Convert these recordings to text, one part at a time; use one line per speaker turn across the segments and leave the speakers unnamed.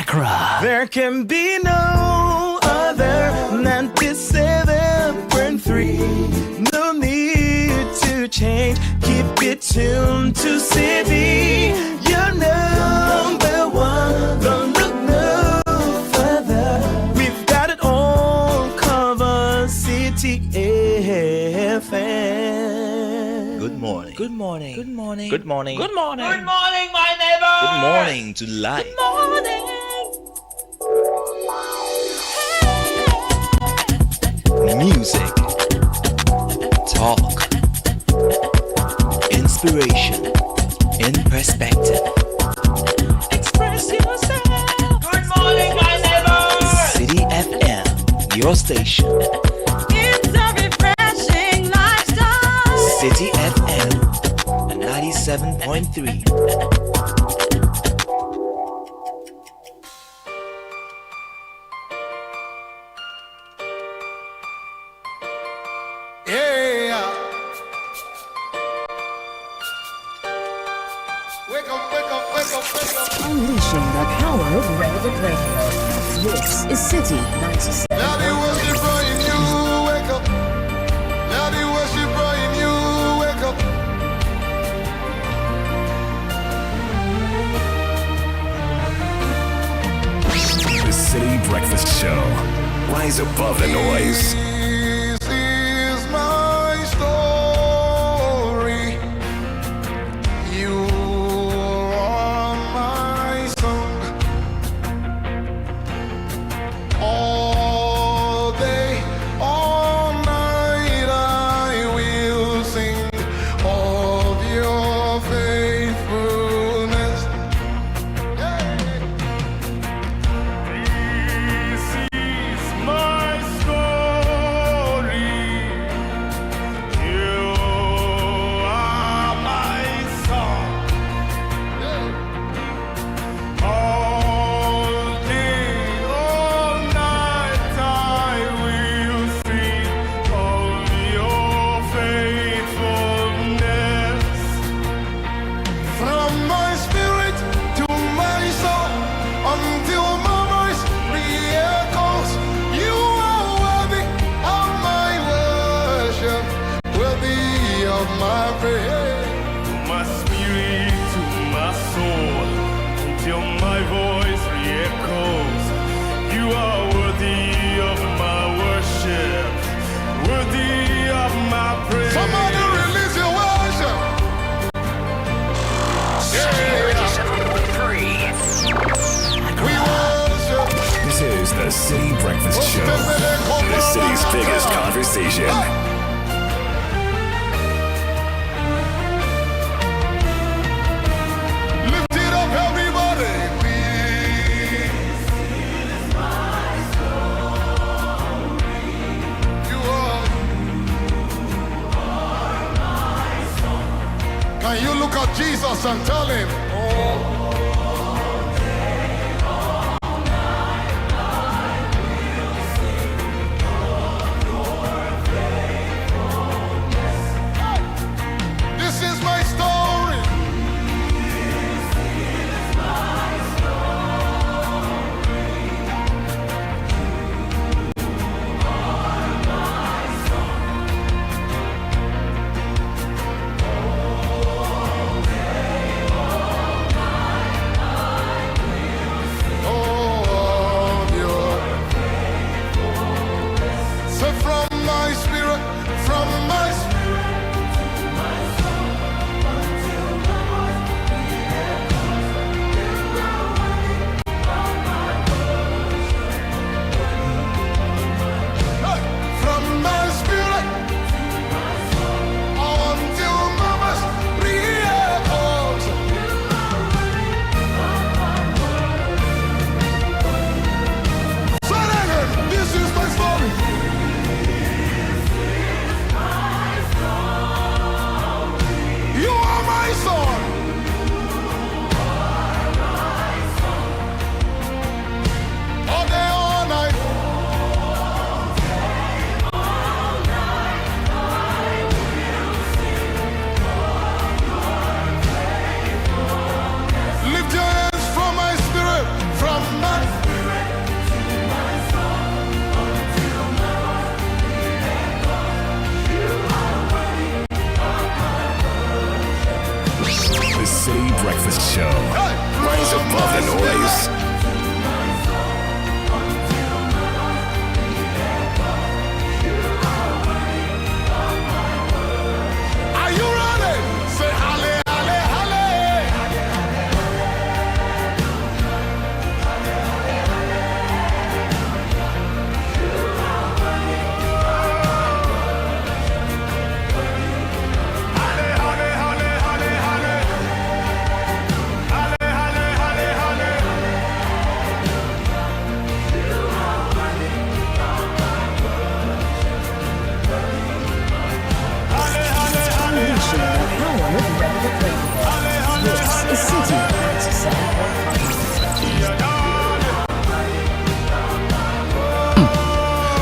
Accra.
There can be no other 97.3. No need to change. Keep it tuned to Citi. You're number one. Don't look no further. We've got it all covered. Citi FM.
Good morning.
Good morning.
Good morning.
Good morning.
Good morning.
Good morning, my neighbor.
Good morning to life.
Good morning.
Music, talk, inspiration, in perspective.
Express yourself. Good morning, my neighbor.
Citi FM, your station.
It's a refreshing lifestyle.
Citi FM 97.3.
Unleashing the power of relevant radio. This is Citi 97.
Now they worship in you, wake up. Now they worship in you, wake up.
The Citi Breakfast Show. Rise above the noise.
This is my story. You are my song. All day, all night, I will sing of your faithfulness. This is my story. You are my song. All day, all night, I will sing of your faithfulness. From my spirit to my soul, until my voice re-echoes, you are worthy of my worship, worthy of my praise. My spirit to my soul, until my voice re-echoes, you are worthy of my worship, worthy of my praise. Somebody release your worship. We worship.
This is the Citi Breakfast Show. The city's biggest conversation.
Lift it up, everybody. You are. Can you look at Jesus and tell him? This is my story.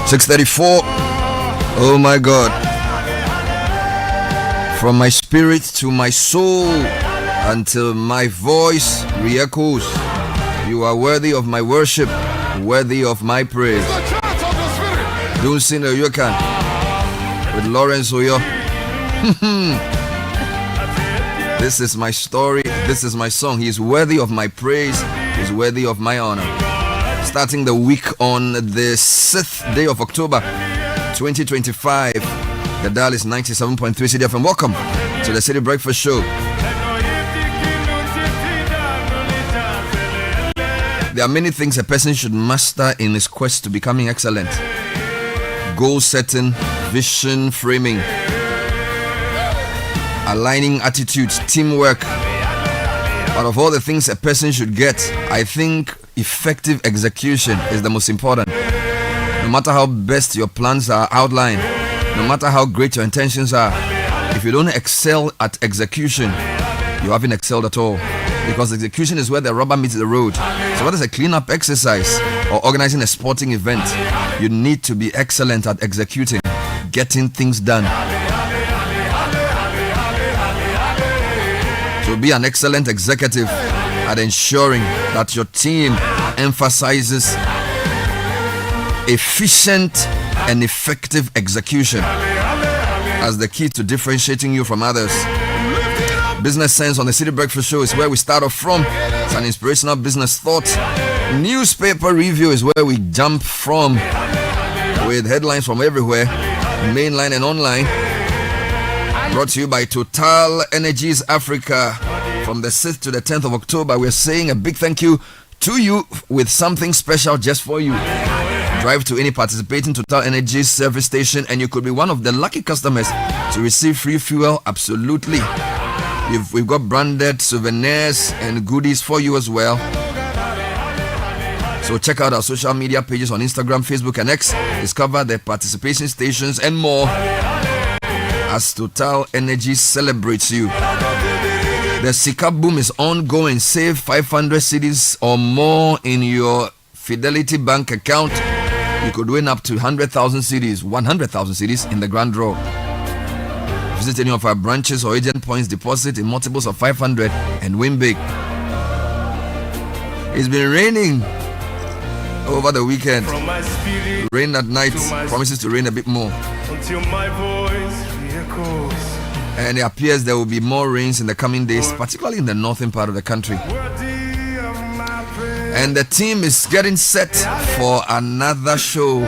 6:34. Oh my God. From my spirit to my soul until my voice re-echoes. You are worthy of my worship, worthy of my praise. Don't sing a you can with Lawrence Oyo. This is my story. This is my song. He is worthy of my praise. He is worthy of my honor. Starting the week on the 6th day of October 2025. The dial is 97.3 Citi FM. Welcome to the Citi Breakfast Show. There are many things a person should master in his quest to becoming excellent. Goal setting, vision framing, aligning attitudes, teamwork. Out of all the things a person should get, I think effective execution is the most important. No matter how best your plans are outlined, no matter how great your intentions are, if you don't excel at execution, you haven't excelled at all. Because execution is where the rubber meets the road. So whether it's a cleanup exercise or organizing a sporting event, you need to be excellent at executing, getting things done. So be an excellent executive at ensuring that your team emphasizes efficient and effective execution as the key to differentiating you from others. Business Sense on the Citi Breakfast Show is where we start off from. It's an inspirational business thought. Newspaper review is where we jump from, with headlines from everywhere, mainline and online. Brought to you by Total Energies Africa. From the 6th to the 10th of October, we're saying a big thank you to you with something special just for you. Drive to any participating Total Energies service station and you could be one of the lucky customers to receive free fuel. Absolutely. We've got branded souvenirs and goodies for you as well. So check out our social media pages on Instagram, Facebook and X. Discover the participation stations and more as Total Energy celebrates you. The Sika boom is ongoing. Save 500 cedis or more in your Fidelity Bank account. You could win up to 100,000 cedis, 100,000 cedis in the grand draw. Visit any of our branches or agent points, deposit in multiples of 500 and win big. It's been raining over the weekend. Rain at night, promises to rain a bit more.
Until my voice re-echoes.
And it appears there will be more rains in the coming days, particularly in the northern part of the country. And the team is getting set for another show.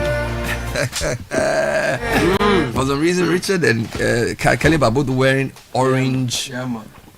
For some reason, Richard and Caleb are both wearing orange,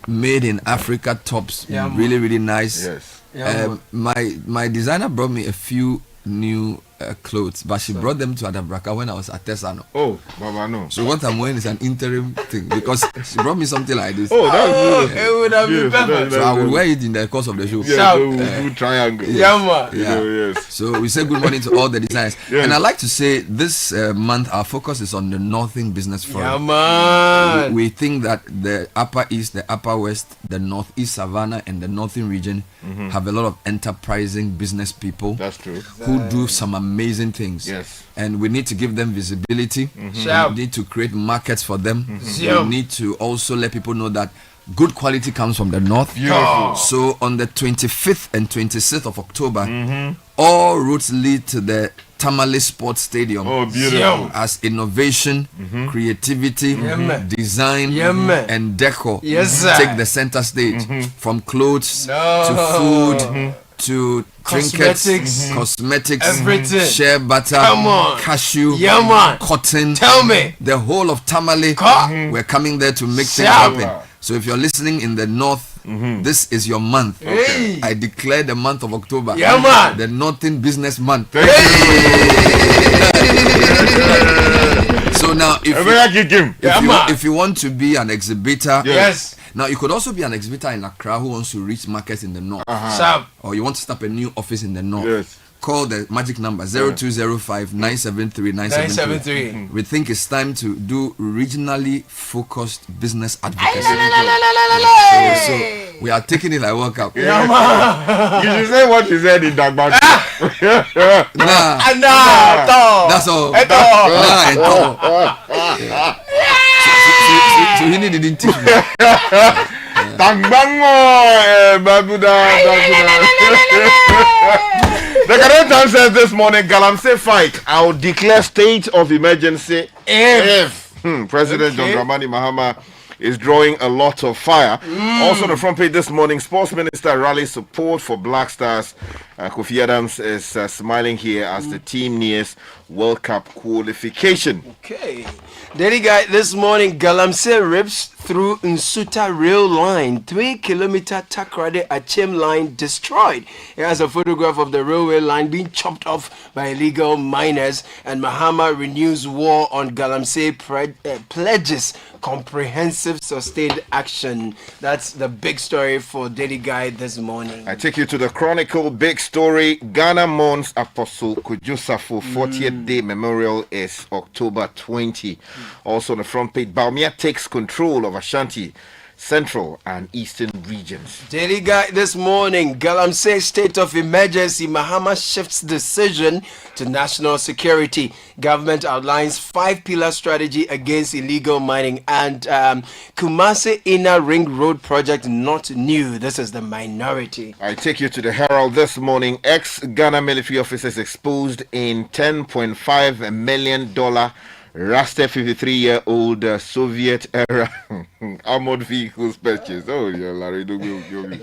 made in Africa tops. Really, really nice.
Yes.
My designer brought me a few new clothes, but she brought them to Adabraka when I was at Tesano.
Oh, Baba, no.
So what I'm wearing is an interim thing because she brought me something like this.
Oh, that's good.
It would have been perfect.
So I will wear it in the course of the show.
Yeah, so we'll do triangle.
Yeah, man.
Yeah.
Yes.
So we say good morning to all the designers.
Yes.
And I like to say this month our focus is on the Northern Business
Yeah,
Forum.
man.
We think that the Upper East, the Upper West, the Northeast Savannah and the Northern region have a lot of enterprising business people
That's true.
who do some amazing things.
Yes.
And we need to give them visibility.
Sharp.
We need to create markets for them.
Yeah.
We need to also let people know that good quality comes from the north.
Beautiful.
So on the 25th and 26th of October, all routes lead to the Tamale Sports Stadium.
Oh, beautiful.
Yeah.
As innovation, creativity,
man.
design,
Yeah, man.
and decor
Yes, sir.
take the center stage. From clothes
No.
to food to trinkets,
Cosmetics.
cosmetics,
Everything.
shea butter,
Come on.
cashew,
Yeah, man.
cotton,
Tell me.
the whole of Tamale. We're coming there to make things
Sharp.
happen. So if you're listening in the north, this is your month.
Hey.
I declare the month of October
Yeah, man.
the Northern Business Month.
Thank
So now if if you want to be an exhibitor,
Yes.
now you could also be an exhibitor in Accra who wants to reach markets in the north,
Sharp.
or you want to start a new office in the north.
Yes.
Call the magic number 0205 973 973.
973.
We think it's time to do regionally focused business advocacy. So We are taking it like World Cup.
You should say what you said in Dagban.
That's all. So he didn't teach me.
The current time says this morning, Galamsey fight. I'll declare state of emergency if President John Dramani Mahama is drawing a lot of fire. Also, on the front page this morning, Sports Minister rallies support for Black Stars. Kofi Adams is smiling here as the team nears World Cup qualification.
Okay. Daily Guide this morning, Galamsey rips through Nsuta rail line. 3-kilometer Takrade Achem line destroyed. Here's a photograph of the railway line being chopped off by illegal miners. And Mahama renews war on Galamsey, pledges comprehensive sustained action. That's the big story for Daily Guide this morning.
I take you to the Chronicle. Big story. Ghana mourns Apostle Kujusafo 40th day memorial is October 20. Also on the front page, Baumia takes control of Ashanti Central and Eastern regions.
Daily Guide this morning, Galamsey state of emergency. Mahama shifts decision to national security. Government outlines 5-pillar strategy against illegal mining. And Kumasi Inner Ring Road project not new. This is the minority.
I take you to the Herald this morning. Ex-Ghana military officers exposed in $10.5 million rusted 53-year-old Soviet era armored vehicles purchase. Oh, yeah, Larry, don't go.
Can you read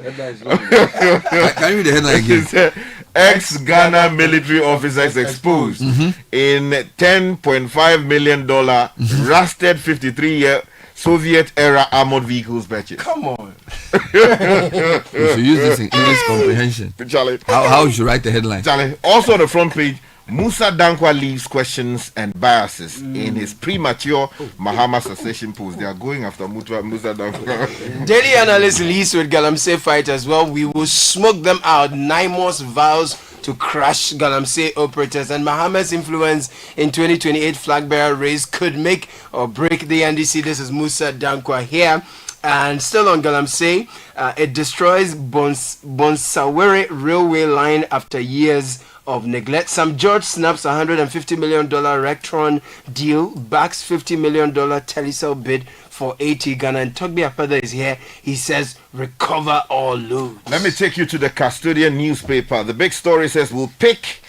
the headline again?
Ex-Ghana military officers exposed in $10.5 million rusted 53-year Soviet era armored vehicles purchase.
Come on.
We should use this in English comprehension.
Charlie.
How you should write the headline?
Charlie. Also on the front page, Musa Dankwa leaves questions and biases in his premature Mahama succession post. They are going after Musa Dankwa.
Daily Analyst leads with Galamsey fight as well. We will smoke them out. Naimos vows to crush Galamsey operators, and Mahama's influence in 2028 flag bearer race could make or break the NDC. This is Musa Dankwa here. And still on Galamsey, it destroys Bonsawere railway line after years of neglect. Sam George snaps $150 million Rectron deal, backs $50 million Telecel bid for 80 Ghana. And Togbi Apada is here. He says, recover or lose.
Let me take you to the Custodian newspaper. The big story says, we'll pick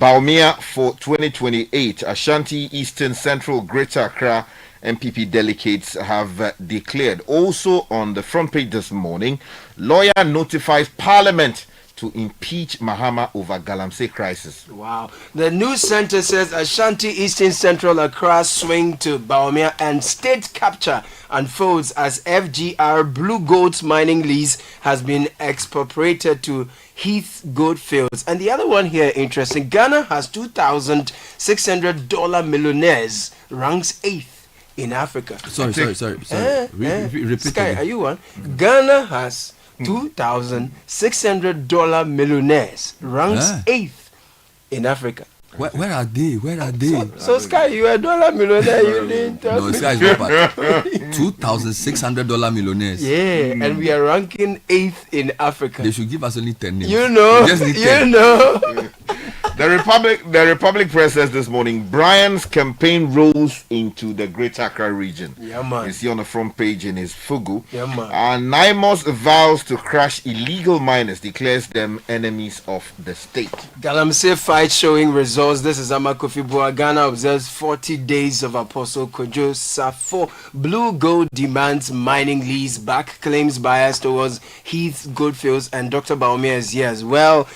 Baumia for 2028. Ashanti, Eastern, Central, Greater Accra MPP delegates have declared. Also on the front page this morning, lawyer notifies Parliament to impeach Mahama over Galamsey crisis.
Wow. The news center says Ashanti, Eastern, Central, Accra swing to Baumia, and state capture unfolds as FGR Blue Gold's mining lease has been expropriated to Heath Goldfields. And the other one here, interesting, Ghana has $2,600 millionaires, ranks 8th in Africa.
Sorry. Repeat
Sky,
again.
are you one? Ghana has $2,600 millionaires, ranks 8th in Africa.
Where are they?
So Sky, you are dollar millionaire. You didn't tell
No,
me.
Sky is not bad. $2,600 millionaires.
Yeah, and we are ranking 8th in Africa.
They should give us only 10 names.
You know,
We just need 10.
The Republic Press says this morning, Brian's campaign rolls into the Greater Accra region.
Yeah, man.
You see on the front page in his Fugu.
Yeah, man.
And Naimos vows to crush illegal miners, declares them enemies of the state.
Galamsey fight showing results. This is Amakofi Bua. Ghana observes 40 days of Apostle Kojo Safo. Blue Gold demands mining lease back, claims bias towards Heath Goldfields, and Dr. Baumia is here as well.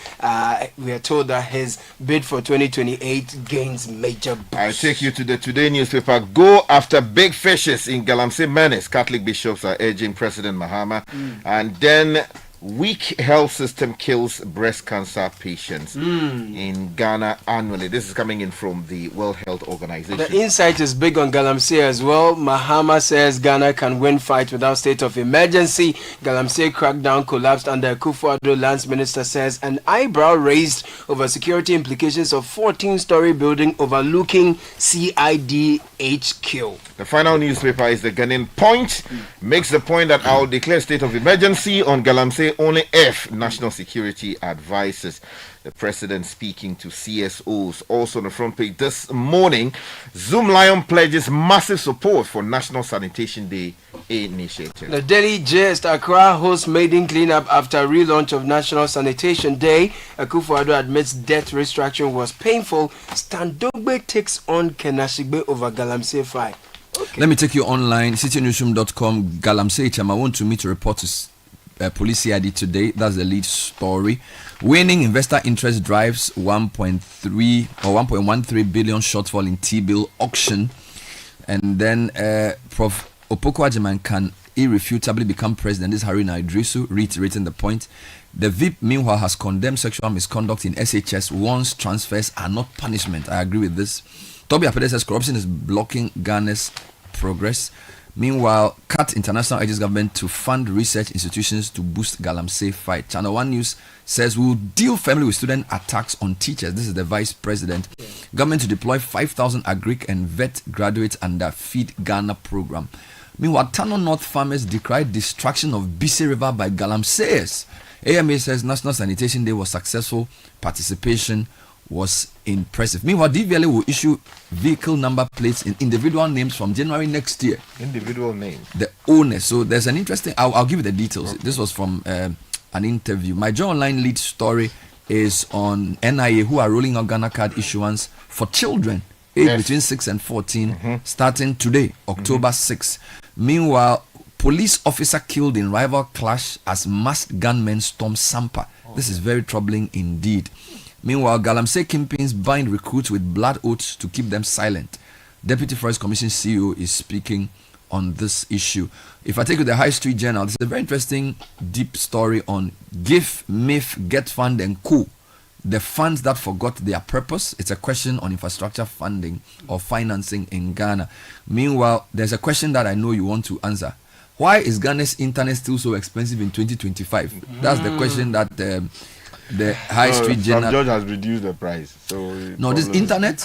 We are told that his bid for 2028 gains major boost.
I take you to the Today newspaper. Go after big fishes in Galamsey menace. Catholic bishops are urging President Mahama. And then weak health system kills breast cancer patients in Ghana annually. This is coming in from the World Health Organization.
The insight is big on Galamsey as well. Mahama says Ghana can win fight without state of emergency. Galamsey crackdown collapsed under Akufo-Addo. Lands Minister says an eyebrow raised over security implications of 14-story building overlooking CID HQ.
The final newspaper is the Ghanaian Point. Makes the point that I'll declare state of emergency on Galamsey only if national security advises. The president speaking to CSOs. Also on the front page this morning, Zoom Lion pledges massive support for National Sanitation Day initiative.
The Delhi Gist, Accra hosts maiden cleanup after relaunch of National Sanitation Day. Akufo-Addo admits debt restructuring was painful. Standogbe takes on Kenashigbe over Galamsey fight. Okay.
Let me take you online, citynewsroom.com. Galamsey Chama want to meet a report to police CID today. That's the lead story. Waning investor interest drives 1.3 or 1.13 billion shortfall in T-bill auction. And then Prof. Opoku Agyemang can irrefutably become president. This is Haruna Idrisu reiterating the point. The VIP, meanwhile, has condemned sexual misconduct in SHS once transfers are not punishment. I agree with this. Toby Apede says corruption is blocking Ghana's progress. Meanwhile, CAT International urges government to fund research institutions to boost Galamsey fight. Channel 1 News says we'll deal firmly with student attacks on teachers. This is the vice president. Government to deploy 5,000 agric and vet graduates under Feed Ghana program. Meanwhile, Tano North farmers decry destruction of BC River by Galamseyers. AMA says National Sanitation Day was successful. Participation was impressive. Meanwhile, DVLA will issue vehicle number plates in individual names from January next year.
Individual names.
The owners. So there's an interesting. I'll give you the details. Okay. This was from an interview. My Joy Online lead story is on NIA, who are rolling out Ghana card issuance for children aged between 6 and 14, starting today, October 6. Meanwhile, police officer killed in rival clash as masked gunmen storm Sampa. This is very troubling indeed. Meanwhile, Galamsey kingpins bind recruits with blood oaths to keep them silent. Deputy Forest Commission CEO is speaking on this issue. If I take you to the High Street Journal, this is a very interesting, deep story on GIF, MIF, Get Fund and Co. The funds that forgot their purpose. It's a question on infrastructure funding or financing in Ghana. Meanwhile, there's a question that I know you want to answer. Why is Ghana's internet still so expensive in 2025? That's the question that the High Street Journal.
George has reduced the price. So
no, this internet.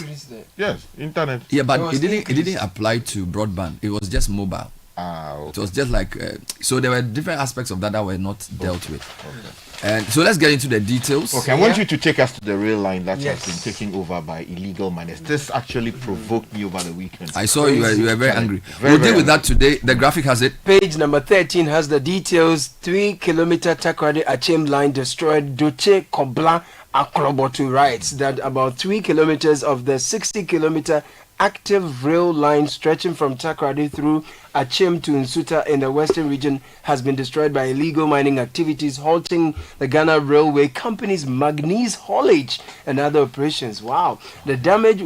Yes, internet.
Yeah, but it didn't apply to broadband. It was just mobile.
Okay.
It was just like so there were different aspects of that were not dealt with. Okay. And so let's get into the details.
Okay, I want you to take us to the rail line that has been taken over by illegal miners. This actually provoked me over the weekend.
I saw you were very angry. We'll deal with that today. The graphic has it.
Page number 13 has the details. 3-kilometer Takoradi Achim line destroyed. Doche Kobla Akrobotu writes that about 3 kilometers of the 60-kilometer active rail line stretching from Takoradi through Achim to Nsuta in the western region has been destroyed by illegal mining activities, halting the Ghana Railway Company's manganese haulage and other operations. Wow. The damage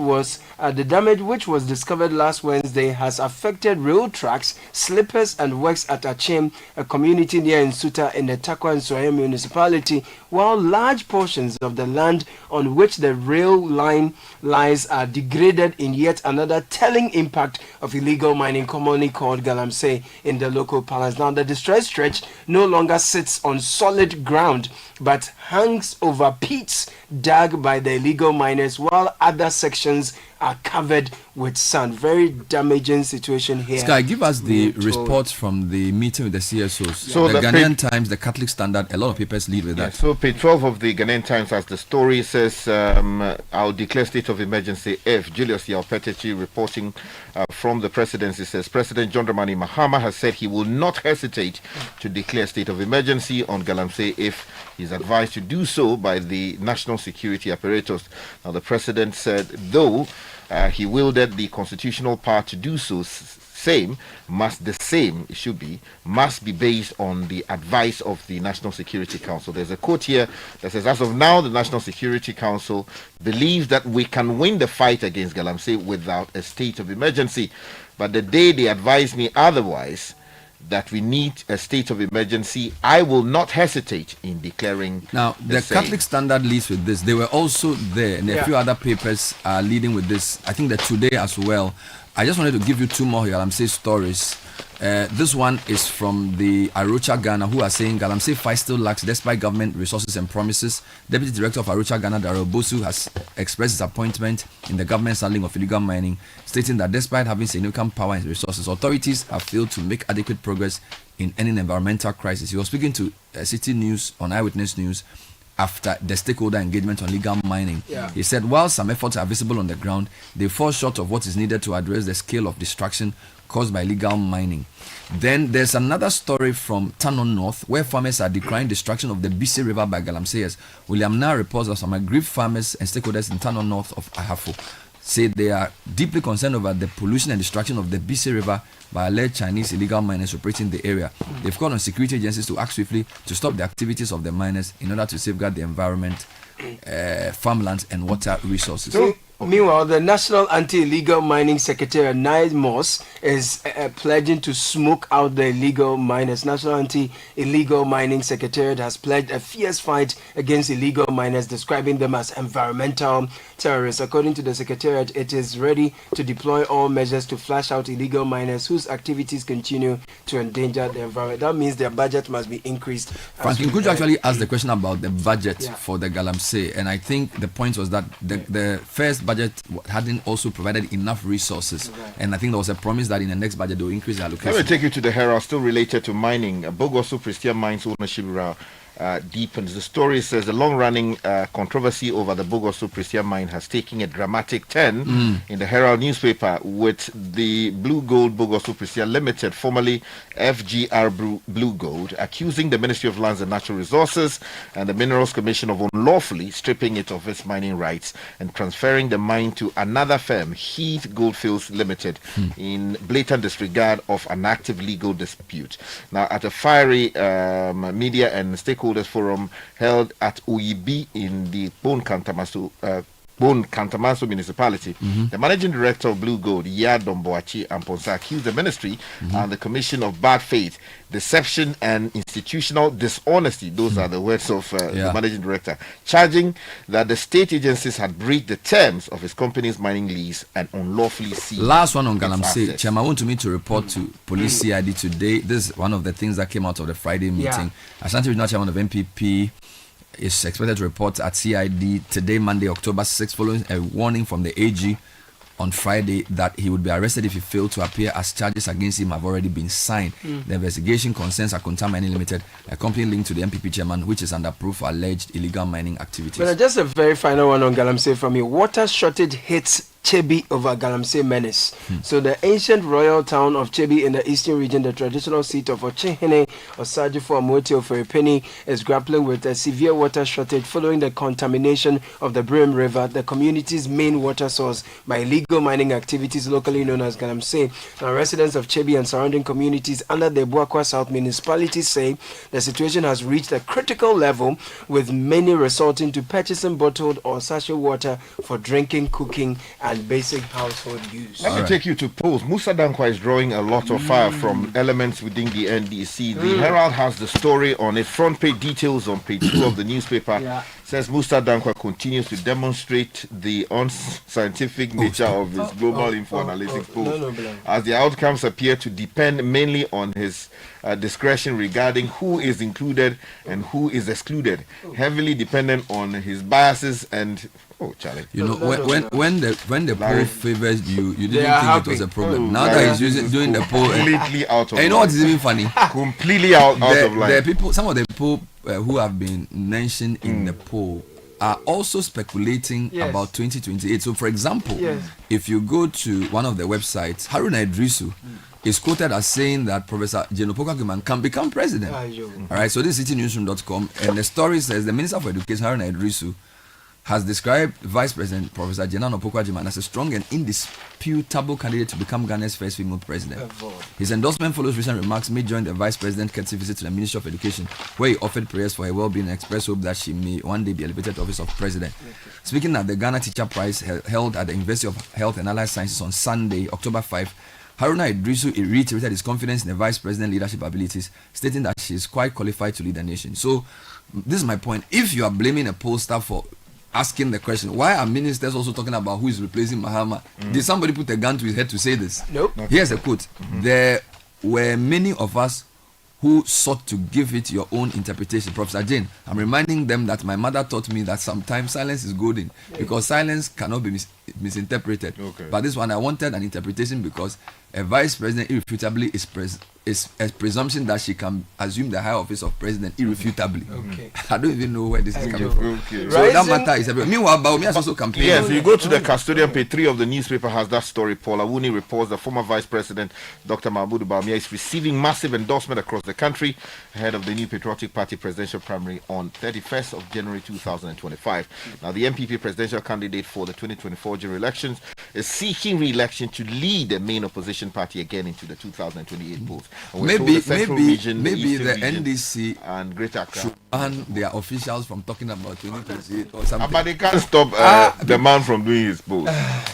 which was discovered last Wednesday has affected rail tracks, slippers and works at Achim, a community near Nsuta in the Takwa and Soya municipality, while large portions of the land on which the rail line lies are degraded in yet another telling impact of illegal mining commonly called Galamsey in the local parlance. Now, the distressed stretch no longer sits on solid ground but hangs over pits dug by the illegal miners, while other sections are covered with sand. Very damaging situation here.
Sky, give us the reports from the meeting with the CSOs.
So
the Ghanaian Times, the Catholic Standard, a lot of papers lead with that.
So page 12 of the Ghanaian Times has the story. Says, I'll declare state of emergency if Julius Yaupetechi reporting from the presidency says President John Dramani Mahama has said he will not hesitate to declare state of emergency on Galamsey if he's advised to do so by the national security apparatus. Now, the president said, though he wielded the constitutional power to do so, must be based on the advice of the National Security Council. There's a quote here that says, as of now, the National Security Council believes that we can win the fight against Galamsey without a state of emergency. But the day they advise me otherwise, that we need a state of emergency, I will not hesitate in declaring.
Now, the
same.
Catholic Standard leads with this. They were also there, and a few other papers are leading with this. I think that today as well. I just wanted to give you two more Galamsey stories. This one is from the Arocha Ghana, who are saying Galamsey Fight still lacks despite government resources and promises. Deputy Director of Arocha Ghana, Daryl Bosu, has expressed disappointment in the government's handling of illegal mining, stating that despite having significant power and resources, authorities have failed to make adequate progress in ending environmental crisis. He was speaking to Citi News on Eyewitness News after the stakeholder engagement on legal mining. He said while some efforts are visible on the ground, they fall short of what is needed to address the scale of destruction caused by illegal mining. Then there's another story from Tanon North, where farmers are decrying destruction of the BC River by Galamseyers. William Nair reports that some aggrieved farmers and stakeholders in Tanon North of Ahafo say they are deeply concerned over the pollution and destruction of the BC River by alleged Chinese illegal miners operating the area. They've called on security agencies to act swiftly to stop the activities of the miners in order to safeguard the environment, farmlands and water resources.
Meanwhile, the National Anti-Illegal Mining Secretary, Nile Moss, is pledging to smoke out the illegal miners. National Anti-Illegal Mining Secretariat has pledged a fierce fight against illegal miners, describing them as environmental terrorists. According to the Secretariat, it is ready to deploy all measures to flush out illegal miners whose activities continue to endanger the environment. That means their budget must be increased.
Franklin, could you actually ask the question about the budget for the Galamsey? And I think the point was that the first budget hadn't also provided enough resources, and I think there was a promise that in the next budget they will increase the allocation.
Let me take you to the Herald, still related to mining. Bogoso Prestia Mines ownership deepens. The story says the long-running controversy over the Bogoso Prestia mine has taken a dramatic turn in the Herald newspaper, with the Blue Gold Bogoso Prestia Limited, formerly FGR Blue Gold, accusing the Ministry of Lands and Natural Resources and the Minerals Commission of unlawfully stripping it of its mining rights and transferring the mine to another firm, Heath Goldfields Limited, in blatant disregard of an active legal dispute. Now, at a fiery media and stakeholders forum held at Oyibi in the Bone Kantamaso municipality, the managing director of Blue Gold, Yadom Boachi Amponsa, accused the ministry and the commission of bad faith, deception and institutional dishonesty. Those are the words of the managing director, charging that the state agencies had breached the terms of his company's mining lease and unlawfully seized.
Last one on Galamsey. Chairman, I want me to report to police CID today. This is one of the things that came out of the Friday meeting. Ashanti Regional Chairman of MPP is expected to report at CID today, Monday, October 6th, following a warning from the AG on Friday that he would be arrested if he failed to appear, as charges against him have already been signed. The investigation concerns Akunta Mining Limited, a company linked to the MPP chairman, which is under proof for alleged illegal mining activities.
But just a very final one on Galamsey from you. Water shortage hits Chebi over Galamsey menace. So the ancient royal town of Chebi in the eastern region, the traditional seat of Ochehene Osajifo Amoti Ofuripeni, is grappling with a severe water shortage following the contamination of the Brim River, the community's main water source, by illegal mining activities locally known as Galamsey. Now, residents of Chebi and surrounding communities under the Buakwa South municipality say the situation has reached a critical level, with many resorting to purchasing bottled or sachet water for drinking, cooking, and basic household use.
Let me take you to polls. Musa Dankwa is drawing a lot of fire from elements within the NDC. The Herald has the story on its front page, details on page 2 of the newspaper. Says Musa Dankwa continues to demonstrate the unscientific nature of his global info analytics polls, as the outcomes appear to depend mainly on his discretion regarding who is included and who is excluded, heavily dependent on his biases and Charlie.
You know, when the poll favors you, you didn't think it was a problem. Now that he's doing the poll,
completely out of line.
And you know what is even funny?
Completely out of line.
The people, some of the people who have been mentioned in the poll are also speculating about 2028. So, for example, if you go to one of the websites, Haruna Idrisu is quoted as saying that Professor Jenopoka Giman can become president. All right, so this is citynewsroom.com, and the story says the Minister for Education, Haruna Idrisu, has described Vice President Professor Jenano Pokwajiman as a strong and indisputable candidate to become Ghana's first female president. His endorsement follows recent remarks made during the Vice President's courtesy visit to the Ministry of Education, where he offered prayers for her well-being and expressed hope that she may one day be elevated to office of president. Speaking at the Ghana Teacher Prize held at the University of Health and Allied Sciences on Sunday, October 5, Haruna Idrisu reiterated his confidence in the vice president leadership abilities, stating that she is quite qualified to lead the nation. So, this is my point. If you are blaming a pollster for asking the question, why are ministers also talking about who is replacing Mahama? Did somebody put a gun to his head to say this?
Nope.
Here's a quote. There were many of us who sought to give it your own interpretation. Professor Jane, I'm reminding them that my mother taught me that sometimes silence is golden, because silence cannot be misinterpreted. But this one, I wanted an interpretation because a vice president irrefutably is a presumption that she can assume the high office of president irrefutably. I don't even know where this is coming from. So that matter is everywhere. Meanwhile, Baumi has also campaigned.
Yes, you go to the custodian page 3 of the newspaper has that story. Paul Awuni reports the former vice president, Dr. Mahmoud Bawumia, is receiving massive endorsement across the country ahead of the new Patriotic Party presidential primary on 31st of January 2025. Now, the MPP presidential candidate for the 2024 general elections is seeking re-election to lead the main opposition party again into the 2028 polls.
Maybe
the
the NDC
and Greater Accra
should ban their officials from talking about 2028 or something.
But they can't stop the man from doing his poll.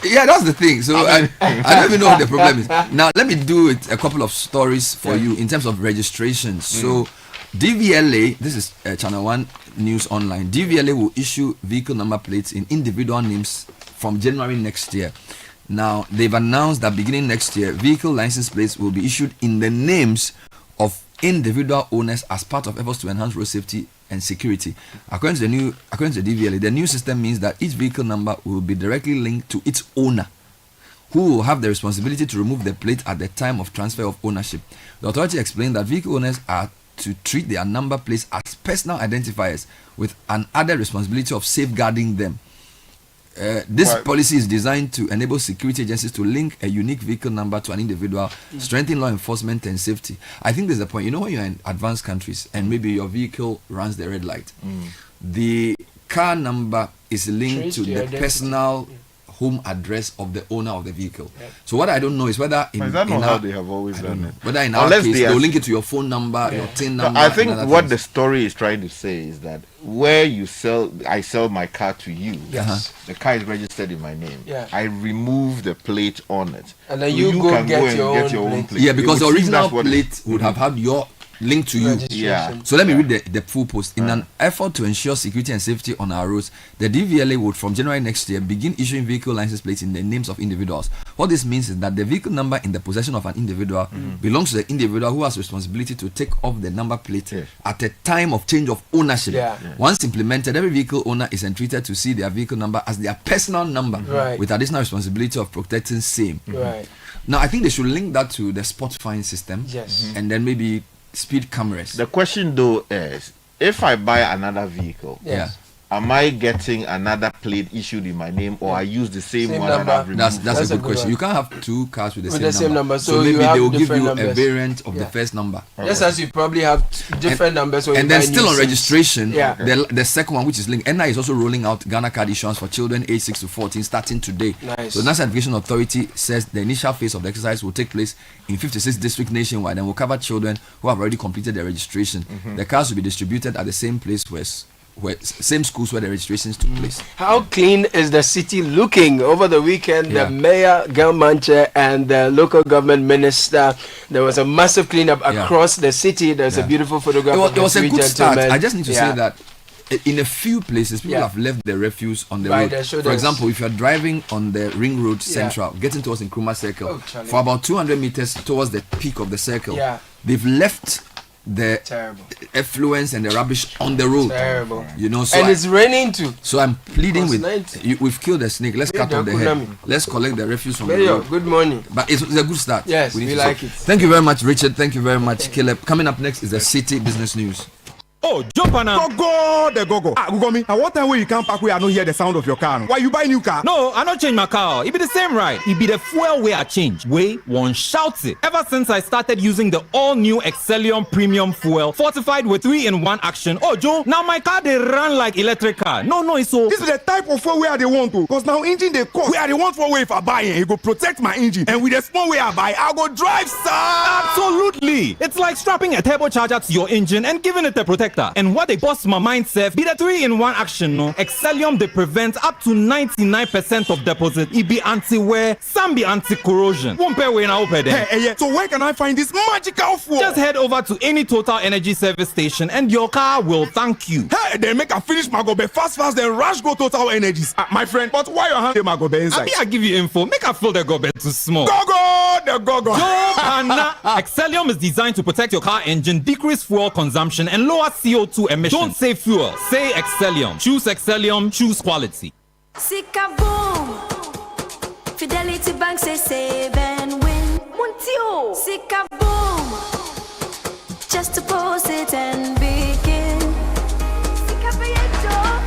Yeah, that's the thing. So I don't even know what the problem is. Now, let me do it a couple of stories for you in terms of registration. So DVLA, this is Channel 1 News Online. DVLA will issue vehicle number plates in individual names from January next year. Now, they've announced that beginning next year, vehicle license plates will be issued in the names of individual owners as part of efforts to enhance road safety and security. According to the DVLA, the new system means that each vehicle number will be directly linked to its owner, who will have the responsibility to remove the plate at the time of transfer of ownership. The authority explained that vehicle owners are to treat their number plates as personal identifiers with an added responsibility of safeguarding them. This policy is designed to enable security agencies to link a unique vehicle number to an individual, strengthen law enforcement and safety. I think there's a point. You know, when you're in advanced countries and maybe your vehicle runs the red light, the car number is linked to the personal home address of the owner of the vehicle. So what I don't know is whether
is that not how they have always done it?
Whether in our case they'll link it to your phone number, your TIN number.
I think what the story is trying to say is that where I sell my car to you, the car is registered in my name. I remove the plate on it,
and then you go and get your own plate.
Yeah, because the original plate would have had your link to you. So let me read the full post. In an effort to ensure security and safety on our roads, the DVLA would from January next year begin issuing vehicle license plates in the names of individuals. What this means is that the vehicle number in the possession of an individual belongs to the individual who has responsibility to take off the number plate at a time of change of ownership. Once implemented, every vehicle owner is entreated to see their vehicle number as their personal number with additional responsibility of protecting same. Now, I think they should link that to the spot fine system, and then maybe speed cameras.
The question though is, if I buy another vehicle, am I getting another plate issued in my name, or I use the same one that I've removed?
That's a good question. You can't have two cars with the
same number.
So maybe they will give you a variant of the first number.
Just as you probably have different numbers.
And then still on registration, the second one, which is linked, NI is also rolling out Ghana card issuance for children aged 6 to 14 starting today. So the National Education Authority says the initial phase of the exercise will take place in 56 districts nationwide and will cover children who have already completed their registration. The cards will be distributed at the same place where same schools where the registrations took place.
How clean is the city looking? Over the weekend, the mayor, Galmanche, and the local government minister, there was a massive cleanup across the city. There's a beautiful photograph.
It was a good start. I just need to say that in a few places, people have left their refuse on the road. For example, if you're driving on the Ring Road Central, getting towards Nkrumah Circle, for about 200 meters towards the peak of the circle, they've left the effluence and the rubbish on the road. You know, so
and it's raining too.
So I'm pleading we've killed a snake. Let's cut off the head. Let's collect the refuse from the road.
Good morning.
But it's a good start.
Yes, we like it.
Thank you very much, Richard. Thank you very much, Caleb. Coming up next is the Citi Business News.
Oh, jump on now. Go. Google me. And what time when you come back where I don't hear the sound of your car? Why you buy new car?
No, I don't change my car. It be the same ride. It be the fuel way I change. Way one shouts it. Ever since I started using the all-new Excellium Premium Fuel, fortified with 3-in-1 action. Oh, Joe, now my car they run like electric car. No, it's so.
This is the type of fuel where they want to. Because now engine they cost. Where they want for way if I buy it, it go protect my engine. And with the small way I buy, I go drive, sir.
Absolutely. It's like strapping a turbocharger to your engine and giving it a protector. protector. And what they boss my mind self be the 3-in-1 action no. Excellium they prevent up to 99% of deposit. It be anti-wear, some be anti-corrosion. Won't pay when I open them.
Hey, so where can I find this magical fuel?
Just head over to any Total Energy service station and your car will thank you.
Hey, then make a finish my gobe fast, then rush go Total Energies. My friend, but why your hand my gobe inside?
I give you info. Make a fill the gobe too small.
Go.
Excellium is designed to protect your car engine, decrease fuel consumption, and lower CO2 emissions. Don't say fuel, say Excellium. Choose Excellium, choose quality.
Sika boom. Fidelity Bank say save and win. Muntio. Sika boom. Just deposit and begin. Sika Beyeto.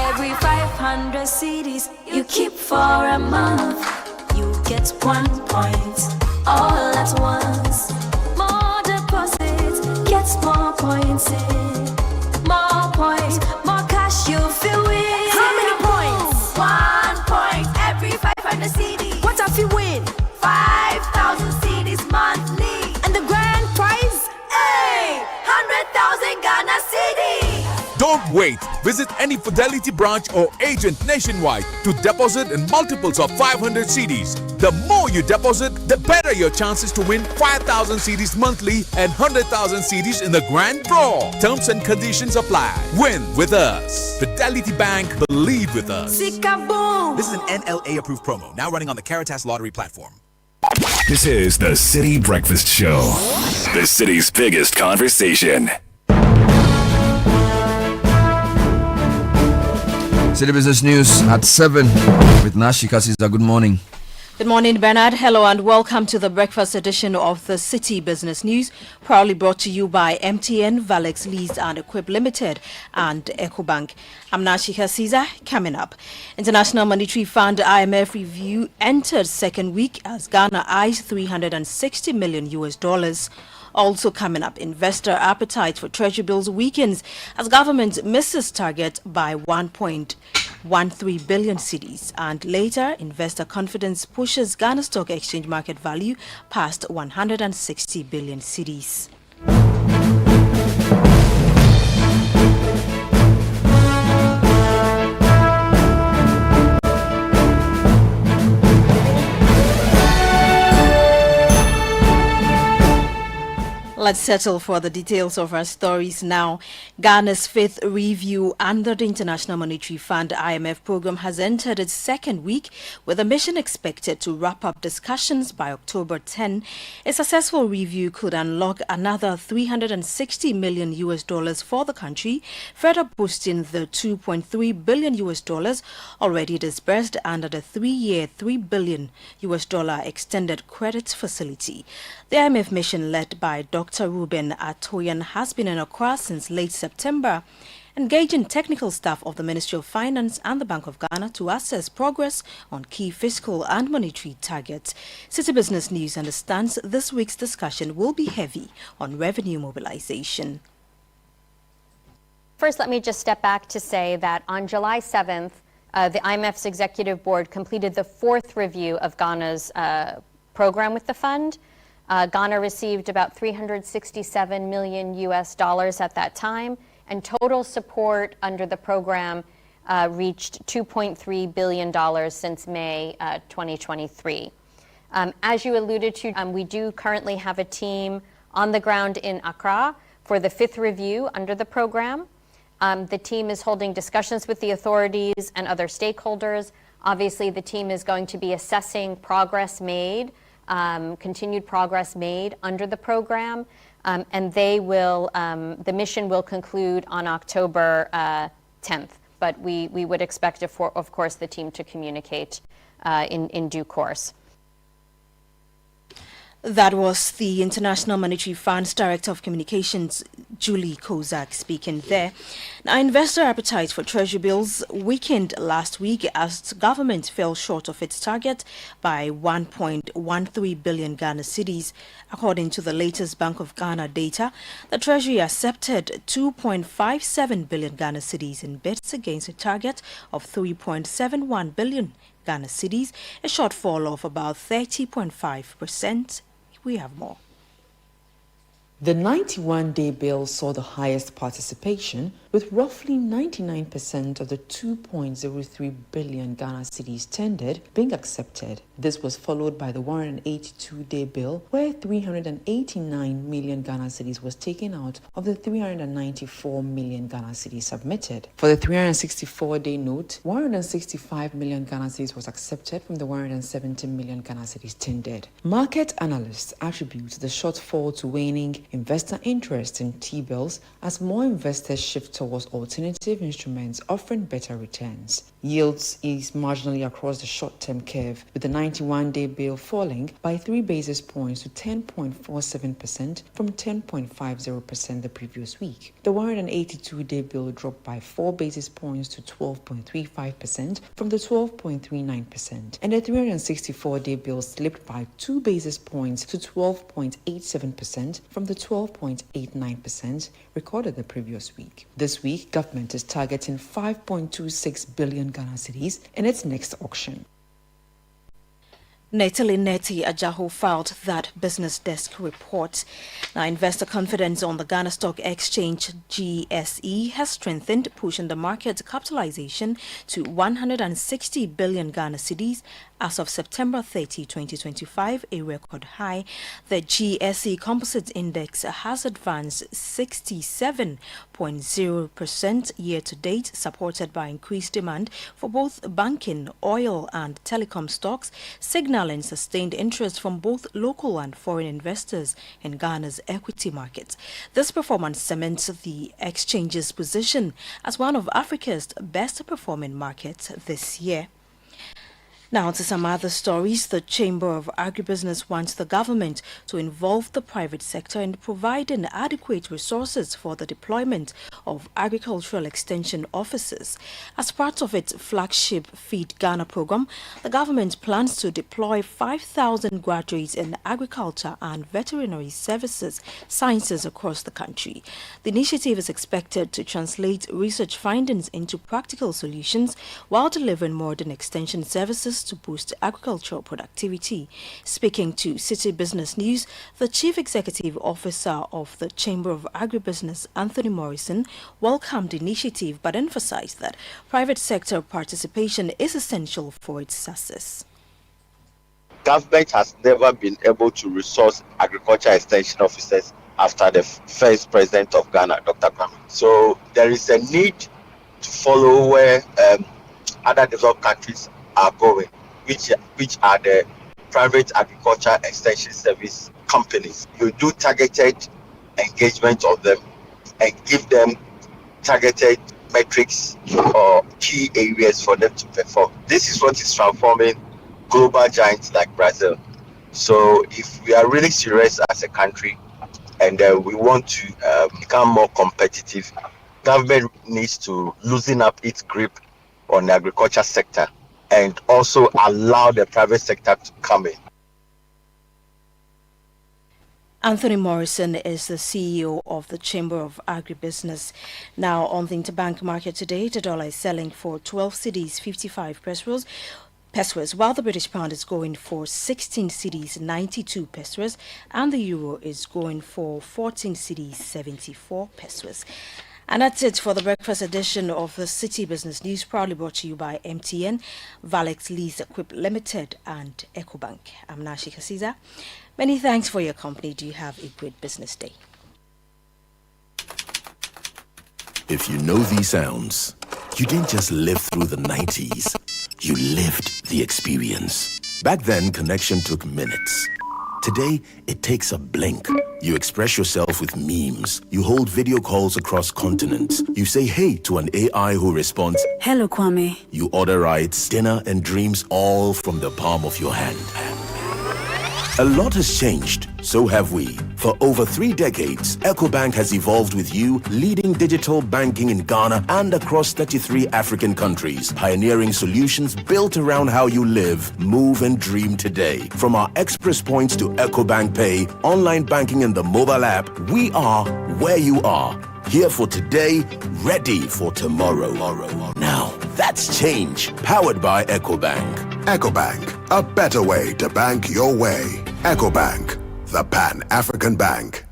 Every 500 CDs you keep for a month, you get 1 point all at once. More deposits, gets more points in. More points, more cash you feel win. How many points? 1 point every 500 CDs. What if you win? 5,000 CDs monthly. And the grand prize? Hey! 100,000 Ghana CDs.
Don't wait. Visit any Fidelity branch or agent nationwide to deposit in multiples of 500 CDs. The more you deposit, the better your chances to win 5,000 CDs monthly and 100,000 CDs in the grand draw. Terms and conditions apply. Win with us. Fidelity Bank, believe with us.
Sika boom.
This is an NLA approved promo, now running on the Caritas Lottery platform.
This is the City Breakfast Show, the city's biggest conversation.
City Business News at 7 with Nashika Caesar. Good morning.
Good morning, Bernard. Hello and welcome to the breakfast edition of the City Business News, proudly brought to you by MTN, Valex Lease and Equip Limited and EcoBank. I'm Nashika Caesar. Coming up, International Monetary Fund IMF review entered second week as Ghana eyes $360 million. Also coming up, investor appetite for treasury bills weakens as government misses target by 1.13 billion cedis. And later, investor confidence pushes Ghana Stock Exchange market value past 160 billion cedis. Let's settle for the details of our stories now. Ghana's fifth review under the International Monetary Fund IMF program has entered its second week, with a mission expected to wrap up discussions by October 10. A successful review could unlock another $360 million for the country, further boosting the $2.3 billion already disbursed under the 3-year $3 billion extended credit facility. The IMF mission, led by Dr. Ruben Atoyan, has been in Accra since late September, engaging technical staff of the Ministry of Finance and the Bank of Ghana to assess progress on key fiscal and monetary targets. City Business News understands this week's discussion will be heavy on revenue mobilization.
First, let me just step back to say that on July 7th, the IMF's Executive Board completed the fourth review of Ghana's program with the fund. Ghana received about $367 million at that time, and total support under the program reached $2.3 billion since May 2023. As you alluded to, we do currently have a team on the ground in Accra for the fifth review under the program. The team is holding discussions with the authorities and other stakeholders. Obviously, the team is going to be assessing progress made, continued progress made under the program, and they will, the mission will conclude on October 10th. But we would expect, of course, the team to communicate in due course.
That was the International Monetary Fund's Director of Communications, Julie Kozak, speaking there. Now, investor appetite for treasury bills weakened last week as government fell short of its target by 1.13 billion Ghana cedis. According to the latest Bank of Ghana data, the Treasury accepted 2.57 billion Ghana cedis in bids against a target of 3.71 billion Ghana cedis, a shortfall of about 30.5%. We have more.
The 91-day bill saw the highest participation, with roughly 99% of the 2.03 billion Ghana cedis tendered being accepted. This was followed by the 182-day bill, where 389 million Ghana cedis was taken out of the 394 million Ghana cedis submitted. For the 364-day note, 165 million Ghana cedis was accepted from the 170 million Ghana cedis tendered. Market analysts attribute the shortfall to waning investor interest in T-bills as more investors shift towards alternative instruments offering better returns. Yields eased marginally across the short-term curve, with the 91-day bill falling by 3 basis points to 10.47% from 10.50% the previous week. The 182-day bill dropped by 4 basis points to 12.35% from the 12.39%, and the 364-day bill slipped by 2 basis points to 12.87% from the 12.89% recorded the previous week. This week, government is targeting 5.26 billion Ghana cedis in its next auction.
Natali Neti Ajaho filed that business desk report. Now, investor confidence on the Ghana Stock Exchange GSE has strengthened, pushing the market capitalization to 160 billion Ghana cedis as of September 30, 2025, a record high. The GSE Composite Index has advanced 67.0% year to date, supported by increased demand for both banking, oil, and telecom stocks, signaling sustained interest from both local and foreign investors in Ghana's equity markets. This performance cements the exchange's position as one of Africa's best performing markets this year. Now to some other stories. The Chamber of Agribusiness wants the government to involve the private sector in providing adequate resources for the deployment of agricultural extension officers. As part of its flagship Feed Ghana program, the government plans to deploy 5,000 graduates in agriculture and veterinary sciences across the country. The initiative is expected to translate research findings into practical solutions while delivering modern extension services to boost agricultural productivity. Speaking to Citi Business News, the Chief Executive Officer of the Chamber of Agribusiness, Anthony Morrison, welcomed the initiative but emphasized that private sector participation is essential for its success.
Government has never been able to resource agriculture extension officers after the first president of Ghana, Dr. Kwame. So there is a need to follow where other developed countries are going, which are the private agriculture extension service companies. You do targeted engagement of them and give them targeted metrics or key areas for them to perform. This is what is transforming global giants like Brazil. So if we are really serious as a country and we want to become more competitive, government needs to loosen up its grip on the agriculture sector and also allow the private sector to come in.
Anthony Morrison is the CEO of the Chamber of Agribusiness. Now, on the interbank market today, the dollar is selling for 12 cedis 55 pesos, while the British pound is going for 16 cedis 92 pesos, and the euro is going for 14 cedis 74 pesos. And that's it for the breakfast edition of the Citi Business News, proudly brought to you by MTN, Valex Lease Equip Limited, and EcoBank. I'm Nashi Kasiza. Many thanks for your company. Do you have a great business day?
If you know these sounds, you didn't just live through the 90s. You lived the experience. Back then, connection took minutes. Today, it takes a blink. You express yourself with memes. You hold video calls across continents. You say hey to an AI who responds,
"Hello, Kwame."
You order rides, dinner, and dreams all from the palm of your hand. A lot has changed, so have we. For over 3 decades, EcoBank has evolved with you, leading digital banking in Ghana and across 33 African countries, pioneering solutions built around how you live, move, and dream today. From our express points to EcoBank Pay, online banking, and the mobile app, we are where you are. Here for today, ready for tomorrow. Now, that's change, powered by EcoBank.
EcoBank, a better way to bank your way. EcoBank, the Pan-African Bank.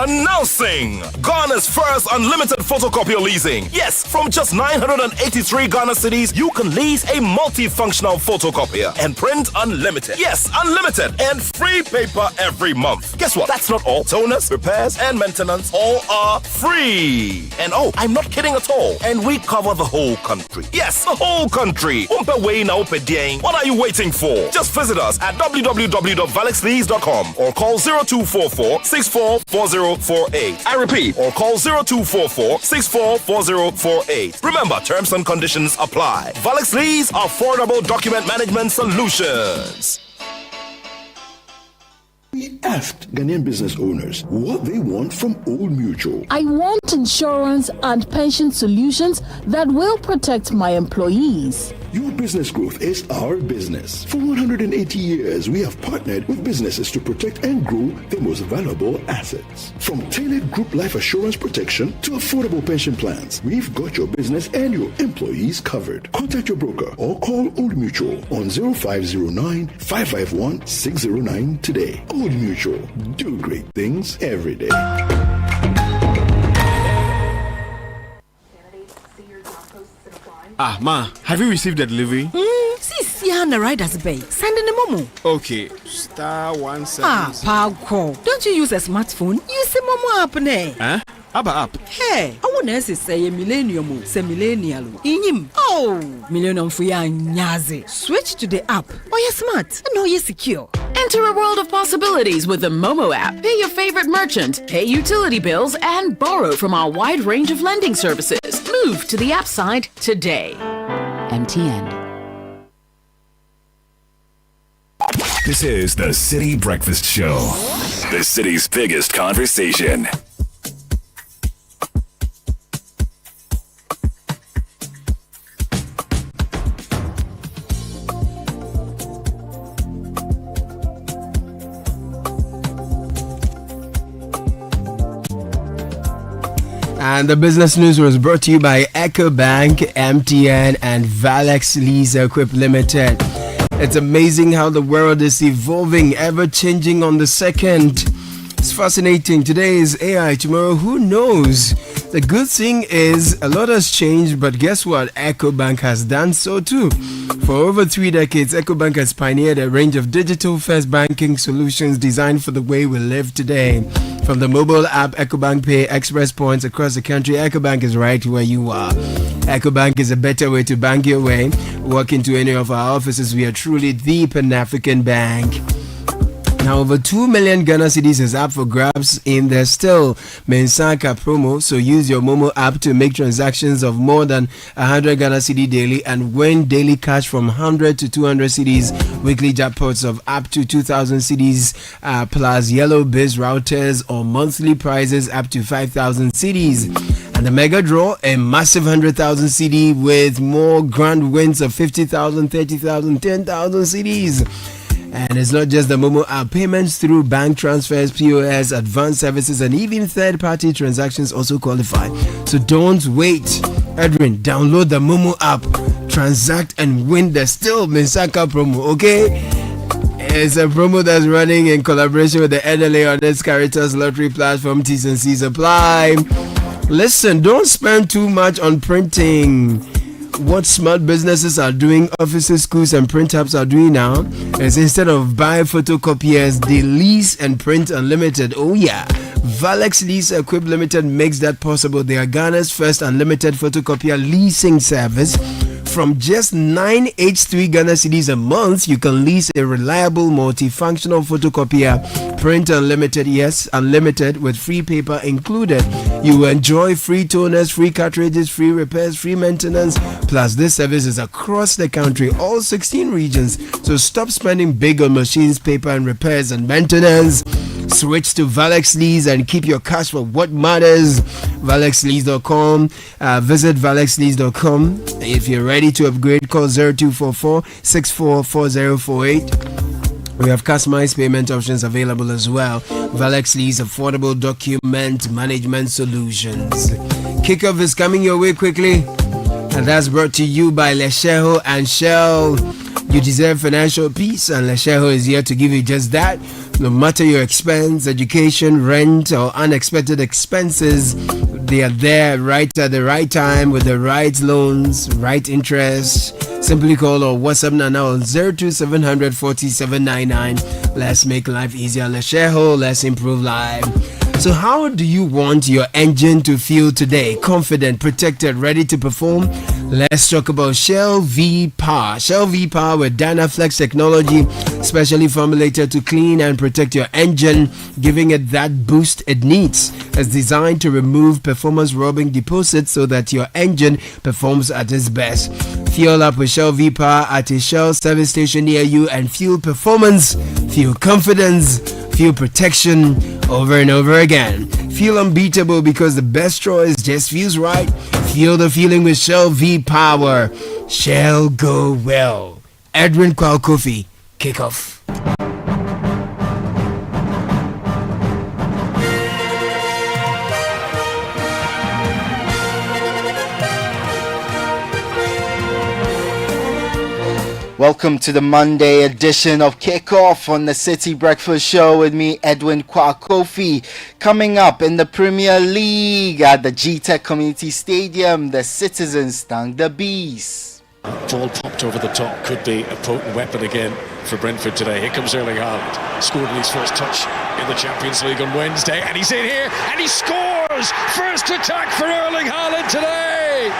Announcing Ghana's first unlimited photocopier leasing. Yes, from just 983 Ghana cedis, you can lease a multifunctional photocopier and print unlimited. Yes, unlimited and free paper every month. Guess what? That's not all. Toners, repairs, and maintenance all are free. And oh, I'm not kidding at all. And we cover the whole country. Yes, the whole country. What are you waiting for? Just visit us at www.valexlease.com or call 0244 644048. I repeat, or call 0244 644048. Remember, terms and conditions apply. Valex Lease, affordable document management solutions.
We asked Ghanaian business owners what they want from Old Mutual.
I want insurance and pension solutions that will protect my employees.
Your business growth is our business. For 180 years, we have partnered with businesses to protect and grow their most valuable assets. From tailored group life assurance protection to affordable pension plans, we've got your business and your employees covered. Contact your broker or call Old Mutual on 0509 551 609 today. Old Mutual, do great things every day.
Ah, Ma, have you received the delivery?
See, the rider's bay. Send in the momo.
Okay, star 17.
Pow. Don't you use a smartphone? Use the momo app, ne?
Huh? App.
Hey, I want to say a millennium, say millennial. Inim. Oh, millennium for ya nyaze. Switch to the app. Oh, you're smart. And oh, you're secure.
Enter a world of possibilities with the Momo app. Pay your favorite merchant, pay utility bills, and borrow from our wide range of lending services. Move to the app side today. MTN.
This is the City Breakfast Show, the city's biggest conversation.
And the business news was brought to you by EcoBank, MTN, and Valex Lease Equip Limited. It's amazing how the world is evolving, ever changing on the second. It's fascinating. Today is AI, tomorrow who knows? The good thing is a lot has changed, but guess what? EcoBank has done so too. For over 3 decades, EcoBank has pioneered a range of digital-first banking solutions designed for the way we live today. From the mobile app EcoBank Pay, Express Points across the country, EcoBank is right where you are. EcoBank is a better way to bank your way. Walk into any of our offices. We are truly the Pan-African bank. Now, over 2 million Ghana cedis is up for grabs in the still Mensaka promo. So use your Momo app to make transactions of more than 100 Ghana cedi daily and win daily cash from 100 to 200 cedis, weekly jackpots of up to 2,000 cedis, plus yellow biz routers or monthly prizes up to 5,000 cedis. And the mega draw, a massive 100,000 cedi with more grand wins of 50,000, 30,000, 10,000 cedis. And it's not just the Momo app. Payments through bank transfers, POS, advanced services, and even third-party transactions also qualify. So don't wait. Edwin, download the Momo app, transact, and win the still Mensaka promo, okay? It's a promo that's running in collaboration with the NLA Honest Caritas Lottery platform. T's and C's apply. Listen, don't spend too much on printing. What smart businesses are doing, offices, schools, and print hubs are doing now is instead of buy photocopiers, they lease and print unlimited. Oh yeah, Valex Lease Equip Limited makes that possible. They are Ghana's first unlimited photocopier leasing service. From just 983 Ghana cedis a month, you can lease a reliable multifunctional photocopier, print unlimited, yes, unlimited, with free paper included. You will enjoy free toners, free cartridges, free repairs, free maintenance. Plus, this service is across the country, all 16 regions. So stop spending big on machines, paper, and repairs and maintenance. Switch to Valex Lease and keep your cash for what matters. ValexLease.com. Visit ValexLease.com. If you're ready to upgrade, call 0244 644048. We have customized payment options available as well. Valex Lease, affordable document management solutions. Kickoff is coming your way quickly, and that's brought to you by Lesheho and Shell.
You deserve financial peace, and Lesheho is here to give you just that. No matter your expense, education, rent, or unexpected expenses, they are there right at the right time with the right loans, right interest. Simply call or WhatsApp now on 02700 4799. Let's make life easier. Lesheho, let's improve life. So how do you want your engine to feel today? Confident, protected, ready to perform? Let's talk about Shell V Power. Shell V Power with Dynaflex technology, specially formulated to clean and protect your engine, giving it that boost it needs. It's designed to remove performance-robbing deposits so that your engine performs at its best. Fuel up with Shell V Power at a Shell service station near you and feel performance, feel confidence, feel protection over and over again. Feel unbeatable because the best choice just feels right. Feel the feeling with Shell V Power. Shell go well. Edwin Kwalkofi, kick off.
Welcome to the Monday edition of Kickoff on the Citi Breakfast Show with me, Edwin Kwakofi. Coming up in the Premier League at the GTEC Community Stadium, the Citizens stung the Bees.
Ball popped over the top, could be a potent weapon again for Brentford today. Here comes Erling Haaland, scored his first touch in the Champions League on Wednesday, and he's in here, and he scores! First attack for Erling Haaland today!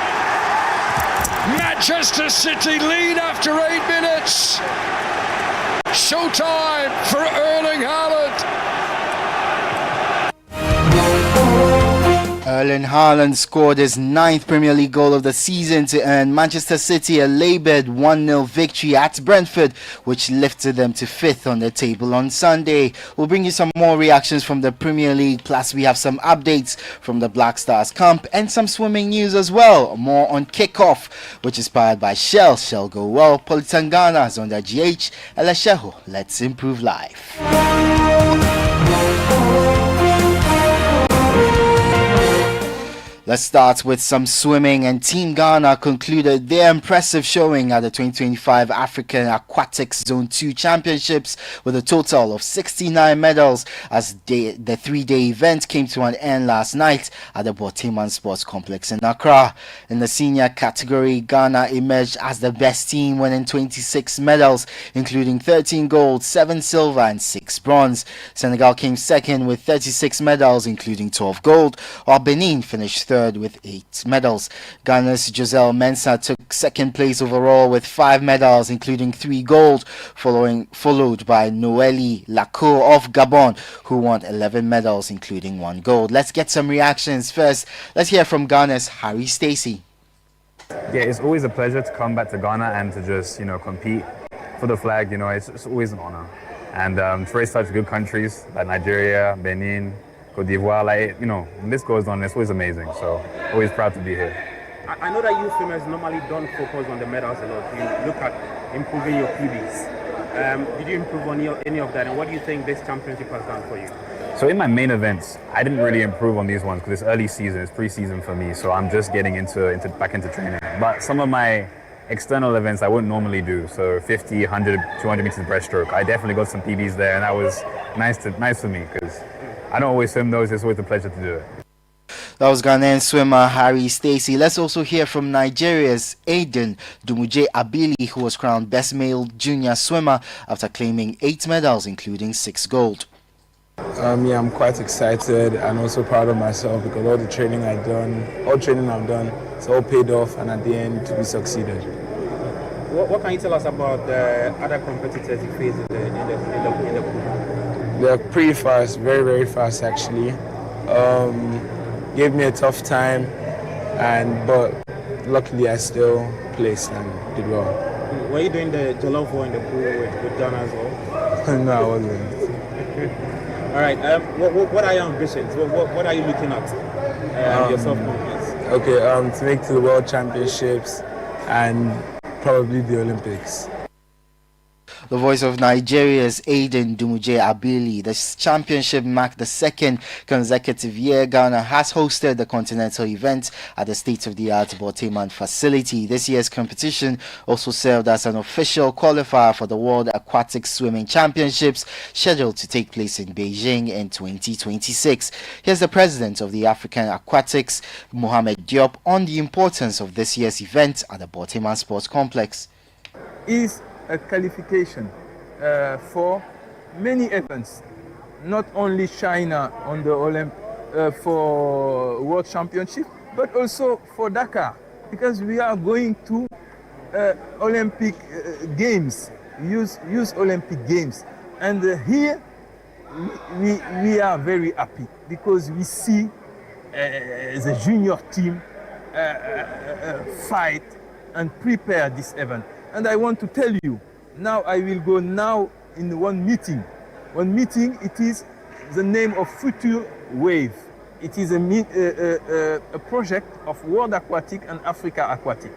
Manchester City lead after 8 minutes. Showtime for Erling Haaland.
Erling Haaland scored his 9th Premier League goal of the season to earn Manchester City a laboured 1-0 victory at Brentford, which lifted them to 5th on the table on Sunday. We'll bring you some more reactions from the Premier League, plus we have some updates from the Black Stars camp and some swimming news as well. More on Kickoff, which is powered by Shell. Shell go well. Politangana is on the GH. Lesheho, let's improve life. Let's start with some swimming, and Team Ghana concluded their impressive showing at the 2025 African Aquatics Zone 2 Championships with a total of 69 medals as the 3-day event came to an end last night at the Boteman Sports Complex in Accra. In the senior category, Ghana emerged as the best team, winning 26 medals, including 13 gold, 7 silver and 6 bronze. Senegal came second with 36 medals, including 12 gold, while Benin finished third with 8 medals. Ghana's Giselle Mensah took second place overall with 5 medals, including 3 gold, followed by Noeli Lacour of Gabon, who won 11 medals, including 1 gold. Let's get some reactions. First, let's hear from Ghana's Harry Stacey.
Yeah, it's always a pleasure to come back to Ghana and to just, compete for the flag. It's always an honor. And to race such good countries like Nigeria, Benin, Cote d'Ivoire, when this goes on, it's always amazing. So, always proud to be here.
I know that you swimmers normally don't focus on the medals a lot. You look at improving your PBs. Did you improve on any of that? And what do you think this championship has done for you?
So in my main events, I didn't really improve on these ones because it's early season, it's pre-season for me. So I'm just getting back into training. But some of my external events I wouldn't normally do. So 50, 100, 200 meters breaststroke. I definitely got some PBs there, and that was nice for me because I don't always swim those. It's always a pleasure to do it.
That was Ghanaian swimmer Harry Stacey. Let's also hear from Nigeria's Aiden Dumuje Abili, who was crowned Best Male Junior Swimmer after claiming 8 medals, including 6 gold.
I'm quite excited and also proud of myself because all training I've done, it's all paid off, and at the end we succeeded.
What can you tell us about the other competitors you face in the pool?
They're pretty fast, very, very fast actually. Gave me a tough time, but luckily I still placed and did well.
Were you doing the jollof in the pool with John as well?
No, I wasn't.
All right. What are your ambitions? What are you looking at yourself?
Okay. To make to the World Championships and probably the Olympics.
The voice of Nigeria's Aiden Dumuje Abili. This championship marked the second consecutive year Ghana has hosted the continental event at the state-of-the-art Borteman facility. This year's competition also served as an official qualifier for the World Aquatic Swimming Championships scheduled to take place in Beijing in 2026. Here's the president of the African Aquatics, Mohamed Diop, on the importance of this year's event at the Borteman Sports Complex.
Is a qualification for many events, not only China on the for World Championship, but also for Dakar, because we are going to Olympic Games, use Olympic Games, and here we are very happy because we see the junior team fight and prepare this event. And I want to tell you, now I will go now in one meeting. One meeting, it is the name of Future Wave. It is a project of World Aquatic and Africa Aquatic.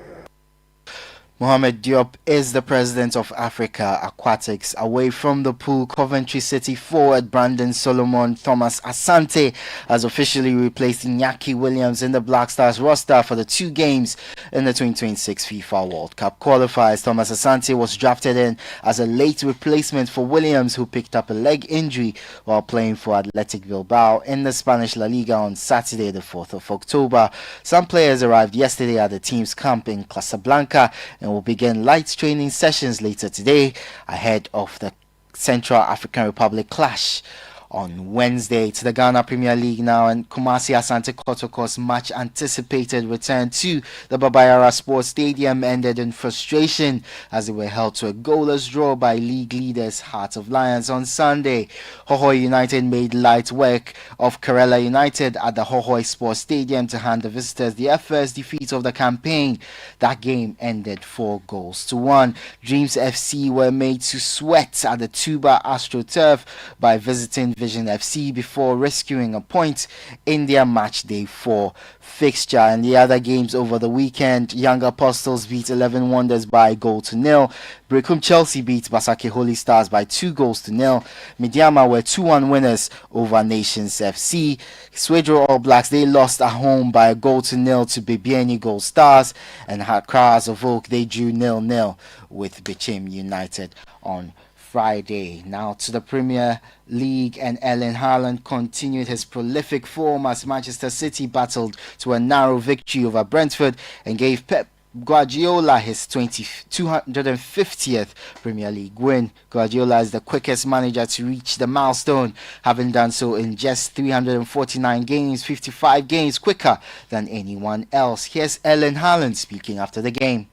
Mohamed Diop is the president of Africa Aquatics. Away from the pool, Coventry City forward Brandon Solomon Thomas Asante has officially replaced Iñaki Williams in the Black Stars roster for the 2 games in the 2026 FIFA World Cup qualifiers. Thomas Asante was drafted in as a late replacement for Williams, who picked up a leg injury while playing for Athletic Bilbao in the Spanish La Liga on Saturday, the 4th of October. Some players arrived yesterday at the team's camp in Casablanca and will begin light training sessions later today ahead of the Central African Republic clash on Wednesday. To the Ghana Premier League now, and Kumasi Asante Kotoko's much anticipated return to the Babayara Sports Stadium ended in frustration as they were held to a goalless draw by league leaders Heart of Lions on Sunday. Hohoi United made light work of Kerala United at the Hohoi Sports Stadium to hand the visitors their first defeat of the campaign. That game ended 4-1. Dreams FC were made to sweat at the Tuba AstroTurf by visiting Vision FC before rescuing a point in their match day 4 fixture. And the other games over the weekend, Young Apostles beat 11 Wonders by 1-0. Brekum Chelsea beat Basake Holy Stars by 2-0. Midiama were 2-1 winners over Nations FC. Swedro All Blacks, they lost at home by 1-0 to Bibiani Gold Stars. And Accra of Oak, they drew 0-0 with Bichim United on Friday. Now to the Premier League, and Erling Haaland continued his prolific form as Manchester City battled to a narrow victory over Brentford and gave Pep Guardiola his 250th Premier League win. Guardiola is the quickest manager to reach the milestone, having done so in just 349 games, 55 games quicker than anyone else. Here's Erling Haaland speaking after the game.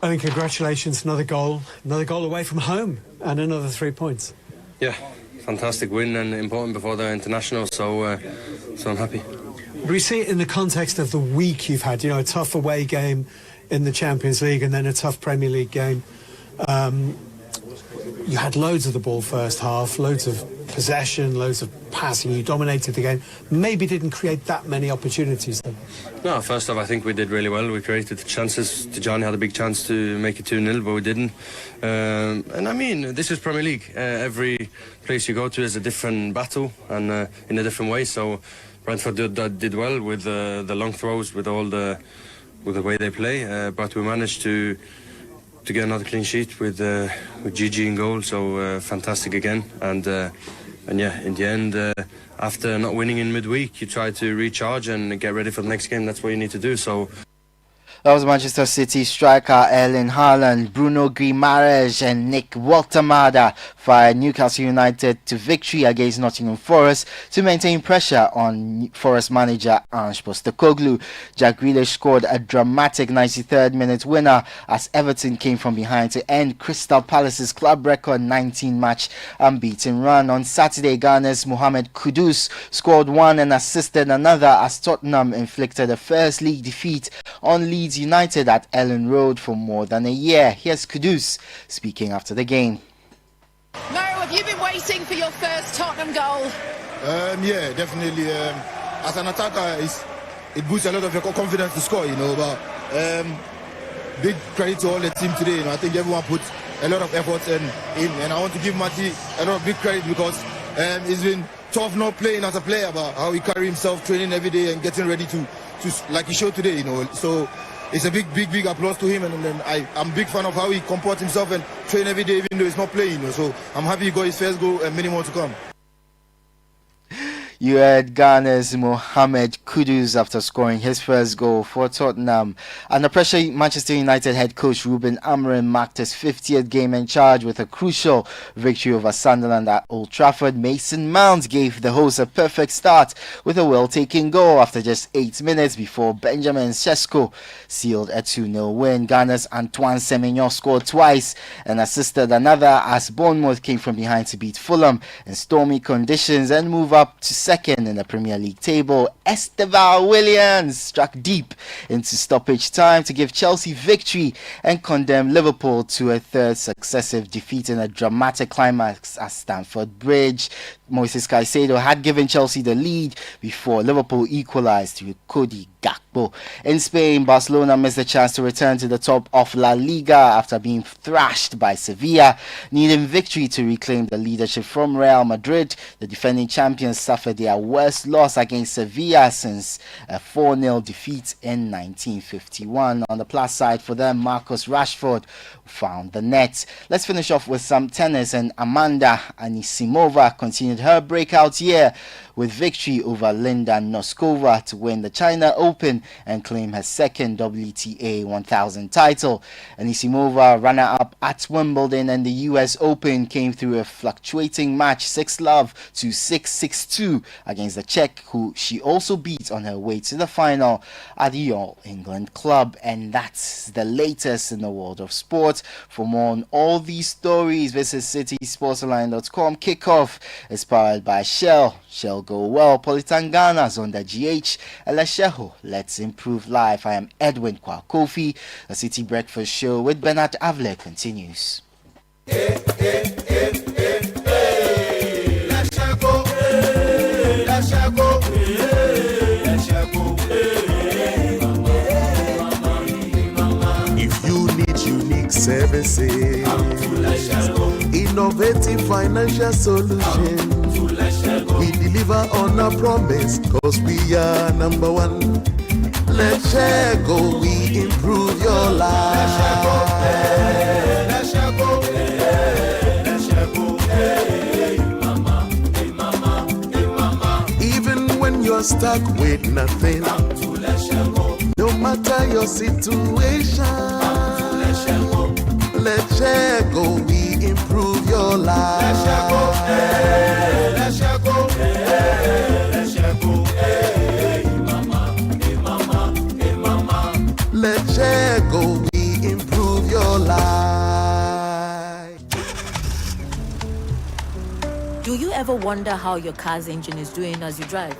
I think congratulations, another goal away from home and another 3 points.
Yeah, fantastic win and important before the international, so I'm happy.
We see it in the context of the week you've had, a tough away game in the Champions League and then a tough Premier League game. You had loads of the ball first half, loads of possession, loads of passing. You dominated the game. Maybe didn't create that many opportunities though.
No, first off, I think we did really well. We created chances. Tijani had a big chance to make it 2-0, but we didn't. And I mean, this is Premier League. Every place you go to is a different battle and in a different way. So Brentford did well with the long throws, with the way they play. But we managed to get another clean sheet with Gigi in goal. So fantastic again. And yeah, in the end, after not winning in midweek, you try to recharge and get ready for the next game. That's what you need to do. So
that was Manchester City striker Erling Haaland. Bruno Guimaraes and Nick Waltemada fired Newcastle United to victory against Nottingham Forest to maintain pressure on Forest manager Ange Postecoglou. Jack Grealish scored a dramatic 93rd minute winner as Everton came from behind to end Crystal Palace's club record 19-match unbeaten run. On Saturday, Ghana's Mohamed Kudus scored one and assisted another as Tottenham inflicted a first league defeat on Leeds United at Ellen Road for more than a year. Here's Kudus speaking after the game.
Mo, have you been waiting for your first Tottenham goal?
Yeah, definitely. As an attacker, it boosts a lot of your confidence to score, but big credit to all the team today. I think everyone put a lot of efforts and I want to give Matty a lot of big credit because it's been tough not playing as a player, but how he carry himself, training every day and getting ready to like he showed today, So it's a big applause to him, and then I'm a big fan of how he comports himself and train every day even though he's not playing, So I'm happy he got his first goal and many more to come.
You heard Ghana's Mohamed Kudus after scoring his first goal for Tottenham. Under pressure, Manchester United head coach Ruben Amorim marked his 50th game in charge with a crucial victory over Sunderland at Old Trafford. Mason Mount gave the hosts a perfect start with a well-taken goal after just 8 minutes before Benjamin Sesko sealed a 2-0 win. Ghana's Antoine Semenyo scored twice and assisted another as Bournemouth came from behind to beat Fulham in stormy conditions and move up to second in the Premier League table. Esteval Williams struck deep into stoppage time to give Chelsea victory and condemn Liverpool to a third successive defeat in a dramatic climax at Stamford Bridge. Moises Caicedo had given Chelsea the lead before Liverpool equalised through Cody Gakpo. In Spain, Barcelona missed a chance to return to the top of La Liga after being thrashed by Sevilla. Needing victory to reclaim the leadership from Real Madrid, the defending champions suffered their worst loss against Sevilla since a 4-0 defeat in 1951. On the plus side for them, Marcus Rashford found the net. Let's finish off with some tennis, and Amanda Anisimova continued her breakout year with victory over Linda Noskova to win the China Open and claim her second WTA 1000 title. Anisimova, runner-up at Wimbledon and the US Open, came through a fluctuating match 6-love to 6-6-2 against the Czech, who she also beat on her way to the final at the All England Club. And that's the latest in the world of sport. For more on all these stories, visit citysportsline.com. Kickoff is powered by Shell. Shell go well. Politangana's on the GH. Elesheho, let's improve life. I am Edwin Kwakofi. The City Breakfast Show with Bernard Avle continues.
If you need unique services, innovative financial solutions, we deliver on our promise, cause we are number one. Let's share go, we improve your life. Even when you're stuck with nothing, no matter your situation, let's share go, we improve your life. Let's share go, we improve your life.
Do you ever wonder how your car's engine is doing as you drive?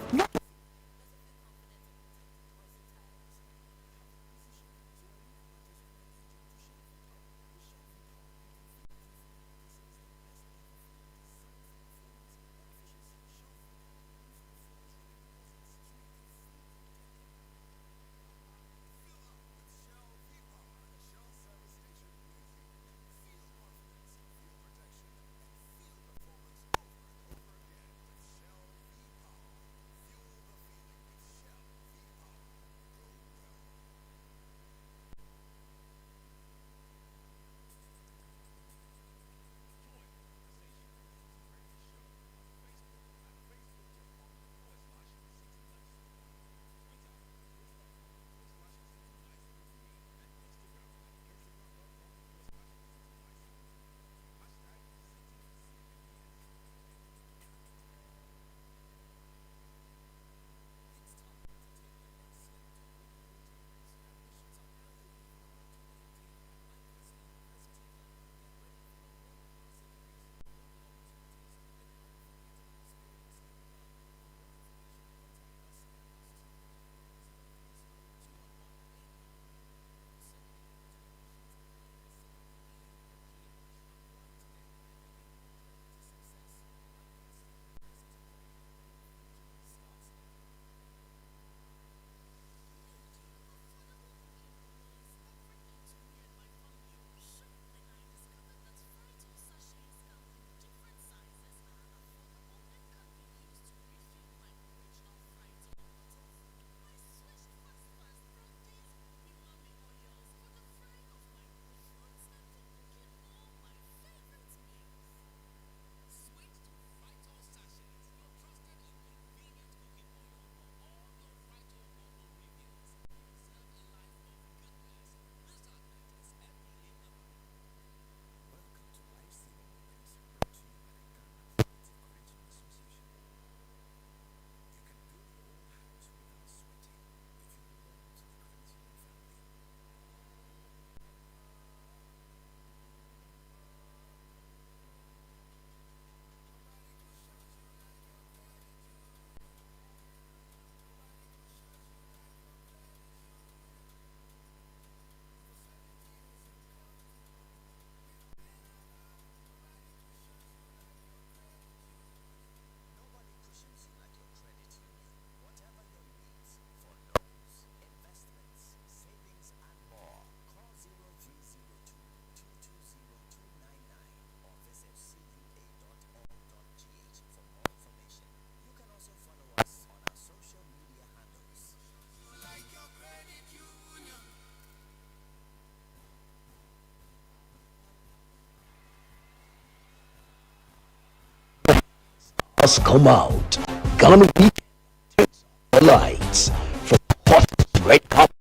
must come out. Ghana Week lights from hot red carpet.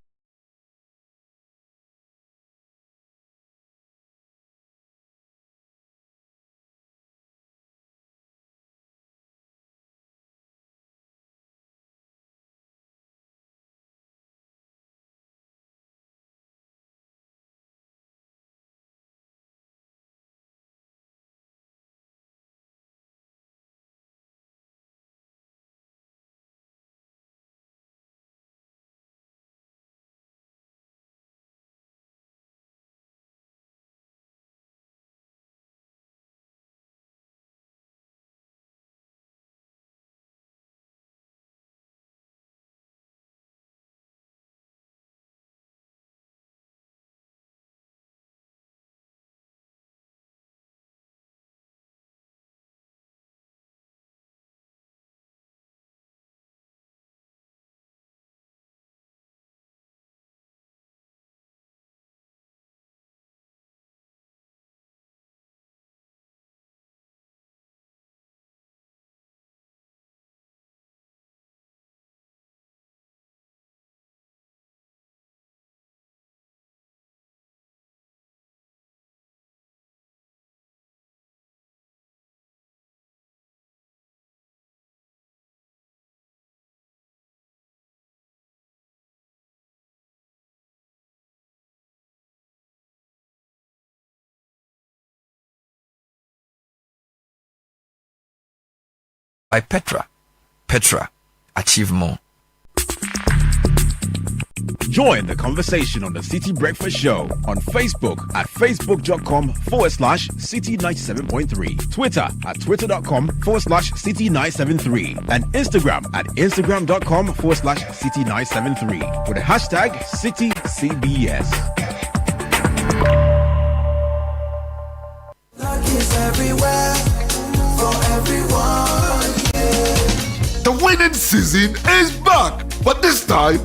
By Petra. Petra, achieve more.
Join the conversation on the City Breakfast Show on Facebook at facebook.com/City97.3, Twitter at twitter.com/City973, and Instagram at instagram.com/City973 with the hashtag CityCBS.
Luck is everywhere for everyone.
The winning season is back, but this time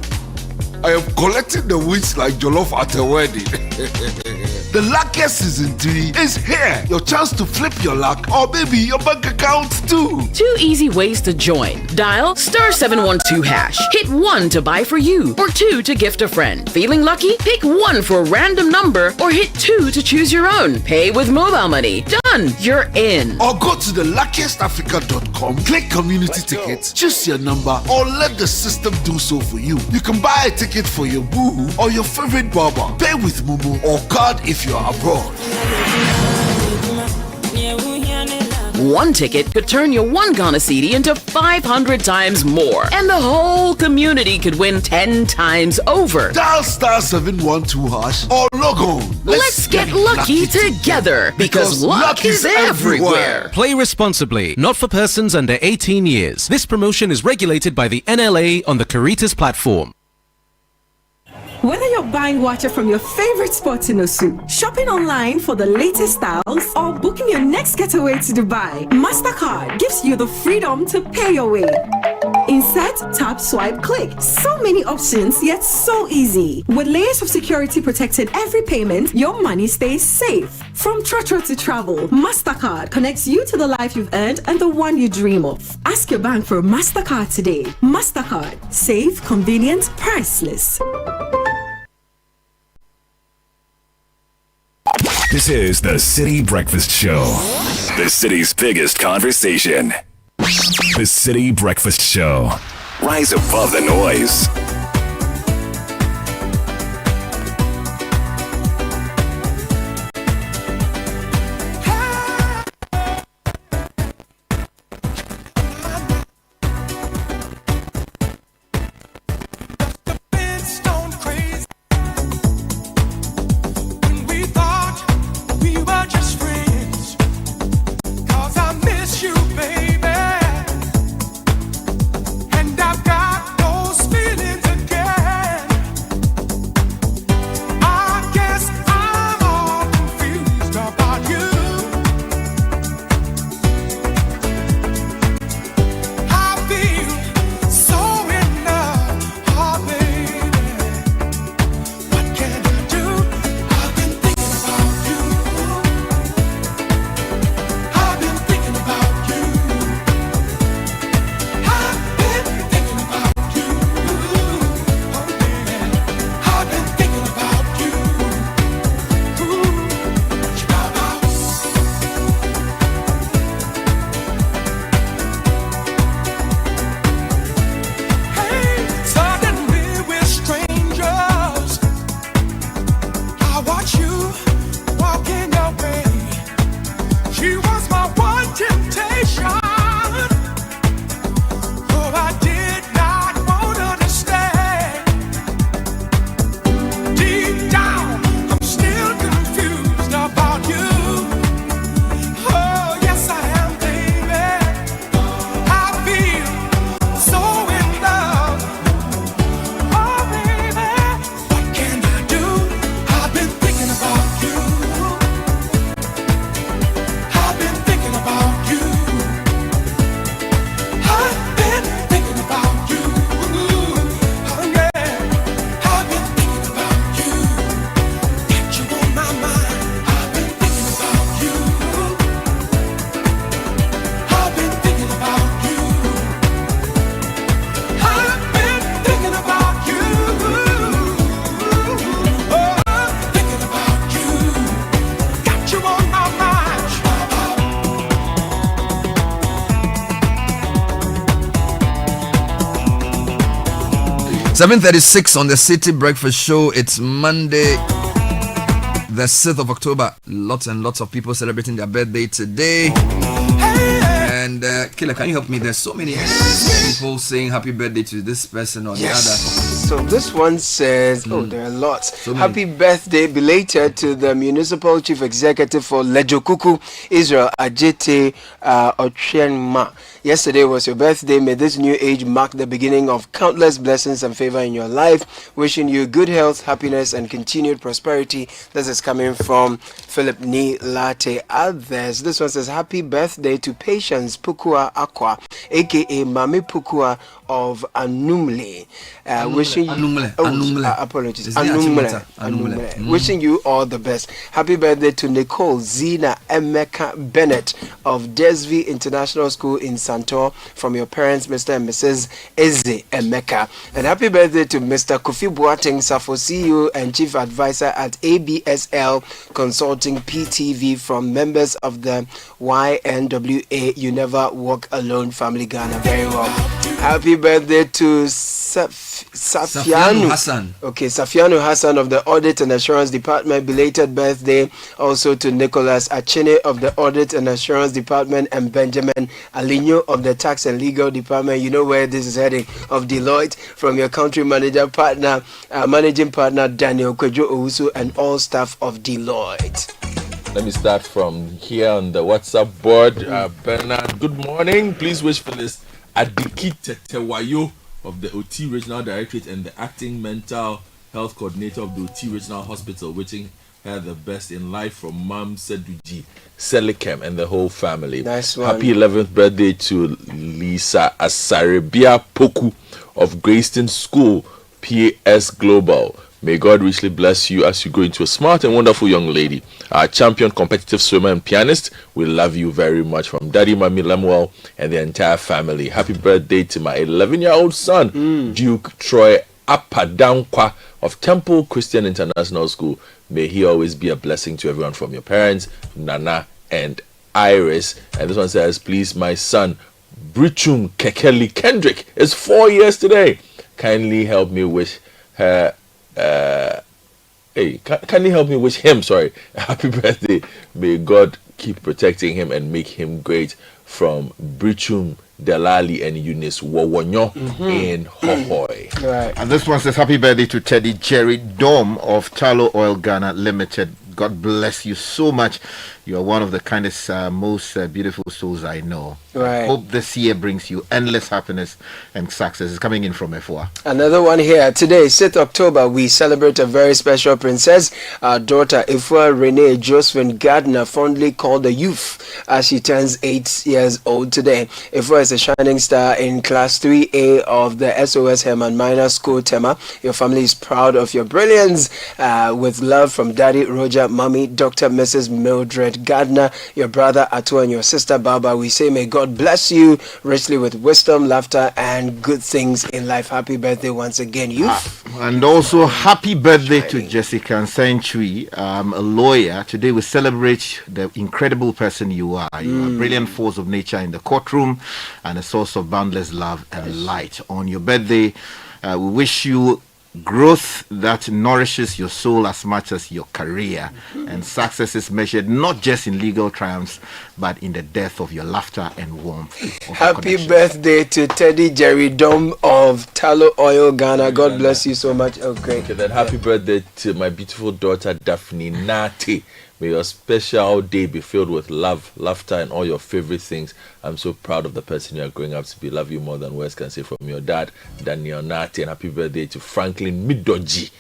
I am collecting the wins like jollof at a wedding. The luckiest season 3 is here. Your chance to flip your luck or maybe your bank account too.
2 easy ways to join. Dial *712#. Hit 1 to buy for you or 2 to gift a friend. Feeling lucky? Pick 1 for a random number or hit 2 to choose your own. Pay with mobile money. Done. You're in.
Or go to theluckiestafrica.com, click community tickets, choose your number or let the system do so for you. You can buy a ticket for your boo or your favorite barber. Pay with Momo or card if you're abroad.
1 ticket could turn your 1 Ghana Cedi into 500 times more. And the whole community could win 10 times over.
Dial *712# or log on.
Let's get lucky together because luck is everywhere.
Play responsibly, not for persons under 18 years. This promotion is regulated by the NLA on the Caritas platform.
Whether you're buying water from your favorite spot in Osu, shopping online for the latest styles, or booking your next getaway to Dubai, MasterCard gives you the freedom to pay your way. Insert, tap, swipe, click. So many options, yet so easy. With layers of security protecting every payment, your money stays safe. From Trotro to travel, MasterCard connects you to the life you've earned and the one you dream of. Ask your bank for a MasterCard today. MasterCard. Safe, convenient, priceless.
This is the City Breakfast Show, the city's biggest conversation. The City Breakfast Show. Rise above the noise.
Feelings
7:36 on the City Breakfast Show. It's Monday, the 6th of October. Lots and lots of people celebrating their birthday today. And Killer, can you help me? There's so many people saying happy birthday to this person or the other.
So this one says, there are lots. Happy birthday belated to the Municipal Chief Executive for Lejokuku, Israel Ajete Ochienma. Yesterday was your birthday. May this new age mark the beginning of countless blessings and favor in your life. Wishing you good health, happiness, and continued prosperity. This is coming from Philip Ni Latte. Others, this one says, happy birthday to Patience Pukua Aqua, aka Mami Pukua of Anumle. Wishing you apologies. Anumle. Wishing you all the best. Happy birthday to Nicole Zina Emeka Bennett of Desvi International School in Santor from your parents, Mr. and Mrs. Eze Emeka. And happy birthday to Mr. Kofi Boateng Safo, CEO and Chief Advisor at ABSL Consulting PTV, from members of the YNWA You Never Walk Alone Family Ghana. Very well. Happy birthday to Safianu
Hassan.
Okay, Safianu Hassan of the Audit and Assurance Department. Belated birthday also to Nicholas Achene of the Audit and Assurance Department, and Benjamin Alinho of the Tax and Legal Department. You know where this is heading, of Deloitte, from your country managing partner Daniel Kwejo Owusu and all staff of Deloitte.
Let me start from here on the WhatsApp board. Bernard, good morning. Please wish Phyllis Adiki Tetewayo of the OT Regional Directorate and the Acting Mental Health Coordinator of the OT Regional Hospital, wishing her the best in life, from Mam Seduji Selikem and the whole family.
Nice one.
Happy 11th birthday to Lisa Asarebia Poku of Greyston School, PS Global. May God richly bless you as you grow into a smart and wonderful young lady. Our champion competitive swimmer and pianist, we love you very much, from Daddy, Mommy Lemuel, and the entire family. Happy birthday to my 11-year-old son, Duke Troy Apadankwa of Temple Christian International School. May he always be a blessing to everyone, from your parents, Nana and Iris. And this one says, please, my son, Brichum Kekeli Kendrick, is 4 years today. Kindly help me wish her... can you help me wish him happy birthday? May God keep protecting him and make him great, from Brichum Delali and Eunice Wawonyo in Hohoi.
Right. And this one says happy birthday to Teddy Jerry Dom of Talo Oil Ghana Limited. God bless you so much. You are one of the kindest, most beautiful souls I know.
Right.
Hope this year brings you endless happiness and success. It's coming in from Efua.
Another one here. Today, 6th October, we celebrate a very special princess, our daughter Efua Renee Josephine Gardner, fondly called the Youth, as she turns 8 years old today. Efua is a shining star in Class 3A of the SOS Herman Minor School, Tema. Your family is proud of your brilliance. With love from Daddy Roger, Mommy, Dr. Mrs. Mildred Gardner, your brother Atu, and your sister Baba. We say may God bless you richly with wisdom, laughter, and good things in life. Happy birthday once again, Youth.
And also happy birthday to Jessica Sanchui, a lawyer. Today we celebrate the incredible person you are. You are a brilliant force of nature in the courtroom and a source of boundless love and light. On your birthday, we wish you growth that nourishes your soul as much as your career, and success is measured not just in legal triumphs but in the depth of your laughter and warmth.
Happy birthday to Teddy Jerry Dom of Talo Oil Ghana. God bless you so much. Oh, great.
Okay, then happy birthday to my beautiful daughter Daphne Nati. May your special day be filled with love, laughter, and all your favorite things. I'm so proud of the person you are growing up to be. Love you more than words can say, from your dad, Daniel Nati. And happy birthday to Franklin Midoji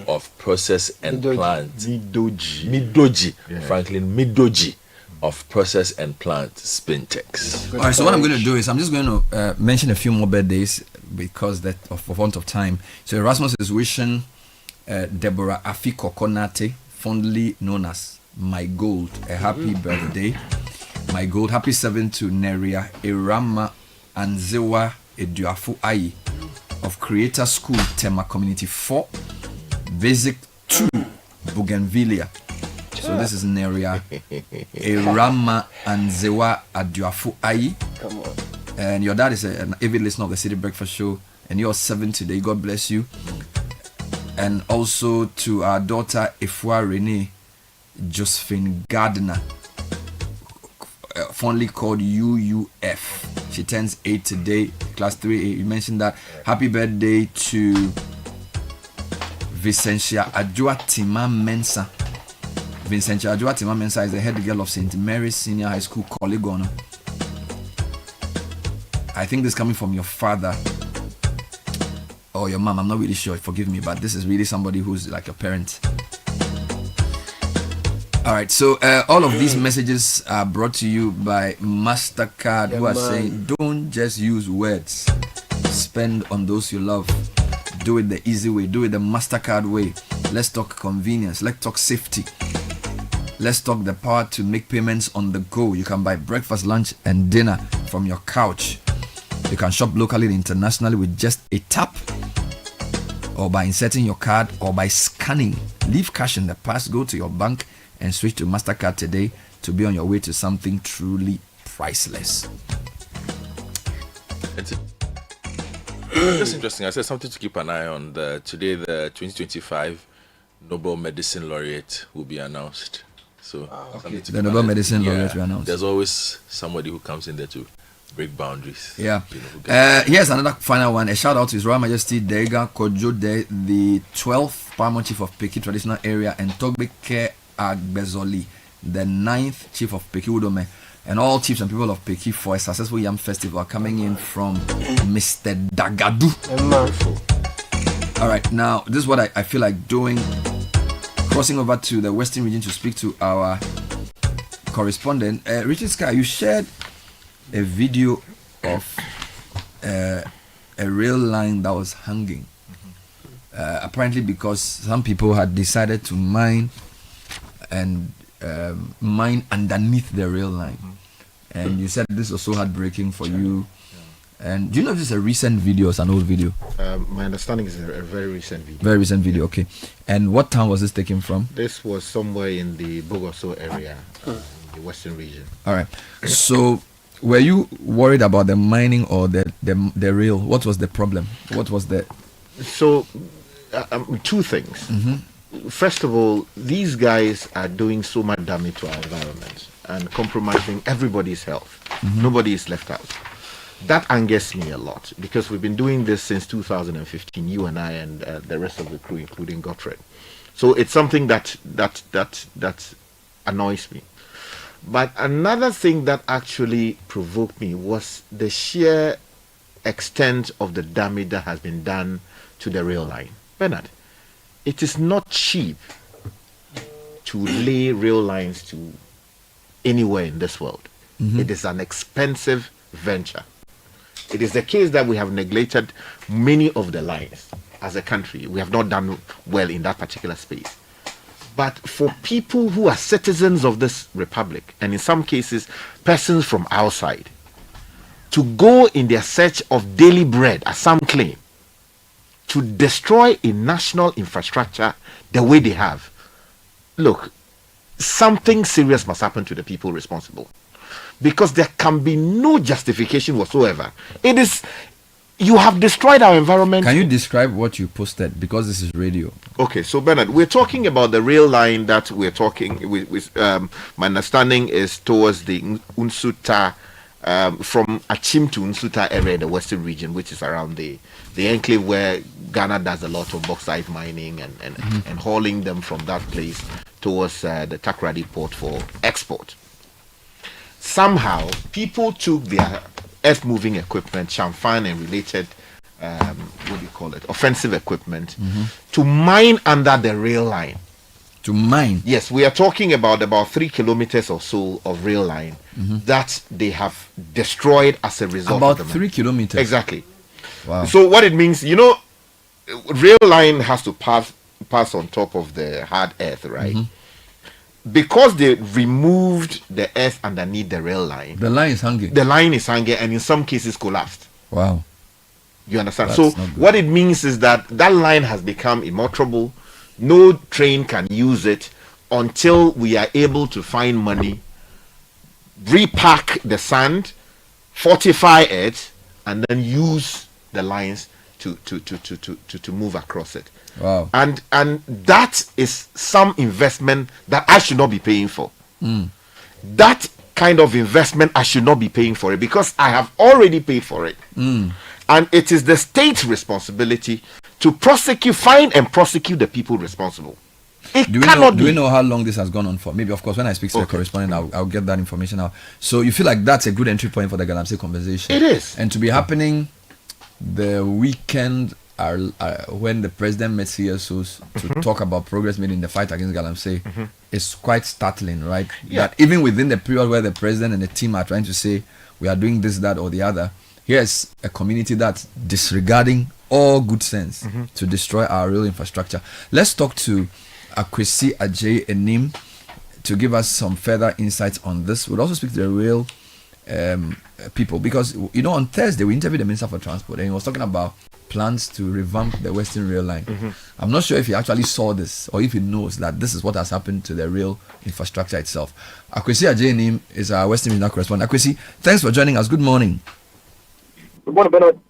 of Process and Plant. Midoji. Yeah. Franklin Midoji of Process and Plant Spintex.
All right, so what I'm going to do is I'm just going to mention a few more birthdays because that of want of time. So Erasmus is wishing Deborah Afiko Konate, fondly known as My Gold, a happy birthday. My Gold. Happy 7th to Neria Irama Anzewa Eduafu Ayi of Creator School, Tema Community 4, Basic 2, Bougainvillea. So this is Neria Irama Anzewa Eduafu Ayi.
Come on.
And your dad is an avid listener of the City Breakfast Show. and you're 7 today. God bless you. And also to our daughter Ifwa Renee Josephine Gardner, fondly called UUF. She turns 8 today, class 3A. You mentioned that. Happy birthday to Vicentia Adjoatima Mensa. Vicentia Adjoatima Mensa is the head girl of St. Mary's Senior High School, Collegono. I think this is coming from your father or your mom. I'm not really sure. Forgive me, but this is really somebody who's like a parent. All right, so all of these messages are brought to you by MasterCard, who are saying, don't just use words. Spend on those you love. Do it the easy way. Do it the MasterCard way. Let's talk convenience. Let's talk safety. Let's talk the power to make payments on the go. You can buy breakfast, lunch, and dinner from your couch. You can shop locally and internationally with just a tap, or by inserting your card, or by scanning. Leave cash in the past. Go to your bank and switch to MasterCard today to be on your way to something truly priceless.
That's interesting. I said something to keep an eye on. Today, the 2025 Nobel Medicine Laureate will be announced. So
the Nobel Medicine Laureate will be announced.
There's always somebody who comes in there to break boundaries.
Yeah. Here's another final one. A shout out to His Royal Majesty Dega Kojo De, the 12th Paramount Chief of Peki Traditional Area, and Togbeke Agbezoli, the 9th Chief of Peki Udome, and all chiefs and people of Peki for a successful Yam Festival coming in from Mr. Dagadu. All right, now this is what I feel like doing. Crossing over to the Western region to speak to our correspondent. Richard Sky, you shared a video of a rail line that was hanging. Apparently because some people had decided to mine underneath the rail line. And you said this was so heartbreaking for you. And do you know if this is a recent video or it's an old video?
My understanding is a very recent video.
Very recent video, okay. And what town was this taken from?
This was somewhere in the Bogoso area, in the Western region.
All right. So, were you worried about the mining or the rail? What was the problem? What was the...
So, two things. First of all, these guys are doing so much damage to our environment and compromising everybody's health. Nobody is left out. That angers me a lot because we've been doing this since 2015, you and I and the rest of the crew, including Gottfried. So it's something that annoys me. But another thing that actually provoked me was the sheer extent of the damage that has been done to the rail line. Bernard, it is not cheap to lay rail lines to anywhere in this world. It is an expensive venture. It is the case that we have neglected many of the lines as a country. We have not done well in that particular space. But for people who are citizens of this republic, and in some cases, persons from outside, to go in their search of daily bread, as some claim, to destroy a national infrastructure the way they have, look, something serious must happen to the people responsible. Because there can be no justification whatsoever. It is, you have destroyed our environment.
Can you describe what you posted? Because this is radio.
Okay, so Bernard, we're talking about the rail line that we're talking with my understanding is towards the Unsuta, from Achim to Unsuta area, the western region, which is around the enclave where Ghana does a lot of bauxite mining and hauling them from that place towards the Takoradi port for export. Somehow, people took their earth-moving equipment, chamfan and related, offensive equipment, to mine under the rail line.
To mine?
Yes, we are talking about 3 kilometers or so of rail line that they have destroyed as a result
about
of the
3 kilometers?
Exactly.
Wow.
So what it means, rail line has to pass on top of the hard earth, right? Because they removed the earth underneath the rail line.
The line is hanging.
The line is hanging and in some cases collapsed.
Wow.
You understand?
That's
so
what
it means is that line has become immotorable. No train can use it until we are able to find money, repack the sand, fortify it, and then use the lines to move across it.
Wow.
And that is some investment that I should not be paying for. That kind of investment I should not be paying for it, because I have already paid for it. And it is the state's responsibility to find and prosecute the people responsible.
Do we know how long this has gone on for? Maybe, of course, when I speak to the correspondent, I'll get that information out. So you feel like that's a good entry point for the Galamsey conversation?
It is.
And to be happening the weekend when the president met CSOs to talk about progress made in the fight against Galamsey is quite startling, right?
Yeah.
That even within the period where the president and the team are trying to say, we are doing this, that, or the other, here's a community that's disregarding all good sense to destroy our real infrastructure. Let's talk to Akwesi Ajay Enim to give us some further insights on this. We'll also speak to the real people, because on Thursday we interviewed the Minister for Transport and he was talking about plans to revamp the Western Rail Line. I'm not sure if he actually saw this or if he knows that this is what has happened to the rail infrastructure itself. Akwesi Ajay Enim is our Western Regional correspondent. Akwesi, thanks for joining us. Good morning.
Good morning, Bernard.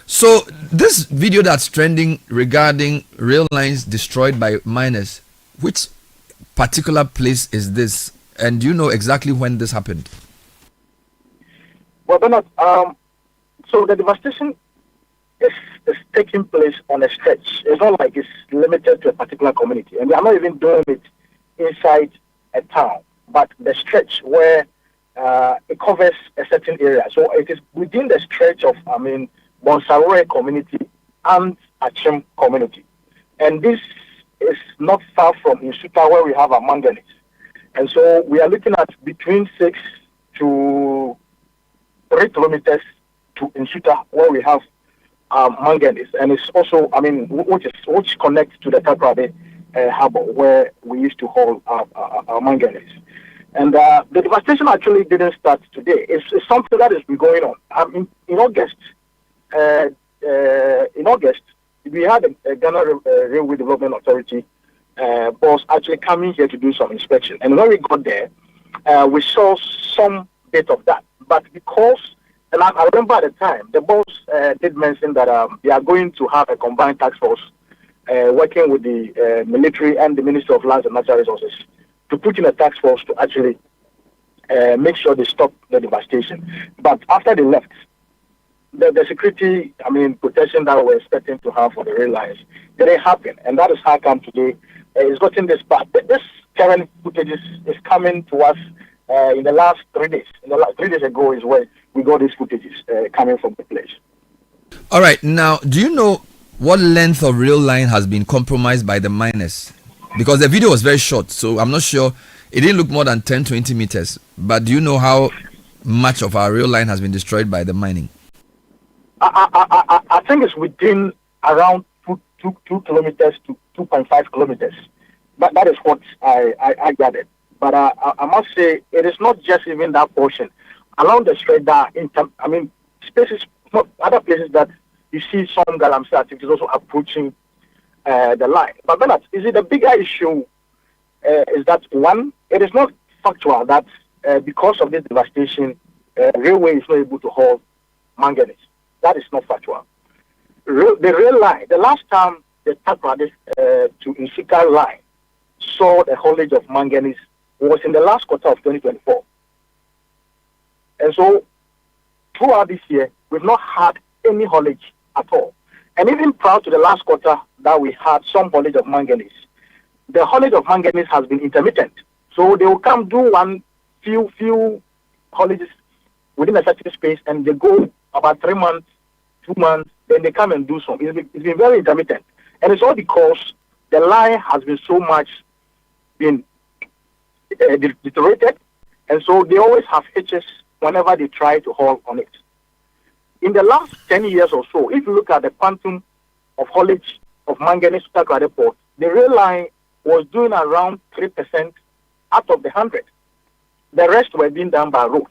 So this video that's trending regarding rail lines destroyed by miners, which particular place is this? And do you know exactly when this happened?
Well, Bernard, so the devastation is taking place on a stretch. It's not like it's limited to a particular community. And we are not even doing it inside a town, but the stretch where it covers a certain area. So it is within the stretch of, Bonsarore community and Achim community. And this is not far from Insuta, where we have a manganese. And so we are looking at between 6 to 3 kilometers to Insuta, where we have manganese. And it's also, which connects to the Takrade harbor, where we used to haul our manganese. And the devastation actually didn't start today. It's something that has been going on. In August, we had a Ghana Railway Development Authority boss actually coming here to do some inspection. And when we got there, we saw some bit of that. But because, and I remember at the time, the boss did mention that they are going to have a combined task force working with the military and the Ministry of Lands and Natural Resources to put in a task force to actually make sure they stop the devastation. But after they left, the security, protection that we're expecting to have for the rail lines didn't happen. And that is how come today it's gotten this bad. This current footage is coming to us in the last 3 days. 3 days ago is where we got these footages coming from the place.
All right. Now, do you know what length of rail line has been compromised by the miners? Because the video was very short, so I'm not sure. It didn't look more than 10-20 meters. But do you know how much of our rail line has been destroyed by the mining?
I think it's within around 2 kilometers to 2.5 kilometers. But that is what I gathered. But I must say, it is not just even that portion. Along the stretch, spaces, other places that you see some Galamsey activities also approaching the line. But Bernard, is it a bigger issue? Is that one? It is not factual that because of this devastation, railway is not able to haul manganese. That is not factual. The rail line, the last time the Takrade to Insuta line saw the haulage of manganese was in the last quarter of 2024. And so, throughout this year, we've not had any haulage at all. And even prior to the last quarter that we had some haulage of manganese, the haulage of manganese has been intermittent. So they will come do few haulages within a certain space, and they go about 3 months, 2 months, then they come and do some. It's been very intermittent. And it's all because the line has been so much been deteriorated, and so they always have hitches whenever they try to haul on it. In the last 10 years or so, if you look at the quantum of haulage of manganese to Takrade Port, the rail line was doing around 3% out of the 100. The rest were being done by road,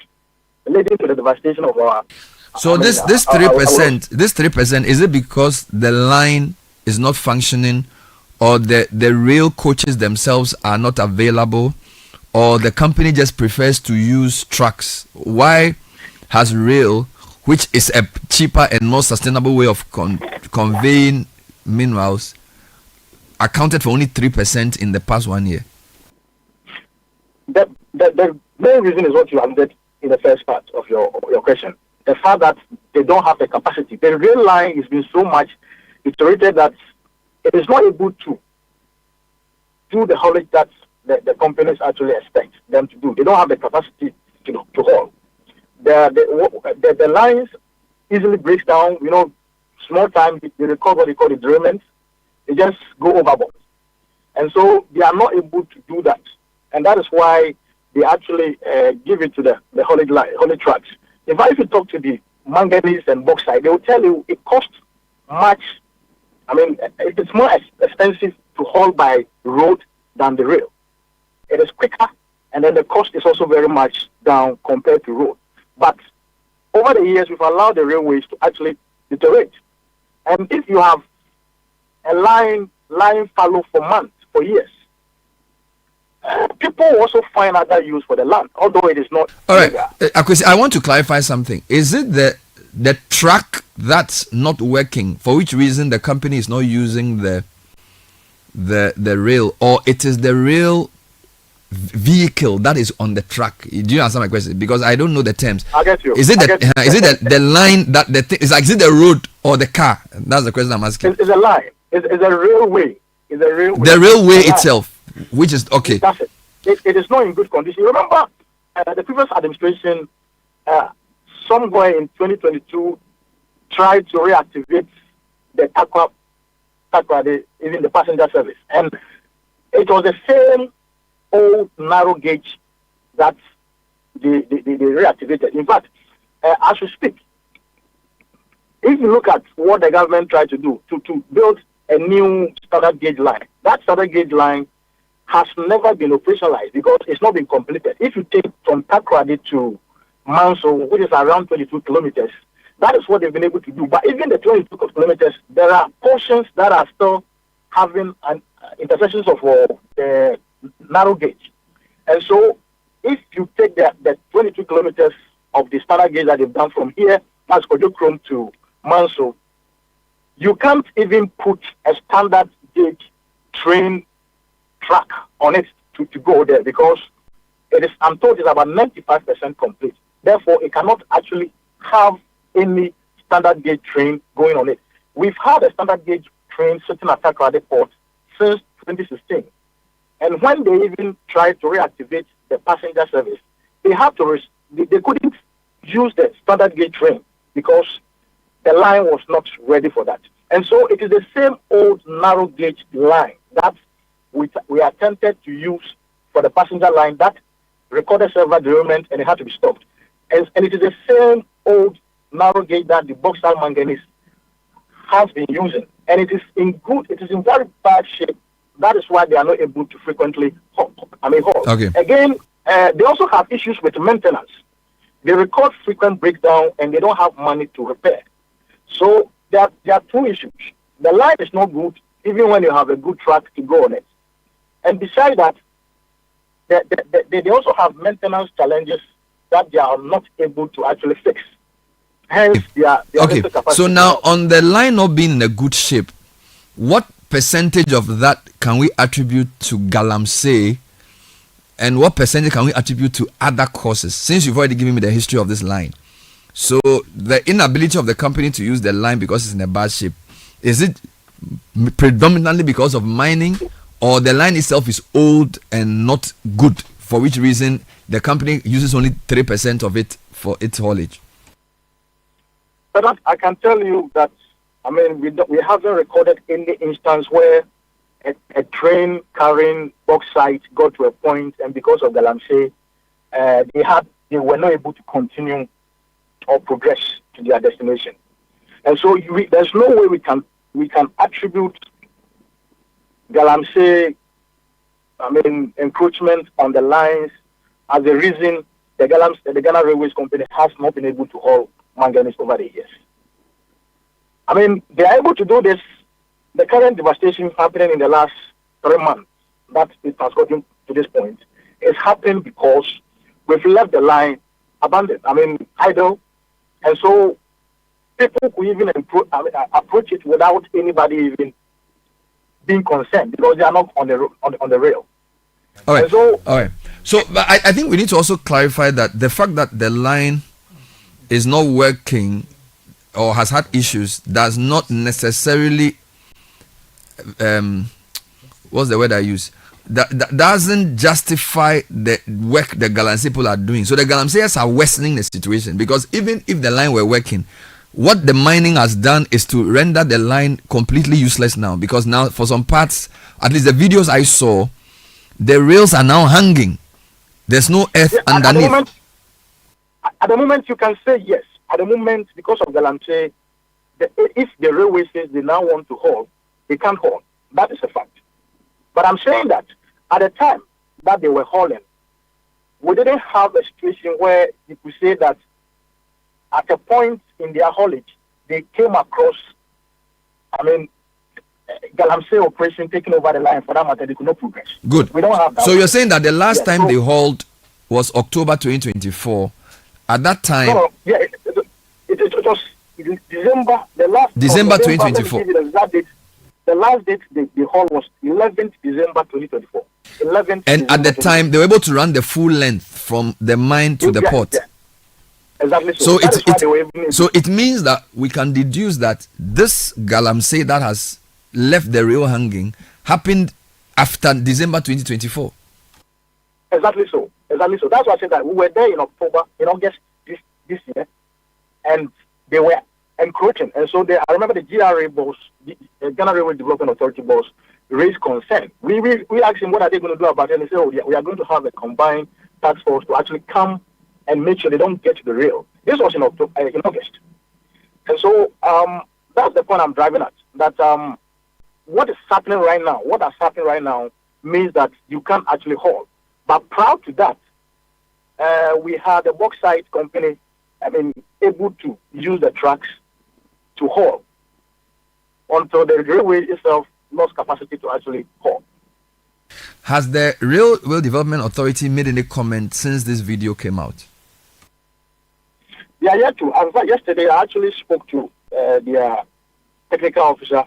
leading to the devastation of our.
So this 3%, is it because the line is not functioning, or the rail coaches themselves are not available, or the company just prefers to use trucks? Why has rail which is a cheaper and more sustainable way of conveying minerals, accounted for only 3% in the past 1 year?
The main reason is what you answered in the first part of your question. The fact that they don't have the capacity. The rail line has been so much iterated that it is not able to do the haulage that the companies actually expect them to do. They don't have the capacity to haul. The lines easily breaks down, small time, they record what they call the derailments. They just go overboard. And so they are not able to do that. And that is why they actually give it to the haulage trucks. In fact, if you talk to the manganese and bauxite, they will tell you it costs much. I mean, it's more expensive to haul by road than the rail. It is quicker, and then the cost is also very much down compared to road. But over the years, we've allowed the railways to actually deteriorate. And if you have a line fallow for months, for years, people also find other use for the land, although it is not.
All right, Akwesi, I want to clarify something. Is it the track that's not working, for which reason the company is not using the rail, or it is the rail vehicle that is on the track? Do you answer my question? Because I don't know the terms.
I get you.
Is it the line that the thing is like? Is it the road or the car? That's the question I'm asking.
It's a line. It's a railway. It's a railway.
The railway itself, which is okay.
That's it. It is not in good condition. Remember, the previous administration, somewhere in 2022, tried to reactivate the Takwa, even the passenger service, and it was the same old narrow gauge that they reactivated. In fact, as we speak, if you look at what the government tried to do to build a new standard gauge line, that standard gauge line has never been operationalized because it's not been completed. If you take from Takrady to Manso, which is around 22 kilometers, that is what they've been able to do. But even the 22 kilometers, there are portions that are still having intersections of the narrow gauge. And so if you take the 22 kilometers of the standard gauge that they've done from here, that's Kojokrom to Manso, you can't even put a standard gauge train track on it to go there because I'm told it's about 95% complete. Therefore, it cannot actually have any standard gauge train going on it. We've had a standard gauge train sitting at Takrady Port since 2016. And when they even tried to reactivate the passenger service, they couldn't use the standard gauge train because the line was not ready for that. And so it is the same old narrow gauge line that we attempted to use for the passenger line that recorded several derailments and it had to be stopped. And it is the same old narrow gauge that the bauxite manganese has been using. And it is in very bad shape. That is why they are not able to frequently haul.
Okay.
Again, they also have issues with maintenance. They record frequent breakdown and they don't have money to repair. So there are two issues. The line is not good, even when you have a good track to go on it. And besides that, they also have maintenance challenges that they are not able to actually fix. Hence,
okay. So now, on the line not being in a good shape, what percentage of that can we attribute to Galamsey, and what percentage can we attribute to other causes? Since you've already given me the history of this line, so the inability of the company to use the line because it's in a bad shape, is it predominantly because of mining, or the line itself is old and not good, for which reason the company uses only 3% of it for its haulage?
But I can tell you that, we haven't recorded any instance where a train carrying bauxite got to a point, and because of Galamsey, they were not able to continue or progress to their destination. And so there's no way we can attribute Galamsey, encroachment on the lines as the reason the Ghana Railways Company has not been able to haul manganese over the years. They are able to do this. The current devastation happening in the last 3 months that is transporting to this point is happening because we've left the line abandoned, idle, And so people could even approach it without anybody even being concerned because they are not on the rail.
All right.
So,
all right. So, but I think we need to also clarify that the fact that the line is not working or has had issues does not necessarily what's the word I use? That doesn't justify the work the Galamsey people are doing. So the Galamseyers are worsening the situation because even if the line were working, what the mining has done is to render the line completely useless now, because now for some parts, at least the videos I saw, the rails are now hanging. There's no earth underneath.
At the moment, you can say yes. At the moment, because of Galamsey, if the railway says they now want to haul, they can't haul. That is a fact. But I'm saying that at the time that they were hauling, we didn't have a situation where you could say that at a point in their haulage, they came across, Galamsey operation taking over the line. For that matter, they could not progress.
Good.
We don't have that.
So you're saying that the last time they hauled was October 2024. At that time...
No, yeah, it was December, the last...
December 2024.
The last date the haul was 11th December 2024. 11th
and
December
at the time, they were able to run the full length from the mine to the port.
Yeah. Exactly.
So it means that we can deduce that this Galamsey that has left the rail hanging happened after December 2024.
Exactly so. That's why I said that we were there in August this year, and they were encroaching. And so I remember the GRA boss, the Ghana Railway Development Authority boss, raised concern. We asked him what are they going to do about it, and he said, we are going to have a combined task force to actually come and make sure they don't get to the rail. This was in August. And so that's the point I'm driving at. That what is happening right now means that you can't actually haul. But prior to that, we had a bauxite company, able to use the tracks to haul until the railway itself lost capacity to actually haul.
Has the Railway Development Authority made any comment since this video came out?
Yeah, yet to. In fact, yesterday I actually spoke to their technical officer,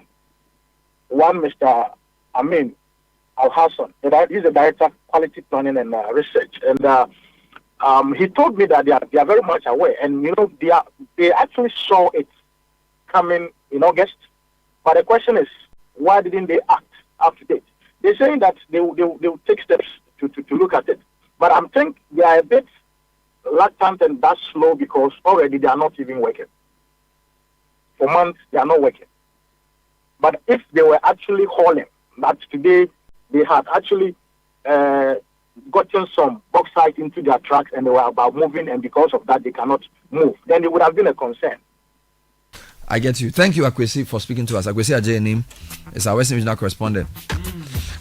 one Mr. Amin Al Hassan. He's the director of quality planning and research, and he told me that they are very much aware, and they actually saw it coming in August. But the question is, why didn't they act up to date? They're saying that they will take steps to look at it, but I think they are a bit reluctant and that slow because already they are not even working. For months they are not working. But if they were actually hauling, that today they had actually gotten some bauxite into their trucks and they were about moving, and because of that they cannot move, then it would have been a concern.
I get you. Thank you, Akwesi, for speaking to us. Akwesi Ajenim is our Western Regional correspondent.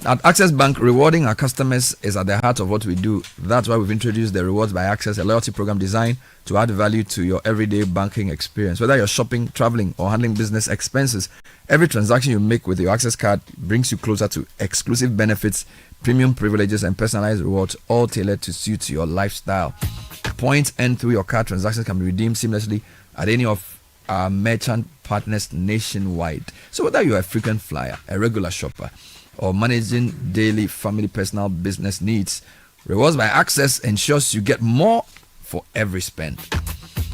At Access Bank, rewarding our customers is at the heart of what we do. That's why we've introduced the Rewards by Access, a loyalty program designed to add value to your everyday banking experience. Whether you're shopping, traveling, or handling business expenses, every transaction you make with your Access card brings you closer to exclusive benefits, premium privileges, and personalized rewards, all tailored to suit your lifestyle. Points earned through your card transactions can be redeemed seamlessly at any of our merchant partners nationwide. So whether you're a frequent flyer, a regular shopper, or managing daily family, personal, business needs, Rewards by Access ensures you get more for every spend.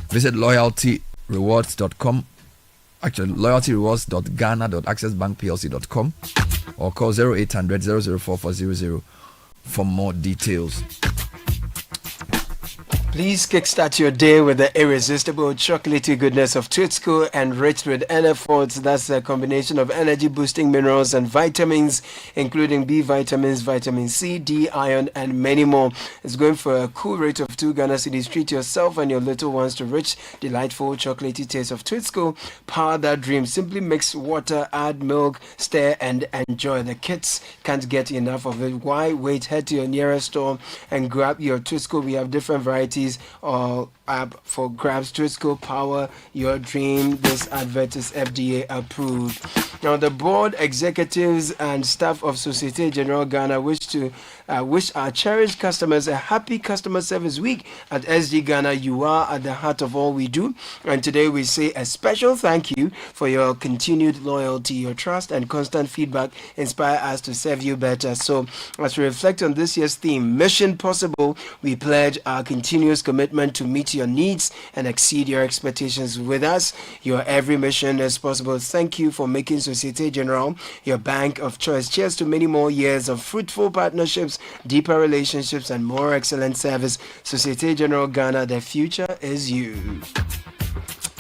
Visit loyaltyrewards.com, actually loyaltyrewards.ghana.accessbankplc.com, or call 0800 004 for more details.
Please kickstart your day with the irresistible chocolatey goodness of Twitsco, enriched with NF-Forts. That's a combination of energy-boosting minerals and vitamins, including B vitamins, vitamin C, D, iron, and many more. It's going for a cool rate of 2 Ghana cedis. Treat yourself and your little ones to rich, delightful, chocolatey taste of Twitsco. Power that dream. Simply mix water, add milk, stir, and enjoy. The kids can't get enough of it. Why wait? Head to your nearest store and grab your Twitsco. We have different varieties app for grabs. Trisco, power your dream. This advert is FDA approved. Now, the board, executives, and staff of Societe Generale Ghana wish our cherished customers a happy customer service week. At SD Ghana, you are at the heart of all we do. And today we say a special thank you for your continued loyalty. Your trust and constant feedback inspire us to serve you better. So, as we reflect on this year's theme, Mission Possible, we pledge our continuous commitment to meet your needs and exceed your expectations. With us, your every mission is possible. Thank you for making Societe Generale your bank of choice. Cheers to many more years of fruitful partnerships, deeper relationships, and more excellent service. Societe Generale Ghana, the future is you.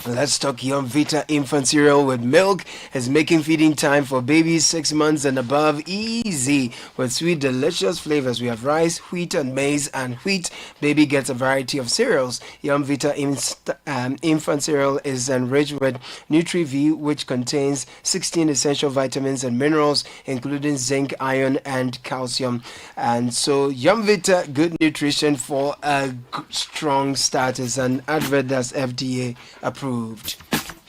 Let's talk Young Vita infant cereal with milk is making feeding time for babies 6 months and above easy with sweet, delicious flavors. We have rice, wheat, and maize and wheat. Baby gets a variety of cereals. Young Vita infant cereal is enriched with Nutri-V, which contains 16 essential vitamins and minerals, including zinc, iron, and calcium. And so, Young Vita, good nutrition for a strong start, is an advert that's FDA approved.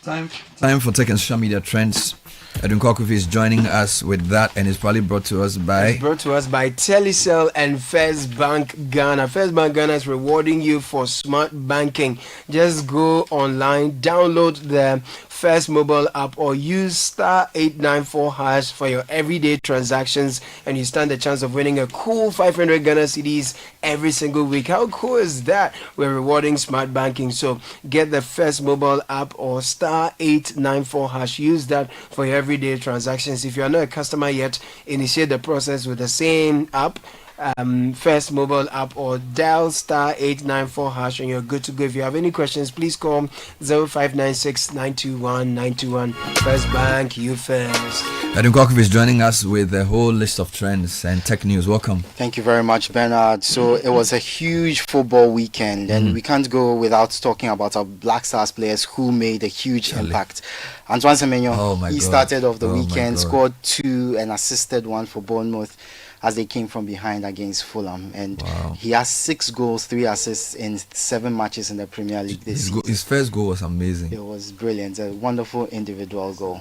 Time for taking social media trends. Edwin Kokofi is joining us with that, and it's probably brought to us by
Telecel and First Bank Ghana. First Bank Ghana is rewarding you for smart banking. Just go online, download the First mobile app, or use *894# for your everyday transactions, and you stand a chance of winning a cool 500 Ghana cedis every single week. How cool is that? We're rewarding smart banking. So get the First mobile app or *894#. Use that for your everyday transactions. If you are not a customer yet, initiate the process with the same app, First mobile app, or dial *894# and you're good to go. If you have any questions, please call 0596 921 921. First Bank, you first.
Edwin Kokofi is joining us with a whole list of trends and tech news. Welcome.
Thank you very much, Bernard. So it was a huge football weekend, and we can't go without talking about our Black Stars players who made a huge impact. Antoine Semenyo, started off the weekend, scored 2 and assisted 1 for Bournemouth as they came from behind against Fulham, and he has 6 goals, 3 assists in 7 matches in the Premier League this season.
His first goal was amazing.
It was brilliant, a wonderful individual goal.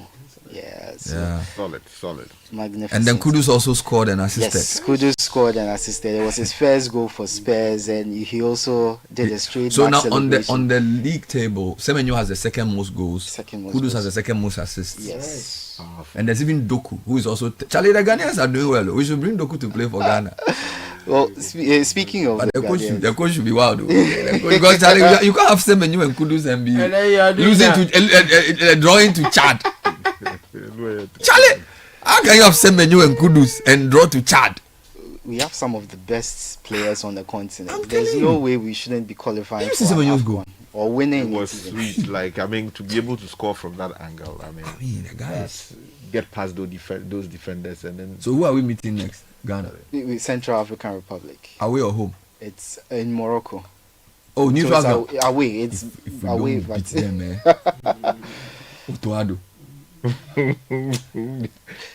Yes.
Yeah.
Solid.
Magnificent.
And then Kudus also scored and assisted.
Yes, Kudus scored and assisted. It was his first goal for Spurs, and he also did a straight
So
back
now
celebration.
on the league table, Semenyo has the second most goals.
Second most
Kudus
goals.
has the second most assists.
Yes.
And there's even Doku, who is also Charlie. The Ghanaians are doing well. We should bring Doku to play for Ghana.
Well, speaking of
but the coach should be wild, though. Because Charlie, you can't have Semenyo and Kudus and be losing to drawing to Chad. Charlie, how can you have Semenyo and Kudus and draw to Chad?
We have some of the best players on the continent. There's no way we shouldn't be qualifying for
AFCON
or winning.
It was sweet. To be able to score from that angle. I mean
the guys
get past those defenders, and then.
So who are we meeting next? Ghana.
With Central African Republic.
Away or home?
It's in Morocco.
Oh, neutral.
So it's away. It's
if
away,
but them,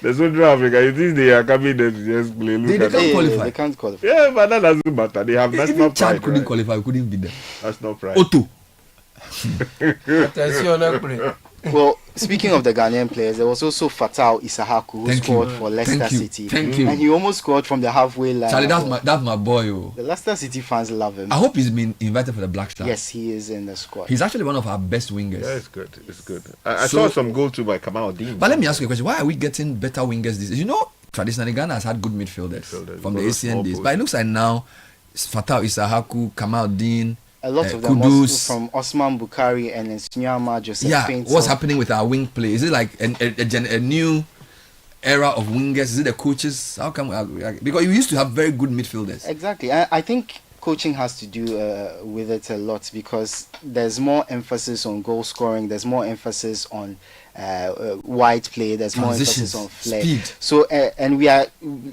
There's no Africa. You think they are coming there to just play?
They can't qualify.
They can't qualify.
Yeah, but that doesn't matter. They have national pride.
Chad couldn't qualify. We couldn't be there.
That's not pride.
Otto.
Well, speaking of the Ghanaian players, there was also Fatal Isahaku who scored for Leicester City.
Thank you.
And he almost scored from the halfway line.
Charlie, that's my boy.
The Leicester City fans love him.
I hope he's been invited for the Black Stars.
Yes, he is in the squad.
He's actually one of our best wingers.
Yeah, it's good. I saw some goal too by Kamaldeen.
But let me ask you a question. Why are we getting better wingers these days? You know, traditionally Ghana has had good midfielders from the ACN days. But it looks like now Fatal Isahaku, Kamaldeen,
a lot of them
Kudus,
from Osman Bukari and Nyama Joseph.
Yeah,
Painter.
What's happening with our wing play? Is it like a new era of wingers? Is it the coaches? How come? Because you used to have very good midfielders.
Exactly. I think coaching has to do with it a lot, because there's more emphasis on goal scoring. There's more emphasis on wide play. There's more emphasis on flair.
Speed.
So and we are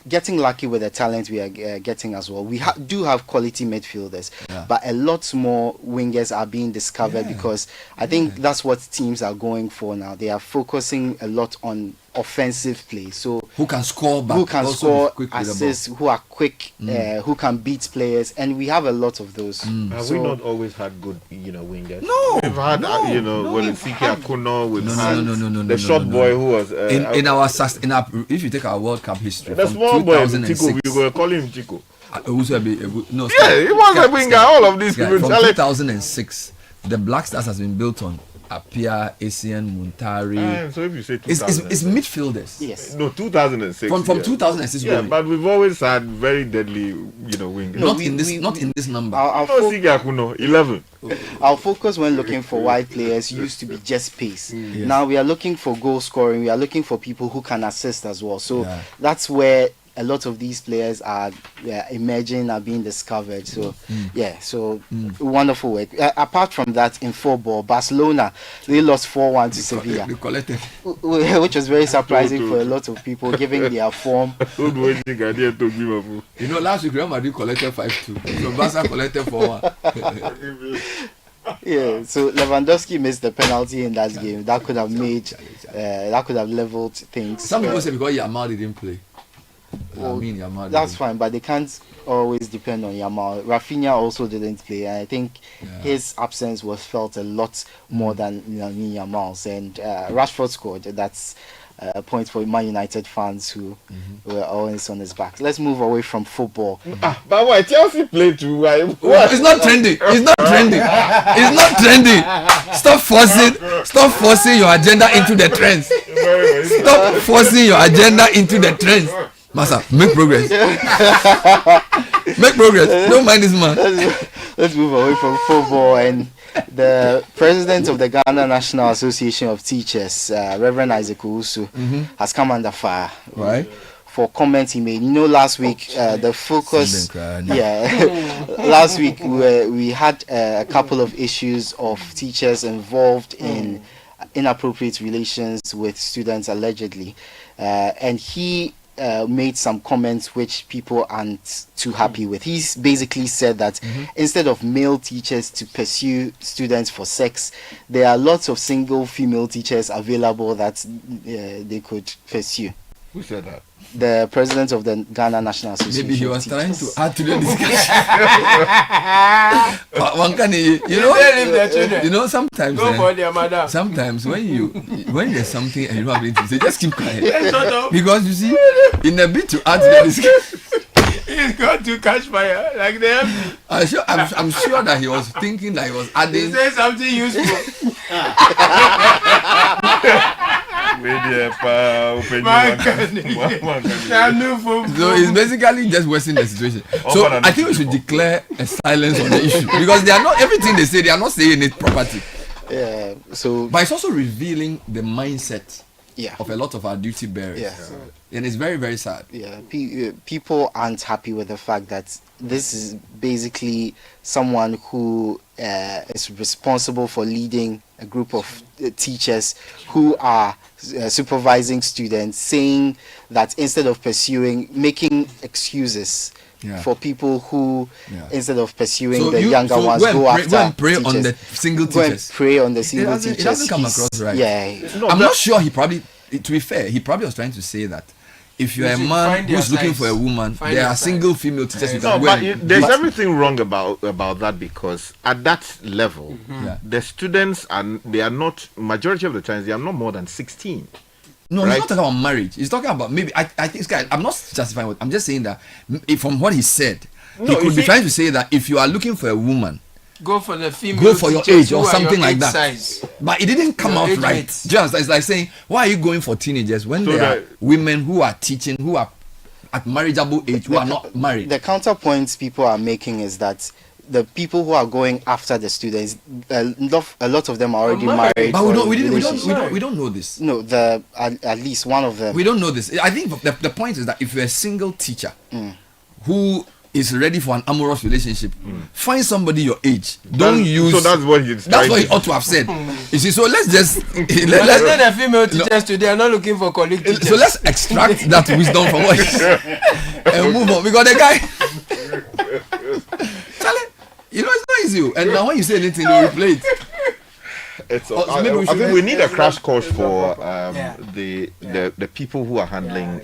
getting lucky with the talent we are getting as well. We do have quality midfielders, but a lot more wingers are being discovered, because I think that's what teams are going for now. They are focusing a lot on offensive play. So
who can score, but
who can
also
score,
be quick with the
assist, who are quick, who can beat players, and we have a lot of those.
Have
So
we not always had good, wingers?
No,
we've had, when Siki Akuno, we've had the short boy who was
in our if you take our World Cup history,
the
from
small boy,
2006,
Chico, we were calling him Chico.
No,
Yeah, he was a winger. All of these people.
From 2006, the Black Stars has been built on Apia, Asian, Muntari.
So if you say
it's midfielders.
Yes.
No, 2006.
From 2006.
Yeah, but we've always had very deadly, wingers.
Not in this number.
Siki Akuno, 11.
Our focus when looking for wide players used to be just pace.
Yes.
Now we are looking for goal scoring. We are looking for people who can assist as well. So that's where a lot of these players are emerging, are being discovered. So wonderful work. Apart from that, in football, Barcelona, they lost 4-1 to Sevilla, which was very surprising for a lot of people, given their form.
Last week Real Madrid collected 5-2, so Barca collected 4-1.
Yeah, so Lewandowski missed the penalty in that game. That could have made, that could have leveled things.
Some people say because Yamal didn't play.
That's fine, but they can't always depend on Yamal. Rafinha also didn't play, and I think his absence was felt a lot more than Yamal's. And Rashford scored. That's a point for Man United fans who were always on his back. Let's move away from football.
But why Chelsea played too?
It's not trending. It's not trending. It's not trending. Stop forcing your agenda into the trends. Stop forcing your agenda into the trends. Massa, make progress. Make progress. Don't mind this man.
Let's move away from football. And the president of the Ghana National Association of Teachers, Reverend Isaac Owusu, has come under fire.
Right.
For comments he made. Last week the focus. Last week we had a couple of issues of teachers involved in inappropriate relations with students allegedly, and he made some comments which people aren't too happy with. He's basically said that instead of male teachers to pursue students for sex, there are lots of single female teachers available that they could pursue.
Who said that?
The president of the Ghana National Association.
Maybe he was trying to add to the discussion. Sometimes sometimes when there's something and you don't have anything to say, just keep quiet. Because you see, in a bit to add to the discussion,
he's got to catch fire like them.
I'm sure that he was thinking that he was adding.
He said something useful.
So it's basically just worsening the situation. So I think we should declare a silence on the issue because they are not everything they say. They are not saying it properly.
Yeah. So,
but it's also revealing the mindset
yeah,
of a lot of our duty bearers.
Yeah.
And it's very, very sad.
Yeah, people aren't happy with the fact that this is basically someone who is responsible for leading a group of teachers who are supervising students, saying that instead of pursuing, making excuses for people who, instead of pursuing the younger ones, go after
go and pray on the single teachers.
Go and pray on the single teachers.
It doesn't come across right.
Yeah.
I'm not sure he probably, to be fair, he probably was trying to say that if you're a man who's looking for a woman, there are single female teachers.
There's everything wrong about that, because at that level, the students they are not, majority of the times, they are not more than 16.
No, he's not talking about marriage. He's talking about maybe. I think this guy. I'm not justifying what I'm just saying that from what he said, he could be trying to say that if you are looking for a woman,
go for the female.
Go for your age or something like that. Size. But it didn't come out right. Just it's like saying, why are you going for teenagers when there are women who are teaching, who are at marriageable age, who are not married?
The counterpoints people are making is that the people who are going after the students, a lot of them are already married.
But we don't know this.
No, at least one of them.
We don't know this. I think the point is that if you're a single teacher who is ready for an amorous relationship, find somebody your age. Don't use.
So that's what he
ought to have said. You see, so let's just
let's not the female teachers today are not looking for colleague teachers.
So let's extract that wisdom from what he said and move on, because the guy. You know, it's not easy. And now when you say anything, you replay it.
I think we need a crash course for the the people who are handling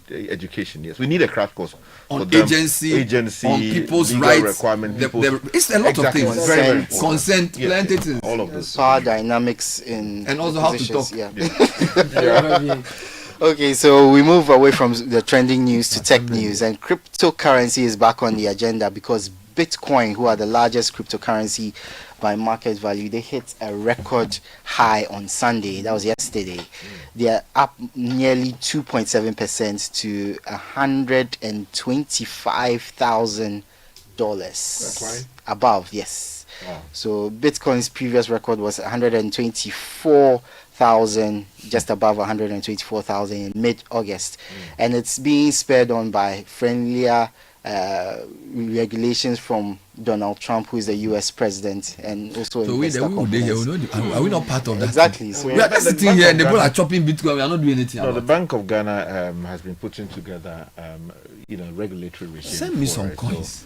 education. Yes, we need a crash course
on
them.
agency, on people's
legal
rights,
requirement.
it's a lot of things.
Consent,
consent, plenty things.
All of this.
Power dynamics in
and also how to
positions,
talk.
Okay, so we move away from the trending news to tech news, and cryptocurrency is back on the agenda because Bitcoin, who are the largest cryptocurrency by market value, they hit a record high on Sunday. That was yesterday. They are up nearly 2.7% to $125,000 above. Yes.
Wow.
So Bitcoin's previous record was 124,000, just above 124,000 in mid-August, and it's being spurred on by friendlier regulations from Donald Trump, who is the U.S. president, and also
so are we not part of that?
Exactly. So
we are just sitting here and people are chopping Bitcoin. We are not doing anything.
No, the Bank of Ghana has been putting together, regulatory regime.
Send me some coins.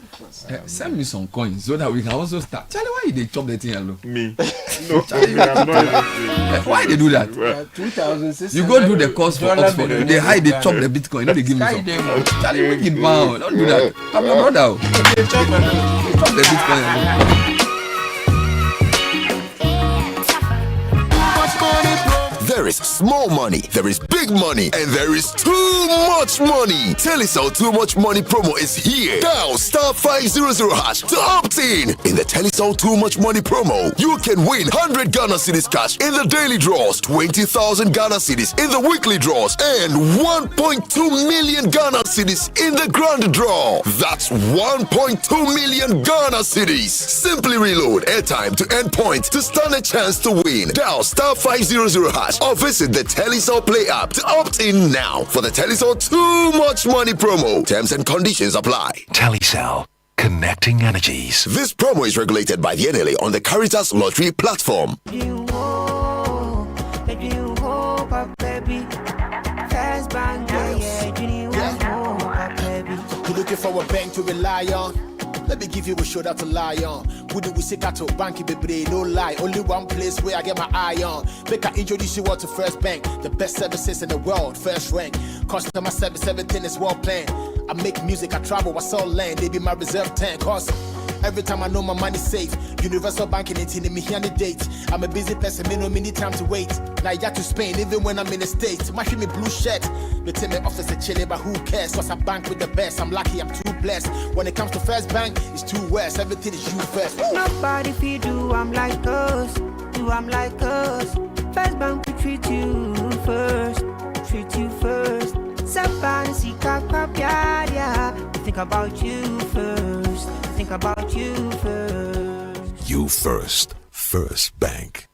Send me some coins so that we can also start. Charlie, why they chop the thing alone?
Me.
No, Charlie, why they do that?
2,600.
You go do the course for Oxford. They hide, they chop the Bitcoin. No, they give me some. Charlie, make it bound. Don't do that. I'm your brother. Chop the Bitcoin.
There is small money, there is big money, and there is too much money. Telecel Too Much Money promo is here. Dial *500# to opt in. In the Telecel Too Much Money promo, you can win 100 Ghana cedis cash in the daily draws, 20,000 Ghana cedis in the weekly draws, and 1.2 million Ghana cedis in the grand draw. That's 1.2 million Ghana cedis. Simply reload airtime to end points to stand a chance to win. Dial *500# or visit the Telecel Play app to opt in now for the Telecel Too Much Money promo. Terms and conditions apply.
Telecel, connecting energies.
This promo is regulated by the NLA on the Caritas Lottery platform.
You're looking for a bank to rely on? Let me give you a shoulder to lie on. Wouldn't we seek out to bank baby? No lie, only one place where I get my eye on. Make I introduce you all to First Bank, the best services in the world, first rank. Customer service, everything is well planned. I make music, I travel, I sell land. They be my reserve tank. Cause every time I know my money's safe. Universal banking ain't in me here on the date. I'm a busy person, me no need time to wait. Now I got to Spain, even when I'm in the States. My me blue shirt. They tell me office a chilly, but who cares? Cause I bank with the best. I'm lucky, I'm too blessed. When it comes to First Bank, it's too west. Everything is you first.
Nobody feed do I'm like us. Do I'm like us. First Bank we treat you first. Treat you first. Somebody see yeah. Think about you first. Think about you first.
You first. First Bank.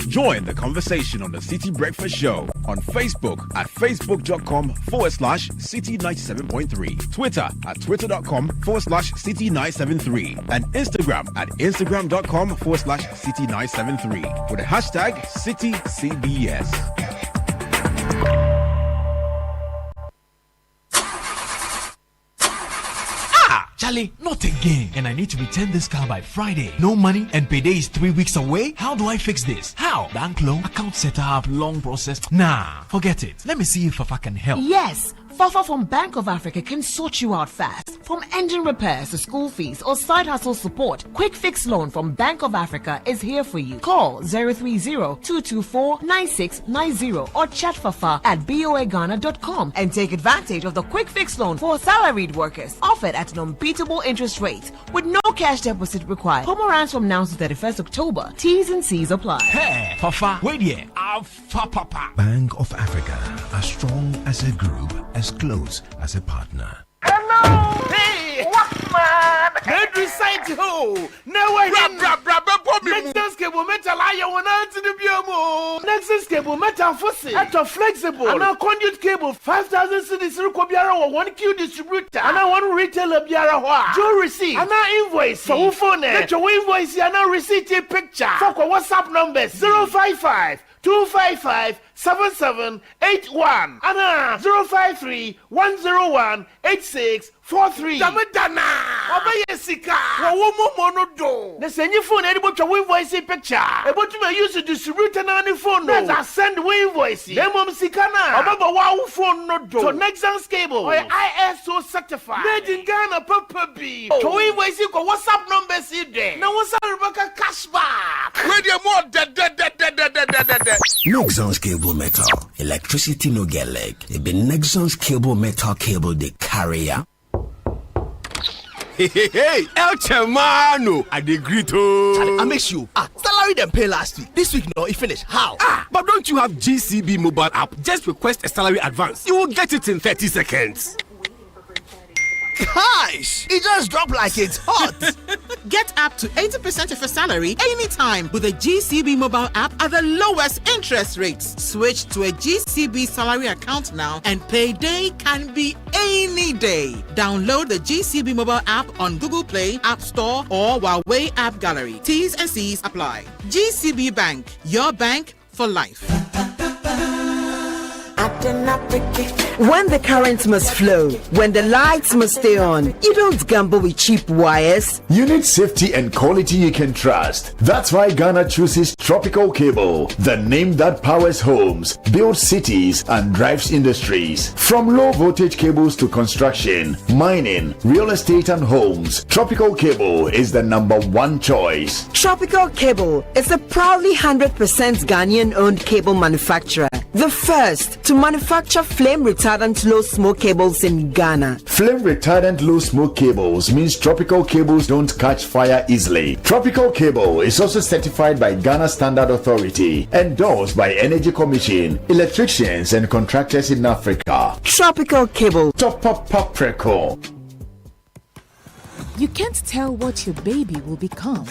Join the conversation on the Citi Breakfast Show on Facebook at facebook.com/Citi97.3, Twitter at twitter.com/Citi973, and Instagram at instagram.com/Citi973 with the hashtag CitiCBS.
Charlie, not again. And I need to return this car by Friday. No money and payday is 3 weeks away? How do I fix this? How? Bank loan, account setup, long process. Nah, forget it. Let me see if Fafa can help.
Yes, Fafa from Bank of Africa can sort you out fast. From engine repairs to school fees or side hustle support, Quick Fix Loan from Bank of Africa is here for you. Call 030-224-9690 or chat Fafa at boaghana.com and take advantage of the Quick Fix Loan for salaried workers, offered at an unbeatable interest rate with no cash deposit required. Promo runs from now to 31st October. T's and C's apply.
Hey, Fafa, wait here. Papa.
Bank of Africa, as strong as a group, as close as a partner.
Hello! Hey! What man? Red recite ho! No way! Nexus cable metal iron one out to the biomo. Nexus cable metal fossil. At a flexible. And a conduit cable 5,000 cities Rukobiara or 1Q distributor. And I want retailer Biara. Joe receipt. And I invoice. For who phone? Let your invoice and I receipt a picture. Fuck WhatsApp numbers 055 255-7781 and 053-101-8643. dana. Obeye sika. Wo mono do. Na senyi phone edi botwa we voice picture. E botu use to distribute na any phone no. Let's send we voice. Dem mom sika na. Obaba wa phone no do. So Nexans cable. Or ISO certified. Made in Ghana papa bi. So we voice ko WhatsApp number see there. Na WhatsApp Rebecca cashback.
Radio more Nexans cable metal. Electricity no get leg. It be Nexans cable metal cable the carrier.
Hey, El Chamano, I agree to.
I make you. Salary them pay last week. This week no, it finished. How?
But don't you have GCB mobile app? Just request a salary advance. You will get it in 30 seconds.
Gosh, it just dropped like it's hot.
Get up to 80% of your salary anytime with the GCB mobile app at the lowest interest rates. Switch to a GCB salary account now and payday can be any day. Download the GCB mobile app on Google Play, App Store, or Huawei App Gallery. T's and C's apply. GCB Bank, your bank for life.
When the current must flow, when the lights must stay on, you don't gamble with cheap wires.
You need safety and quality you can trust. That's why Ghana chooses Tropical Cable, the name that powers homes, builds cities, and drives industries. From low voltage cables to construction, mining, real estate, and homes, Tropical Cable is the #1 choice.
Tropical Cable is a proudly 100% Ghanaian owned cable manufacturer. The first to manufacture flame retardant low smoke cables in Ghana.
Flame retardant low smoke cables means Tropical cables don't catch fire easily. Tropical Cable is also certified by Ghana Standard Authority, endorsed by Energy Commission, electricians and contractors in Africa.
Tropical Cable.
Top Preco.
You can't tell what your baby will become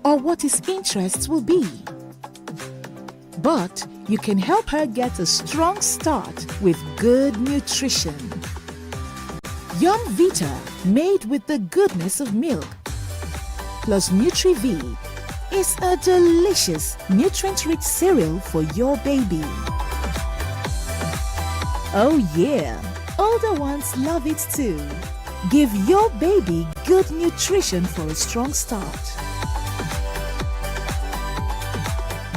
or what his interests will be. But you can help her get a strong start with good nutrition. Yum Vita, made with the goodness of milk, plus Nutri-V, is a delicious, nutrient-rich cereal for your baby. Oh yeah, older ones love it too. Give your baby good nutrition for a strong start.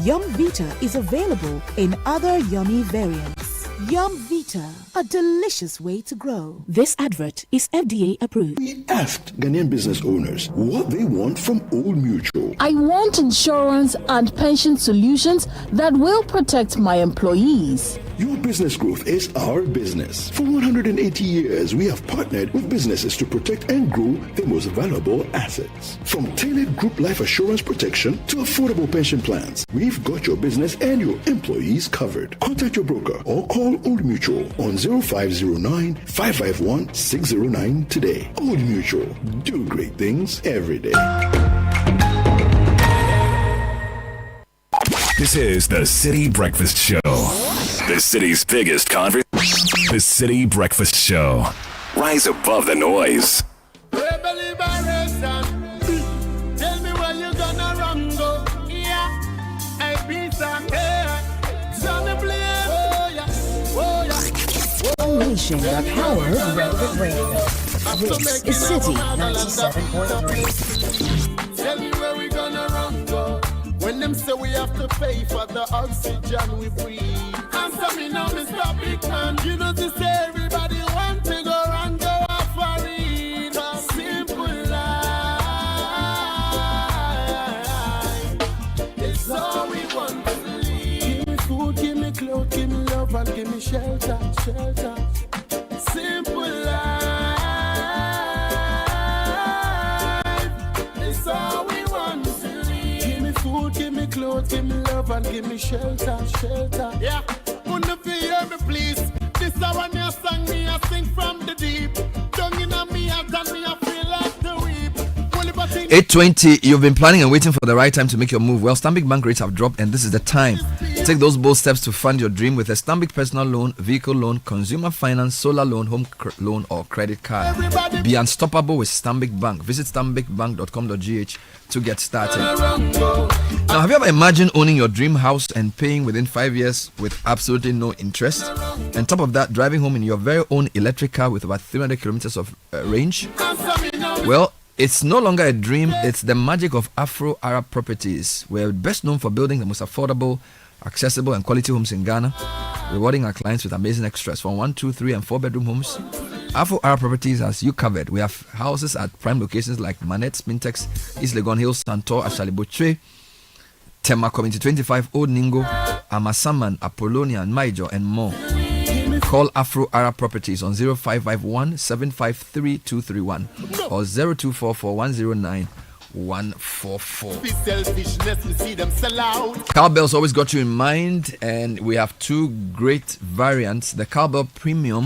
Yum Vita is available in other yummy variants. Yum Vita, a delicious way to grow. This advert is FDA approved.
We asked Ghanaian business owners what they want from Old Mutual.
I want insurance and pension solutions that will protect my employees.
Your business growth is our business. For 180 years, we have partnered with businesses to protect and grow their most valuable assets. From tailored group life assurance protection to affordable pension plans, we've got your business and your employees covered. Contact your broker or call Old Mutual on 0509-551-609 today. Old Mutual, do great things every day.
This is the Citi Breakfast Show. The city's biggest conversation. The Citi Breakfast Show. Rise above the noise.
Tell me where you gonna run go. Yeah, I be some hair.
Unleashing the power of relevant radio. This is Citi 97.3.
Tell me where we gonna run go. When them say we have to pay for the oxygen we breathe. Answer me now, Mr. Big Man. You know to say everybody want to go and go off for it. A simple life. It's all we want to live. Give me food, give me clothes, give me love, and give me shelter, shelter. Simple life. It's all we want to live. Give me food, give me clothes, give me love, and give me shelter, shelter. Yeah. Wouldn't if you hear me, please. This is when you sang me, I sing from the deep. Down in me, I tell me, I feel like the weep.
8:20, you've been planning and waiting for the right time to make your move. Well, Stanbic Bank rates have dropped, and this is the time Take those bold steps to fund your dream with a Stanbic personal loan, vehicle loan, consumer finance, solar loan, home loan, or credit card. Be unstoppable with Stanbic Bank. Visit stanbicbank.com.gh to get started. Now, have you ever imagined owning your dream house and paying within 5 years with absolutely no interest? On top of that, driving home in your very own electric car with about 300 kilometers of range? Well, it's no longer a dream, it's the magic of Afro Arab Properties. We're best known for building the most affordable, accessible and quality homes in Ghana, rewarding our clients with amazing extras from 1, 2, 3 and 4 bedroom homes. Afro Arab Properties has you covered. We have houses at prime locations like Manet, Spintex, East Legon Hills, Santor, Ashaliboche, Tema Community 25, Old Ningo, Amasaman, Apollonia, Maijo and more. Call Afro Arab Properties on 0551 753 231 or 0244 109 144. Cowbell's always got you in mind, and we have two great variants. The Cowbell Premium,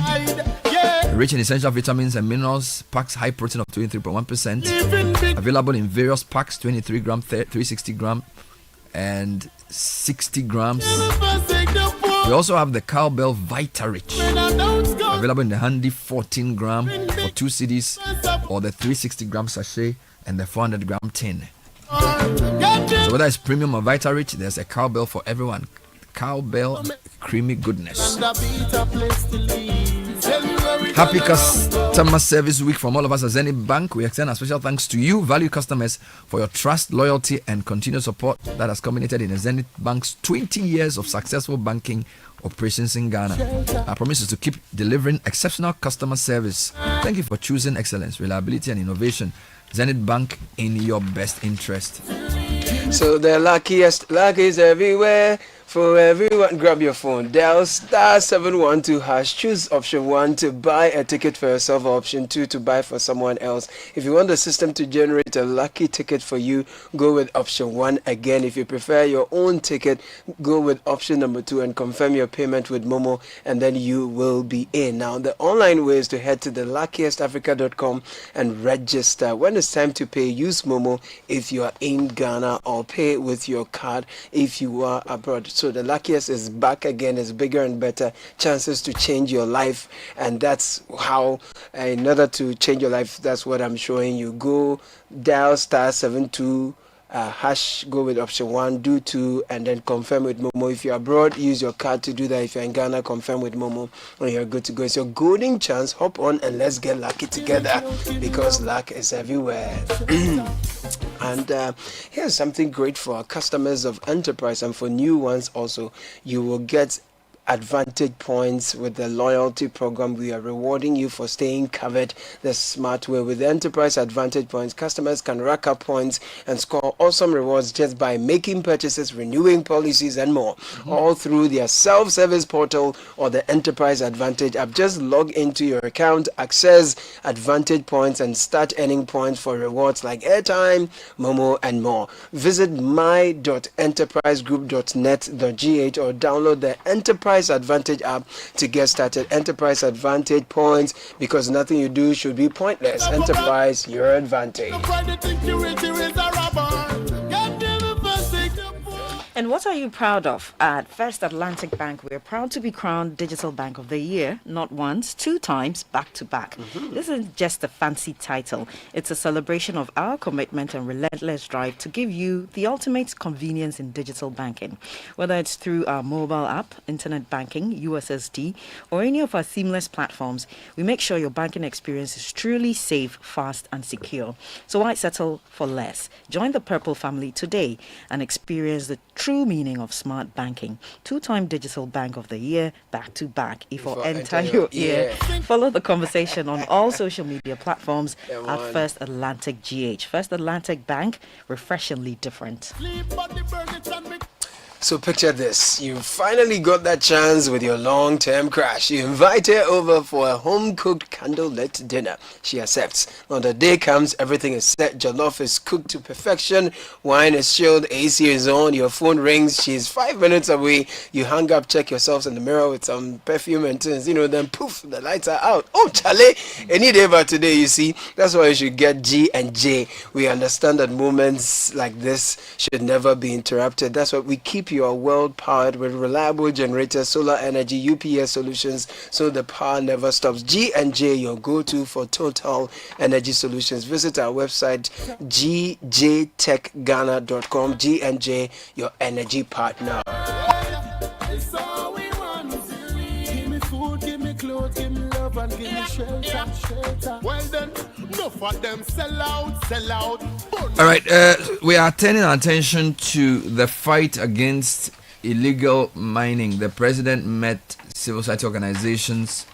rich in essential vitamins and minerals, packs high protein of 23.1%. Available in various packs, 23 gram, 360 gram, and 60 grams. We also have the Cowbell Vita Rich, available in the handy 14 gram for 2 CDs, or the 360 gram sachet and the 400 gram tin. So whether it's premium or Vita Rich, there's a Cowbell for everyone. Cowbell creamy goodness. Happy customer service week from all of us at Zenith Bank. We extend a special thanks to you, value customers, for your trust, loyalty, and continued support that has culminated in Zenith Bank's 20 years of successful banking operations in Ghana. Our promise is to keep delivering exceptional customer service. Thank you for choosing excellence, reliability, and innovation. Zenith Bank, in your best interest.
So the luckiest luck is everywhere. For everyone, grab your phone, dial *712#, choose option 1 to buy a ticket for yourself, or option 2 to buy for someone else. If you want the system to generate a lucky ticket for you, go with option 1 again. If you prefer your own ticket, go with option number 2 and confirm your payment with Momo, and then you will be in. Now, the online way is to head to theluckiestafrica.com and register. When it's time to pay, use Momo if you are in Ghana, or pay with your card if you are abroad. So the luckiest is back again. It's bigger and better chances to change your life, and that's how, in order to change your life, that's what I'm showing you. Go dial *72#, go with option 1, do 2, and then confirm with Momo. If you're abroad, use your card to do that. If you're in Ghana, confirm with Momo, and you're good to go. It's your golden chance. Hop on and let's get lucky together, because luck is everywhere. And here's something great for our customers of Enterprise, and for new ones also. You will get advantage points with the loyalty program. We are rewarding you for staying covered the smart way. With the Enterprise Advantage Points, customers can rack up points and score awesome rewards just by making purchases, renewing policies, and more, all through their self-service portal or the Enterprise Advantage app. Just log into your account, access Advantage Points, and start earning points for rewards like airtime, Momo, and more. Visit my.enterprisegroup.net.gh or download the Enterprise Advantage app to get started. Enterprise Advantage Points, because nothing you do should be pointless. Enterprise, your advantage.
And what are you proud of? At First Atlantic Bank, we're proud to be crowned Digital Bank of the Year, not once, 2 times, back to back. This isn't just a fancy title. It's a celebration of our commitment and relentless drive to give you the ultimate convenience in digital banking. Whether it's through our mobile app, internet banking, USSD, or any of our seamless platforms, we make sure your banking experience is truly safe, fast, and secure. So why settle for less? Join the Purple family today and experience the true meaning of smart banking. 2-time Digital Bank of the Year, back to back. If I enter your ear. Follow the conversation on all social media platforms at First Atlantic GH. First Atlantic Bank, refreshingly different.
So picture this. You finally got that chance with your long-term crush. You invite her over for a home-cooked candlelit dinner. She accepts. When the day comes, everything is set. Jollof is cooked to perfection. Wine is chilled. AC is on. Your phone rings. She's 5 minutes away. You hang up, check yourselves in the mirror with some perfume and things. Then poof, the lights are out. Oh, Charlie, any day but today, you see. That's why you should get G&J. We understand that moments like this should never be interrupted. That's why we keep keep your world powered with reliable generators, solar energy, UPS solutions, so the power never stops. G&J, your go-to for total energy solutions. Visit our website, gjtechghana.com. G&J, your energy partner.
It's all we want. Give me food, give me clothes, give me love, and give me shelter. Well then, no for them sell out.
All right, we are turning our attention to the fight against illegal mining. The president met civil society organizations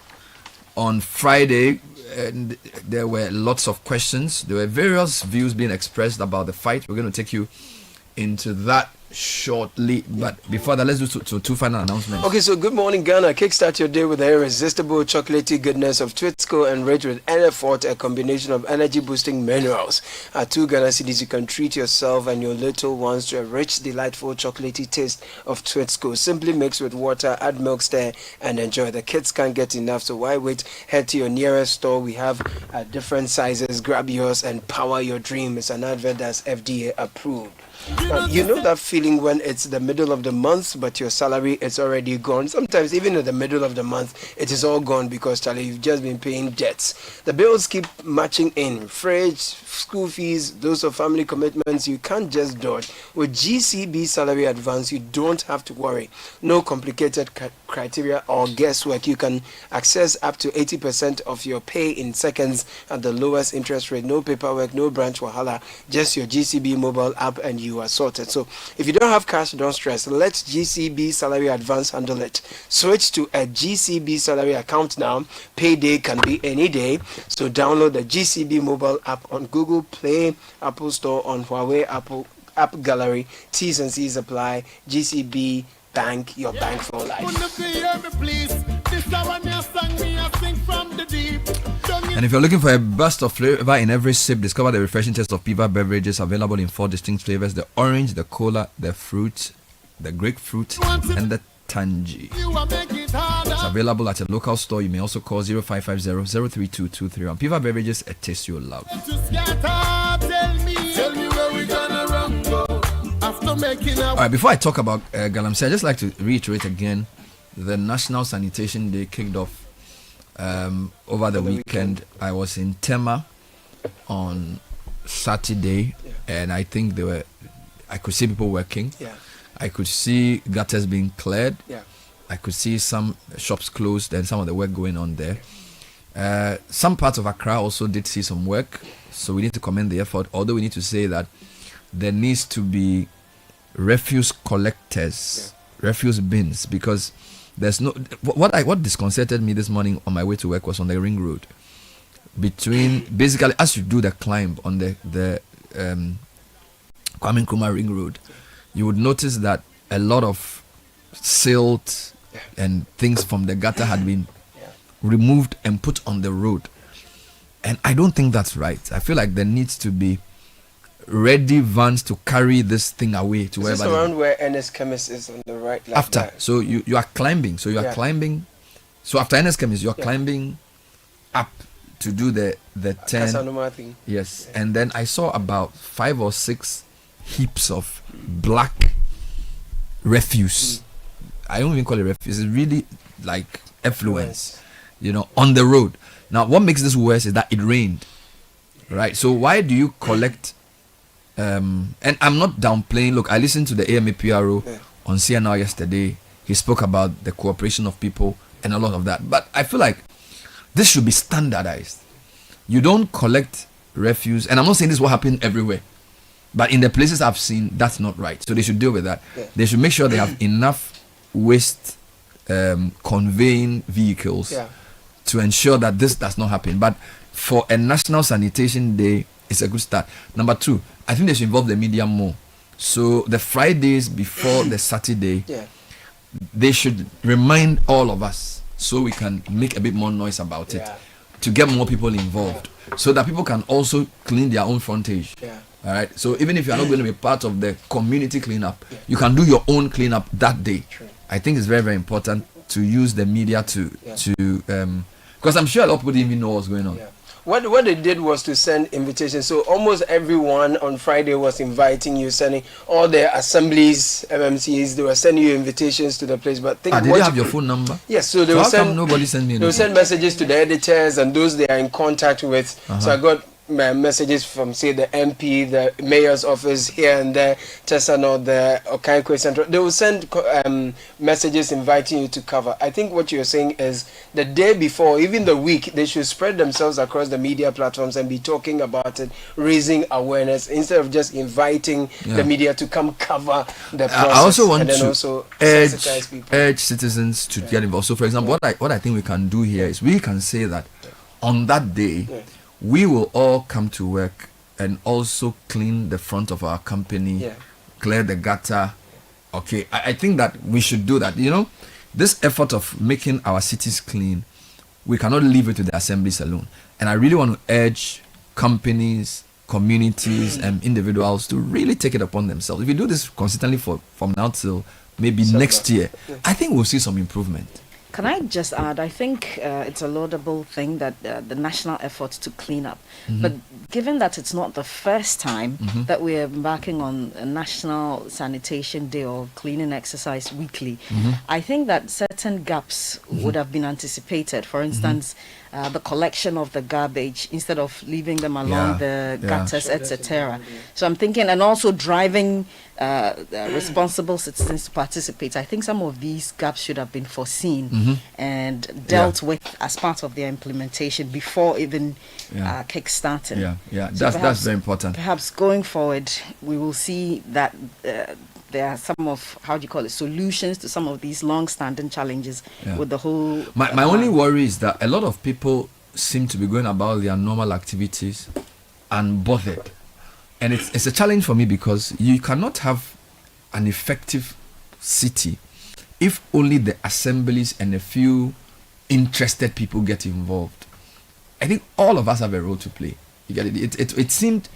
on Friday, and there were lots of questions. There were various views being expressed about the fight. We're going to take you into that shortly, but before that, let's do two final announcements.
Okay, so good morning, Ghana. Kickstart your day with the irresistible chocolatey goodness of Twitsco, enriched with NF40, a combination of energy boosting minerals. At 2 Ghana cedis, you can treat yourself and your little ones to a rich, delightful chocolatey taste of Twitsco. Simply mix with water, add milk, stir, and enjoy. The kids can't get enough, so why wait? Head to your nearest store. We have different sizes. Grab yours and power your dream. It's an advert that's FDA approved. You know that feeling when it's the middle of the month, but your salary is already gone. Sometimes even in the middle of the month, it is all gone because, Charlie, you've just been paying debts. The bills keep matching in. Fridge, school fees, those of family commitments, you can't just dodge. With GCB Salary Advance, you don't have to worry. No complicated criteria or guesswork. You can access up to 80% of your pay in seconds at the lowest interest rate. No paperwork, no branch wahala, just your GCB mobile app and you are sorted. So if you don't have cash, don't stress. Let GCB Salary Advance handle it. Switch to a GCB salary account now. Payday can be any day. So download the GCB mobile app on Google Play, Apple Store, on Huawei Apple App Gallery. T's and C's apply. GCB Bank, your bank for life.
And if you're looking for a burst of flavor in every sip, discover the refreshing taste of Piva beverages available in 4 distinct flavors: the orange, the cola, the fruit, the grapefruit, and the tangy. It's available at a local store. You may also call 0550-03223. On Piva beverages, a taste you love. All right, before I talk about Galamsey, I'd just like to reiterate again, the National Sanitation Day kicked off over the weekend. I was in Tema on Saturday, and I think I could see people working. I could see gutters being cleared. I could see some shops closed and some of the work going on there. Some parts of Accra also did see some work, so we need to commend the effort, although we need to say that there needs to be refuse collectors, refuse bins, because there's no what disconcerted me this morning on my way to work was on the ring road, between basically as you do the climb on the Kwame Nkrumah ring road, you would notice that a lot of silt and things from the gutter had been removed and put on the road, and I don't think that's right. I feel like there needs to be ready vans to carry this thing away to wherever.
This around where NS Chemist is on the right. Like
after
that.
So you are climbing. So you are climbing. So after NS Chemist, you are climbing up to do the 10
Casanova thing.
Yes, and then I saw about 5 or 6 heaps of black refuse. I don't even call it refuse. It's really like effluence, on the road. Now, what makes this worse is that it rained, right? So why do you collect? And I'm not downplaying. Look, I listened to the AMA PRO on CNR yesterday. He spoke about the cooperation of people and a lot of that. But I feel like this should be standardized. You don't collect refuse, and I'm not saying this is what happened everywhere, but in the places I've seen, that's not right. So they should deal with that. They should make sure they have enough waste conveying vehicles to ensure that this does not happen. But for a National Sanitation Day, it's a good start. Number 2, I think they should involve the media more. So the Fridays before the Saturday, they should remind all of us so we can make a bit more noise about it, to get more people involved, so that people can also clean their own frontage. All right. So even if you are not going to be part of the community cleanup, you can do your own cleanup that day. I think it's very, very important to use the media to because I'm sure a lot of people didn't even know what's going on.
What they did was to send invitations. So almost everyone on Friday was inviting you, sending all the assemblies, MMCs. They were sending you invitations to the place. But
did they have your phone number?
Yes. So they
so
will
how
send.
Come nobody send me.
They will send messages to the editors and those they are in contact with. So I got messages from, say, the MP, the mayor's office here and there, Tesano, the Okaikwe Central. They will send messages inviting you to cover. I think what you're saying is the day before, even the week, they should spread themselves across the media platforms and be talking about it, raising awareness, instead of just inviting the media to come cover the process.
I also want to
also
urge citizens to get involved. So, for example, what I think we can do here is we can say that on that day, we will all come to work and also clean the front of our company, clear the gutter. Okay, I think that we should do that. You know, this effort of making our cities clean, we cannot leave it to the assemblies alone. And I really want to urge companies, communities, and individuals to really take it upon themselves. If we do this consistently from now till maybe next year, I think we'll see some improvement.
Can I just add, I think it's a laudable thing that the national effort to clean up. But given that it's not the first time that we're embarking on a national sanitation day or cleaning exercise weekly, I think that certain gaps would have been anticipated. For instance, the collection of the garbage instead of leaving them along the gutters, etc. So I'm thinking, and also driving responsible citizens to participate. I think some of these gaps should have been foreseen and dealt with as part of their implementation before even kick-starting.
So that's very important.
Perhaps going forward, we will see that there are some of, solutions to some of these long-standing challenges with the whole...
My only worry is that a lot of people seem to be going about their normal activities unbothered. And it's a challenge for me because you cannot have an effective city if only the assemblies and a few interested people get involved. I think all of us have a role to play. You get it? It seemed...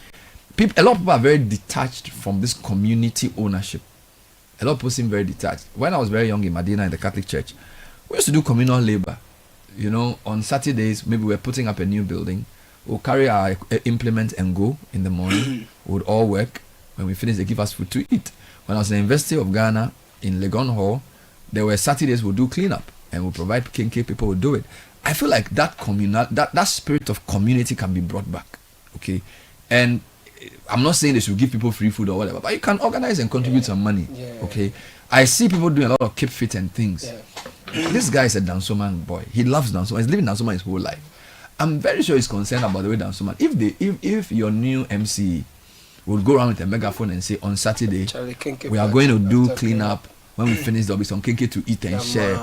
a lot of people are very detached from this community ownership. A lot of people seem very detached. When I was very young in Medina in the Catholic Church, we used to do communal labor. You know, on Saturdays, maybe we're putting up a new building. We'll carry our implement and go in the morning. We would all work. When we finish, they give us food to eat. When I was in the University of Ghana in Legon Hall, there were Saturdays we'll do cleanup and we'll provide kinky, people will do it. I feel like that that spirit of community can be brought back. Okay. And I'm not saying they should give people free food or whatever, but you can organize and contribute some money. Okay. I see people doing a lot of keep fit and things. This guy is a Dansoman boy. He loves Dansoman. He's living Dansoman his whole life. I'm very sure he's concerned about the way Dansoman. If your new MC would go around with a megaphone and say on Saturday we are going to do cleanup. When we finish, there'll be some kinky to eat and share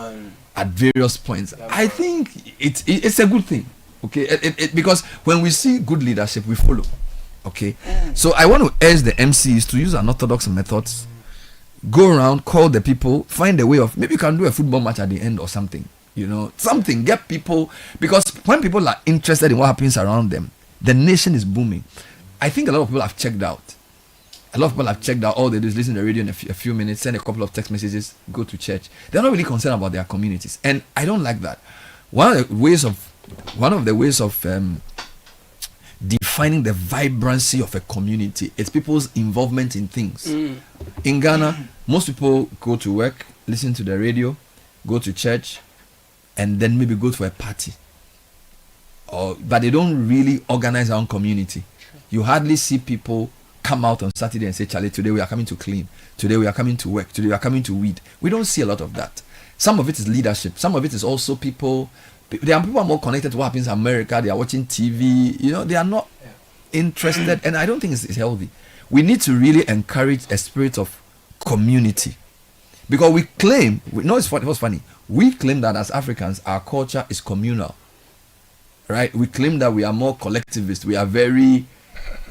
at various points. I think it's a good thing. Okay, because when we see good leadership, we follow. Okay, so I want to urge the MCs to use unorthodox methods. Go around, call the people, find a way of, maybe you can do a football match at the end or something. You know, something, get people, because when people are interested in what happens around them, the nation is booming. I think a lot of people have checked out. A lot of people have checked out. All they do is listen to the radio in a few minutes, send a couple of text messages, go to church. They're not really concerned about their communities, and I don't like that. One of the ways of defining the vibrancy of a community is people's involvement in things. In Ghana, most people go to work, listen to the radio, go to church, and then maybe go to a party. But they don't really organize their own community. You hardly see people come out on Saturday and say, Charlie, today we are coming to clean. Today we are coming to work. Today we are coming to weed. We don't see a lot of that. Some of it is leadership. Some of it is also people. There are people who are more connected to what happens in America. They are watching TV. You know, they are not interested. And I don't think it's healthy. We need to really encourage a spirit of community. Because we claim, what's funny? We claim that as Africans, our culture is communal. Right? We claim that we are more collectivist. We are very,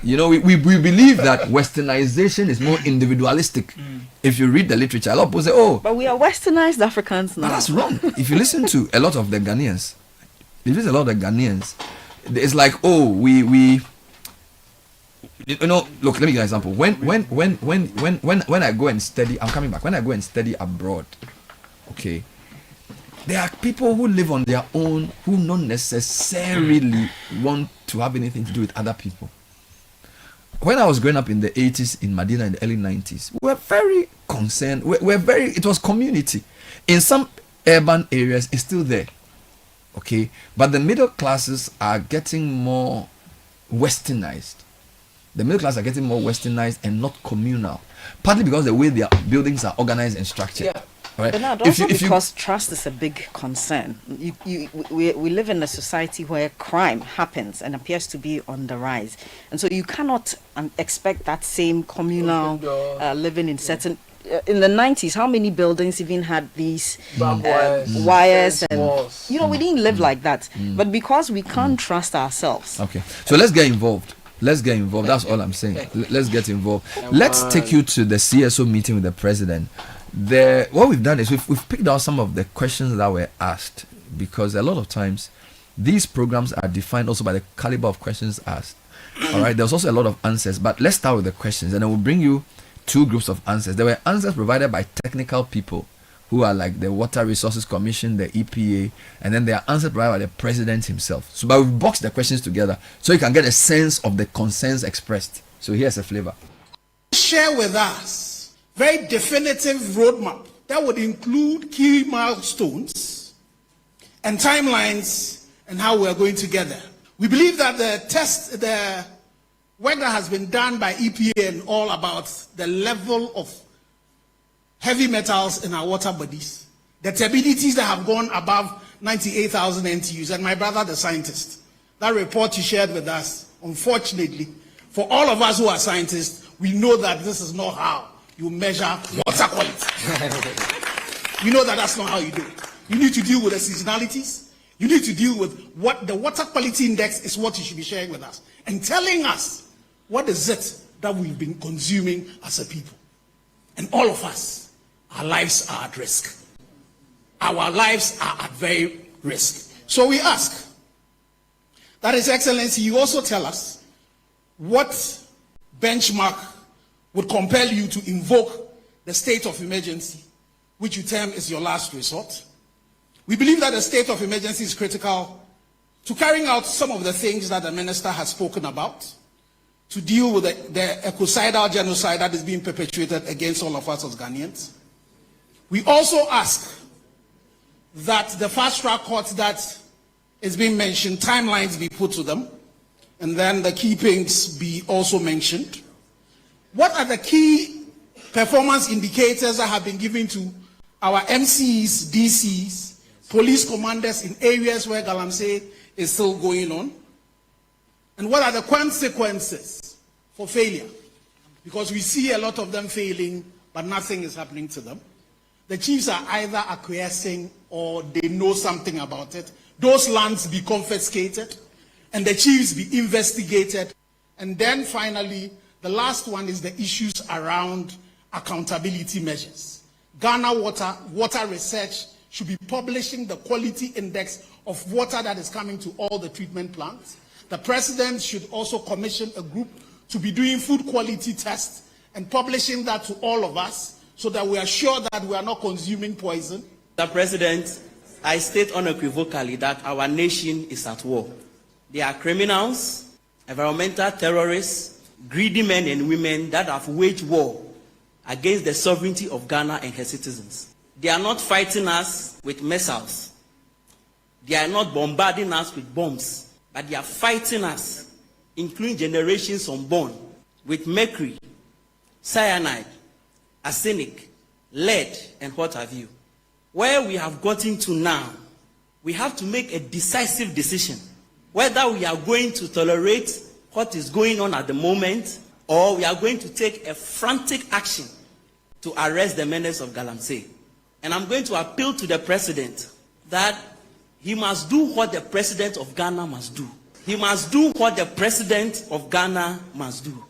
we believe that westernization is more individualistic. If you read the literature, a lot of people say, oh.
But we are westernized Africans now.
But that's wrong. If you listen to a lot of the Ghanaians, it's like, oh, we look, let me give you an example. When I go and study, I'm coming back. When I go and study abroad, okay, there are people who live on their own who not necessarily want to have anything to do with other people. When I was growing up in the 80s in Medina in the early 90s, we were very concerned. It was community. In some urban areas, it's still there. Okay, but the middle classes are getting more westernized. The middle class are getting more westernized and not communal. Partly because the way their buildings are organized and structured.
Yeah.
Right?
But now, also because trust is a big concern. We live in a society where crime happens and appears to be on the rise. And so you cannot expect that same communal living in certain... in the 90s, how many buildings even had these wires and walls? You know, we didn't live like that. But because we can't trust ourselves.
Okay, so let's get involved. That's all I'm saying. Let's get involved. Let's take you to the CSO meeting with the president. What we've done is we've picked out some of the questions that were asked, because a lot of times these programs are defined also by the caliber of questions asked. All right, there's also a lot of answers, but let's start with the questions, and I will bring you two groups of answers. There were answers provided by technical people who are like the Water Resources Commission, the EPA, and then there are answers provided by the president himself. So, but we've boxed the questions together so you can get a sense of the concerns expressed. So here's a flavor.
Share with us very definitive roadmap that would include key milestones and timelines and how we are going together. We believe that the work that has been done by EPA and all about the level of heavy metals in our water bodies, the turbidity that have gone above 98,000 NTUs, and my brother, the scientist, that report you shared with us, unfortunately, for all of us who are scientists, we know that this is not how you measure water quality. You know that that's not how you do it. You need to deal with the seasonalities. You need to deal with what the water quality index is, what you should be sharing with us and telling us what is it that we've been consuming as a people. And all of us, our lives are at risk. Our lives are at very risk. So we ask that His Excellency, you also tell us what benchmark would compel you to invoke the state of emergency, which you term is your last resort. We believe that the state of emergency is critical to carrying out some of the things that the minister has spoken about, to deal with the ecocidal genocide that is being perpetuated against all of us as Ghanaians. We also ask that the fast-track court that is being mentioned, timelines be put to them, and then the key things be also mentioned. What are the key performance indicators that have been given to our MCs, DCs, police commanders in areas where Galamsey is still going on? And what are the consequences for failure? Because we see a lot of them failing, but nothing is happening to them. The chiefs are either acquiescing or they know something about it. Those lands be confiscated and the chiefs be investigated. And then finally, the last one is the issues around accountability measures. Ghana Water Research should be publishing the quality index of water that is coming to all the treatment plants. The president should also commission a group to be doing food quality tests and publishing that to all of us so that we are sure that we are not consuming poison.
Mr. President, I state unequivocally that our nation is at war. There are criminals, environmental terrorists, greedy men and women that have waged war against the sovereignty of Ghana and her citizens. They are not fighting us with missiles. They are not bombarding us with bombs, but they are fighting us, including generations unborn, with mercury, cyanide, arsenic, lead, and what have you. Where we have gotten to now, we have to make a decisive decision whether we are going to tolerate what is going on at the moment, or we are going to take a frantic action to arrest the menace of Galamsey. And I'm going to appeal to the president that he must do what the president of Ghana must do. He must do what the president of Ghana must do,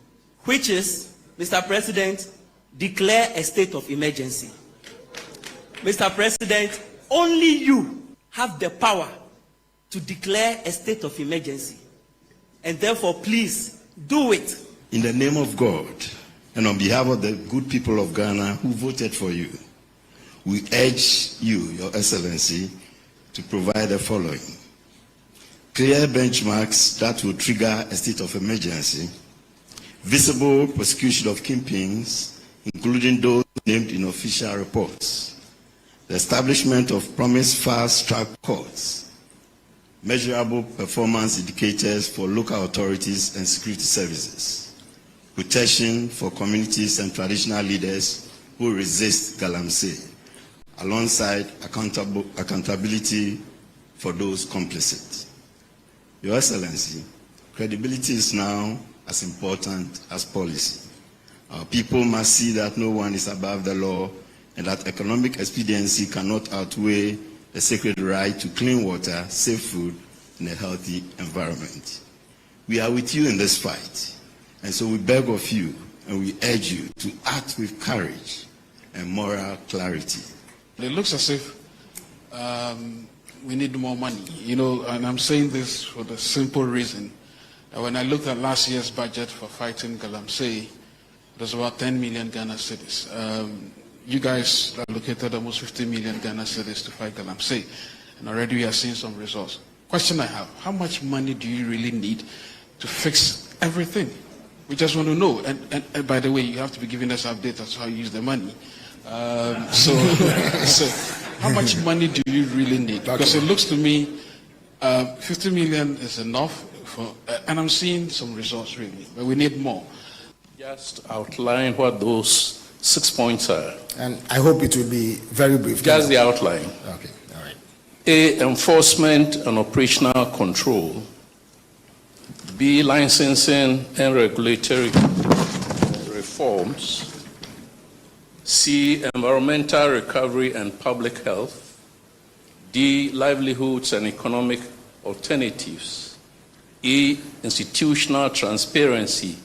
which is, Mr. President, declare a state of emergency. Mr. President, only you have the power to declare a state of emergency. And therefore, please, do it.
In the name of God, and on behalf of the good people of Ghana who voted for you, we urge you, Your Excellency, to provide the following: clear benchmarks that will trigger a state of emergency, visible prosecution of kingpins, including those named in official reports, the establishment of promised fast-track courts, measurable performance indicators for local authorities and security services, protection for communities and traditional leaders who resist galamsey, alongside accountability for those complicit. Your Excellency, credibility is now as important as policy. Our people must see that no one is above the law and that economic expediency cannot outweigh the sacred right to clean water, safe food, and a healthy environment. We are with you in this fight, and so we beg of you and we urge you to act with courage and moral clarity.
It looks as if we need more money, and I'm saying this for the simple reason that when I looked at last year's budget for fighting galamsey, it was about 10 million Ghana cedis. You guys allocated almost 50 million Ghana cedis to fight galamsey, and already we are seeing some results. Question I have: how much money do you really need to fix everything? We just want to know. And by the way, you have to be giving us updates as to how you use the money. So how much money do you really need? Because it looks to me 50 million is enough, and I'm seeing some results really, but we need more.
Just outline what those 6 points are.
And I hope it will be very brief.
Just the outline.
Okay, all right.
A, enforcement and operational control. B, licensing and regulatory reforms. C, environmental recovery and public health. D, livelihoods and economic alternatives. E, institutional transparency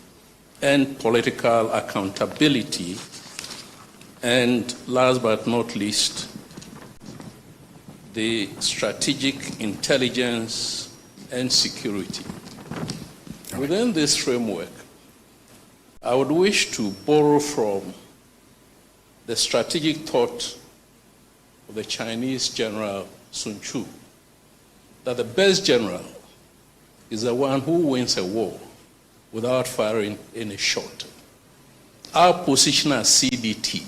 and political accountability. And last but not least, the strategic intelligence and security. Within this framework, I would wish to borrow from the strategic thought of the Chinese general Sun Tzu, that the best general is the one who wins a war without firing any shot. Our position as CBT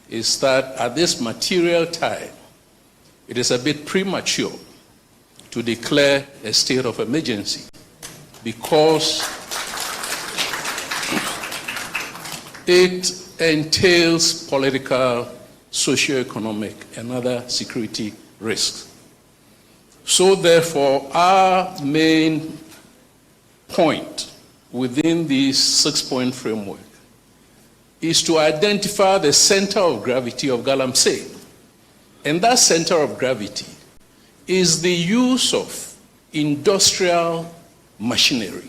is that at this material time, it is a bit premature to declare a state of emergency because it entails political, socio-economic, and other security risks. So therefore, our main point within this 6-point framework is to identify the center of gravity of galamsey. And that center of gravity is the use of industrial machinery.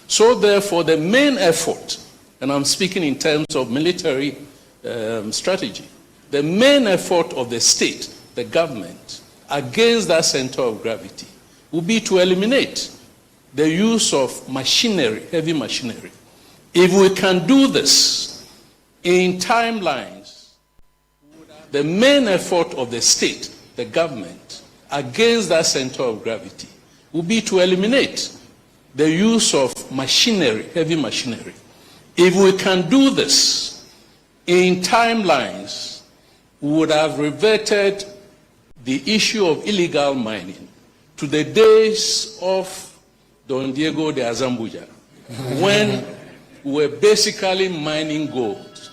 So therefore, the main effort, and I'm speaking in terms of military strategy, the main effort of the state, the government, against that center of gravity will be to eliminate the use of machinery, heavy machinery. If we can do this in timelines, the main effort of the state, the government, against that center of gravity will be to eliminate the use of machinery, heavy machinery. If we can do this in timelines, we would have reverted the issue of illegal mining to the days of Don Diego de Azambuja, when we were basically mining gold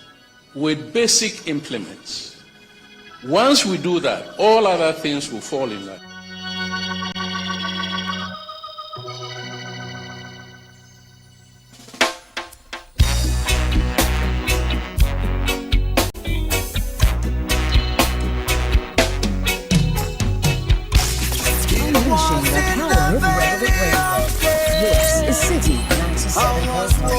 with basic implements. Once we do that, all other things will fall in line.
This is Citi 97.1.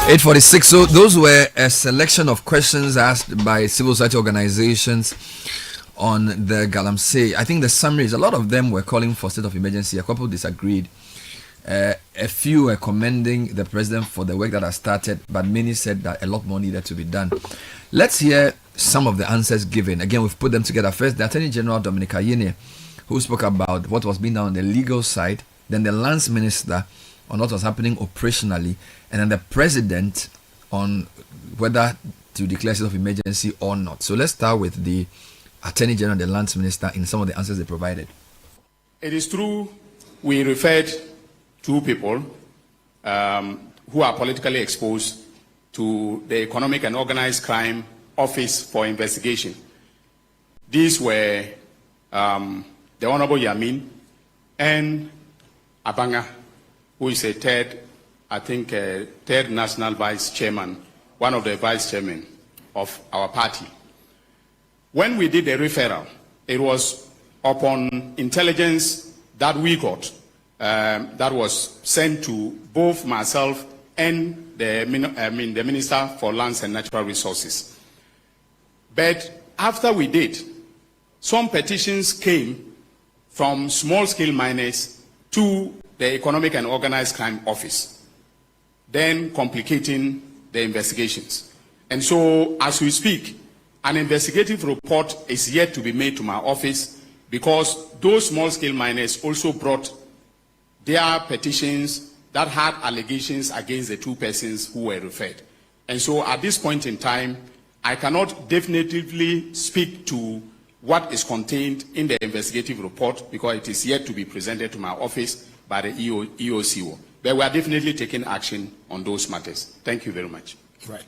8:46. So those were a selection of questions asked by civil society organizations on the Galamsey. I think the summary is a lot of them were calling for state of emergency. A couple disagreed. A few were commending the president for the work that has started, but many said that a lot more needed to be done. Let's hear some of the answers given. Again, we've put them together. First, the Attorney General Dominic Ayine, who spoke about what was being done on the legal side, then the Lands Minister on what was happening operationally, and then the President on whether to declare state of emergency or not. So let's start with the Attorney General and the Lands Minister in some of the answers they provided.
It is true we referred two people who are politically exposed to the Economic and Organized Crime Office for investigation. These were the Honorable Yamin and Abanga, who is a third national vice chairman, one of the vice chairmen of our party. When we did the referral, it was upon intelligence that we got that was sent to both myself and the Minister for Lands and Natural Resources. But after we did, some petitions came from small-scale miners to the Economic and Organized Crime Office, then complicating the investigations. And so, as we speak, an investigative report is yet to be made to my office because those small-scale miners also brought their petitions that had allegations against the two persons who were referred. And so at this point in time, I cannot definitively speak to what is contained in the investigative report because it is yet to be presented to my office by the EOCO. But we are definitely taking action on those matters. Thank you very much.
Right.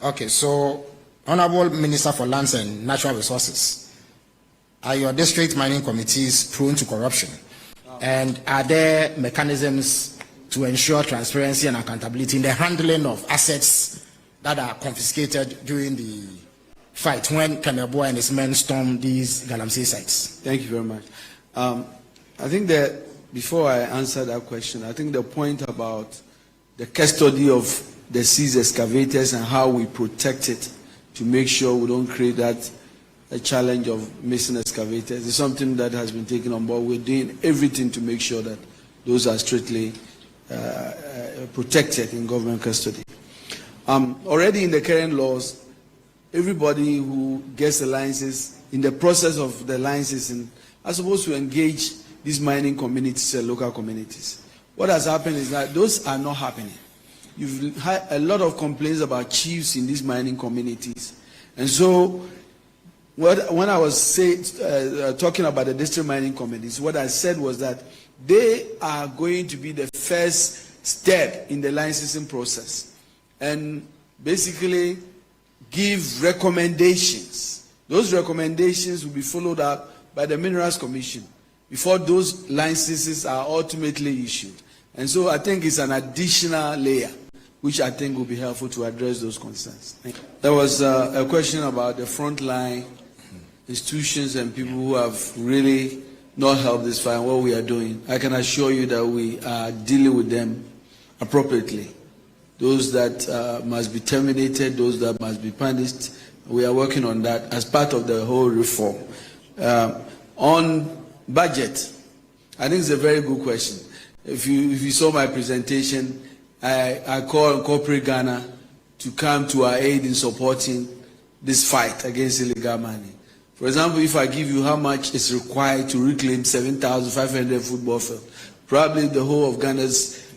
Okay, so Honorable Minister for Lands and Natural Resources, are your district mining committees prone to corruption? And are there mechanisms to ensure transparency and accountability in the handling of assets that are confiscated during the fight when Kanebo and his men stormed these Galamsey sites?
Thank you very much. I think that before I answer that question, I think the point about the custody of the seized excavators and how we protect it to make sure we don't create that a challenge of missing excavators is something that has been taken on board. We're doing everything to make sure that those are strictly protected in government custody. Already in the current laws, everybody who gets the licenses, in the process of the licenses, are supposed to engage these mining communities and local communities. What has happened is that those are not happening. You've had a lot of complaints about chiefs in these mining communities. And so, when I was talking about the district mining committees, what I said was that they are going to be the first step in the licensing process and basically give recommendations. Those recommendations will be followed up by the Minerals Commission before those licenses are ultimately issued. And so I think it's an additional layer which I think will be helpful to address those concerns. There was a question about the frontline institutions and people who have really not helped this fight and what we are doing. I can assure you that we are dealing with them appropriately. Those that must be terminated, those that must be punished, we are working on that as part of the whole reform. On budget, I think it's a very good question. If you saw my presentation, I called on corporate Ghana to come to our aid in supporting this fight against illegal mining. For example, if I give you how much is required to reclaim 7,500 football fields, probably the whole of Ghana's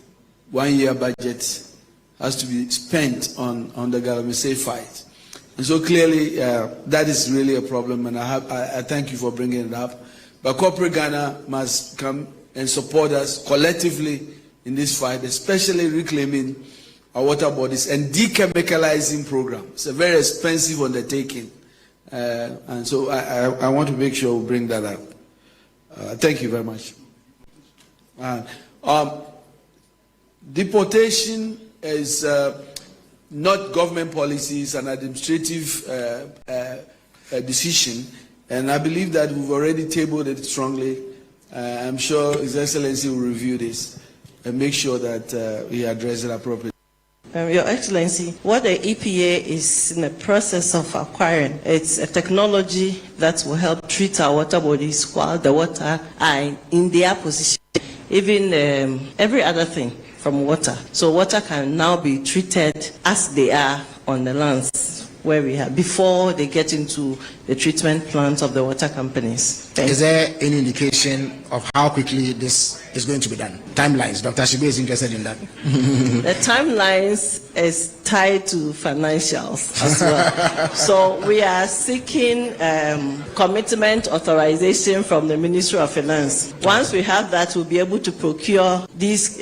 1 year budget has to be spent on the Galamsey fight. And so clearly that is really a problem, and I thank you for bringing it up. But corporate Ghana must come and support us collectively in this fight, especially reclaiming our water bodies and dechemicalizing program. It's a very expensive undertaking. And so I want to make sure we bring that up. Thank you very much. Deportation is not government policy, it's an administrative decision. And I believe that we've already tabled it strongly. I'm sure His Excellency will review this and make sure that we address it appropriately.
Your Excellency, what the EPA is in the process of acquiring, it's a technology that will help treat our water bodies while the water are in their position, even every other thing from water. So water can now be treated as they are on the lands where we have, before they get into the treatment plants of the water companies.
Is there any indication of how quickly this is going to be done? Timelines. Dr. Shibe is interested in that.
The timelines is tied to financials as well. So we are seeking commitment authorization from the Ministry of Finance. Once we have that, we'll be able to procure these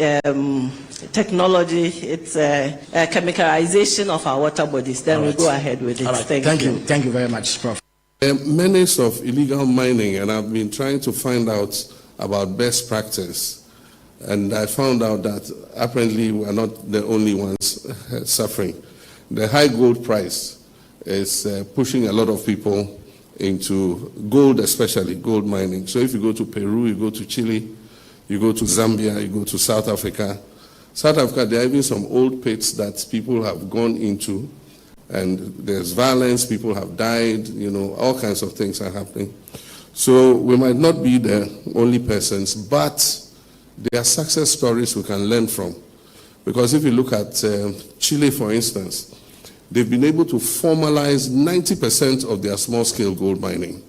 technology. It's a chemicalization of our water bodies. Then we'll go ahead with it.
All right.
Thank you.
Thank you very much, Prof.
There are menace of illegal mining, and I've been trying to find out about best practice. And I found out that apparently we are not the only ones suffering. The high gold price is pushing a lot of people into gold, especially gold mining. So if you go to Peru, you go to Chile, you go to Zambia, you go to South Africa. South Africa, there are even some old pits that people have gone into, and there's violence, people have died, all kinds of things are happening. So we might not be the only persons, but there are success stories we can learn from. Because if you look at Chile, for instance, they've been able to formalize 90% of their small-scale gold mining.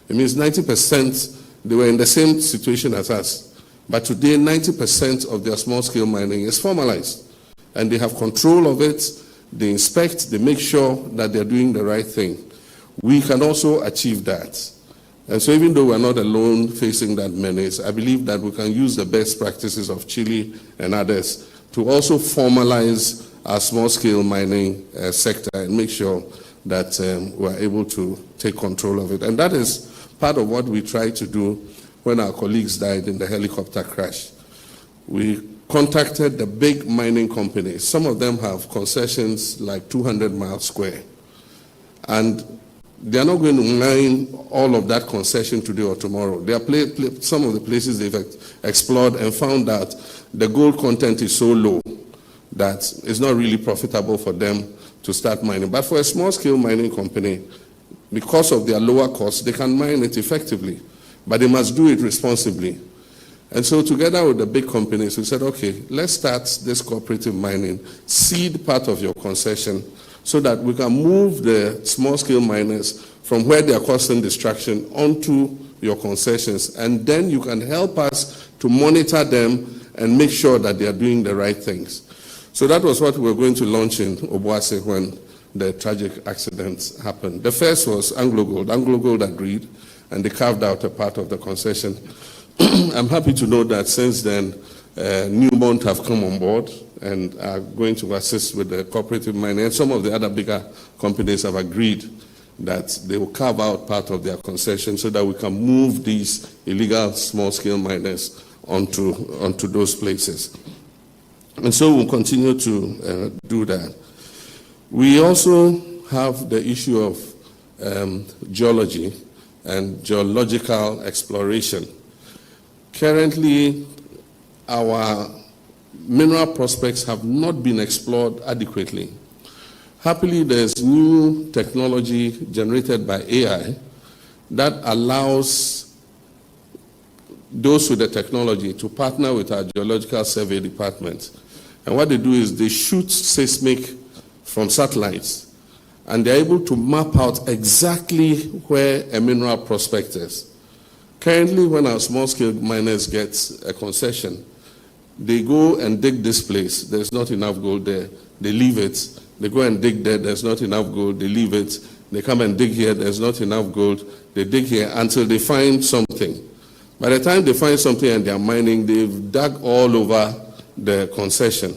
It means 90%, they were in the same situation as us. But today, 90% of their small-scale mining is formalized. And they have control of it, they inspect, they make sure that they're doing the right thing. We can also achieve that. And so even though we're not alone facing that menace, I believe that we can use the best practices of Chile and others to also formalize our small-scale mining sector and make sure that we're able to take control of it. And that is part of what we tried to do when our colleagues died in the helicopter crash. We contacted the big mining companies. Some of them have concessions like 200 miles square. And they are not going to mine all of that concession today or tomorrow. There are some of the places they've explored and found that the gold content is so low that it's not really profitable for them to start mining. But for a small-scale mining company, because of their lower costs, they can mine it effectively. But they must do it responsibly. And so together with the big companies, we said, okay, let's start this cooperative mining, seed part of your concession, so that we can move the small-scale miners from where they are causing distraction onto your concessions. And then you can help us to monitor them and make sure that they are doing the right things. So that was what we were going to launch in Obuasi when the tragic accidents happened. The first was Anglo Gold. Anglo Gold agreed, and they carved out a part of the concession. I'm happy to know that since then, Newmont have come on board and are going to assist with the cooperative mining. And some of the other bigger companies have agreed that they will carve out part of their concession so that we can move these illegal small-scale miners onto those places. And so we'll continue to do that. We also have the issue of geology and geological exploration. Currently, our mineral prospects have not been explored adequately. Happily, there's new technology generated by AI that allows those with the technology to partner with our geological survey department. And what they do is they shoot seismic from satellites, and they're able to map out exactly where a mineral prospect is. Currently, when our small-scale miners get a concession, they go and dig this place. There's not enough gold there. They leave it. They go and dig there. There's not enough gold. They leave it. They come and dig here. There's not enough gold. They dig here until they find something. By the time they find something and they're mining, they've dug all over the concession.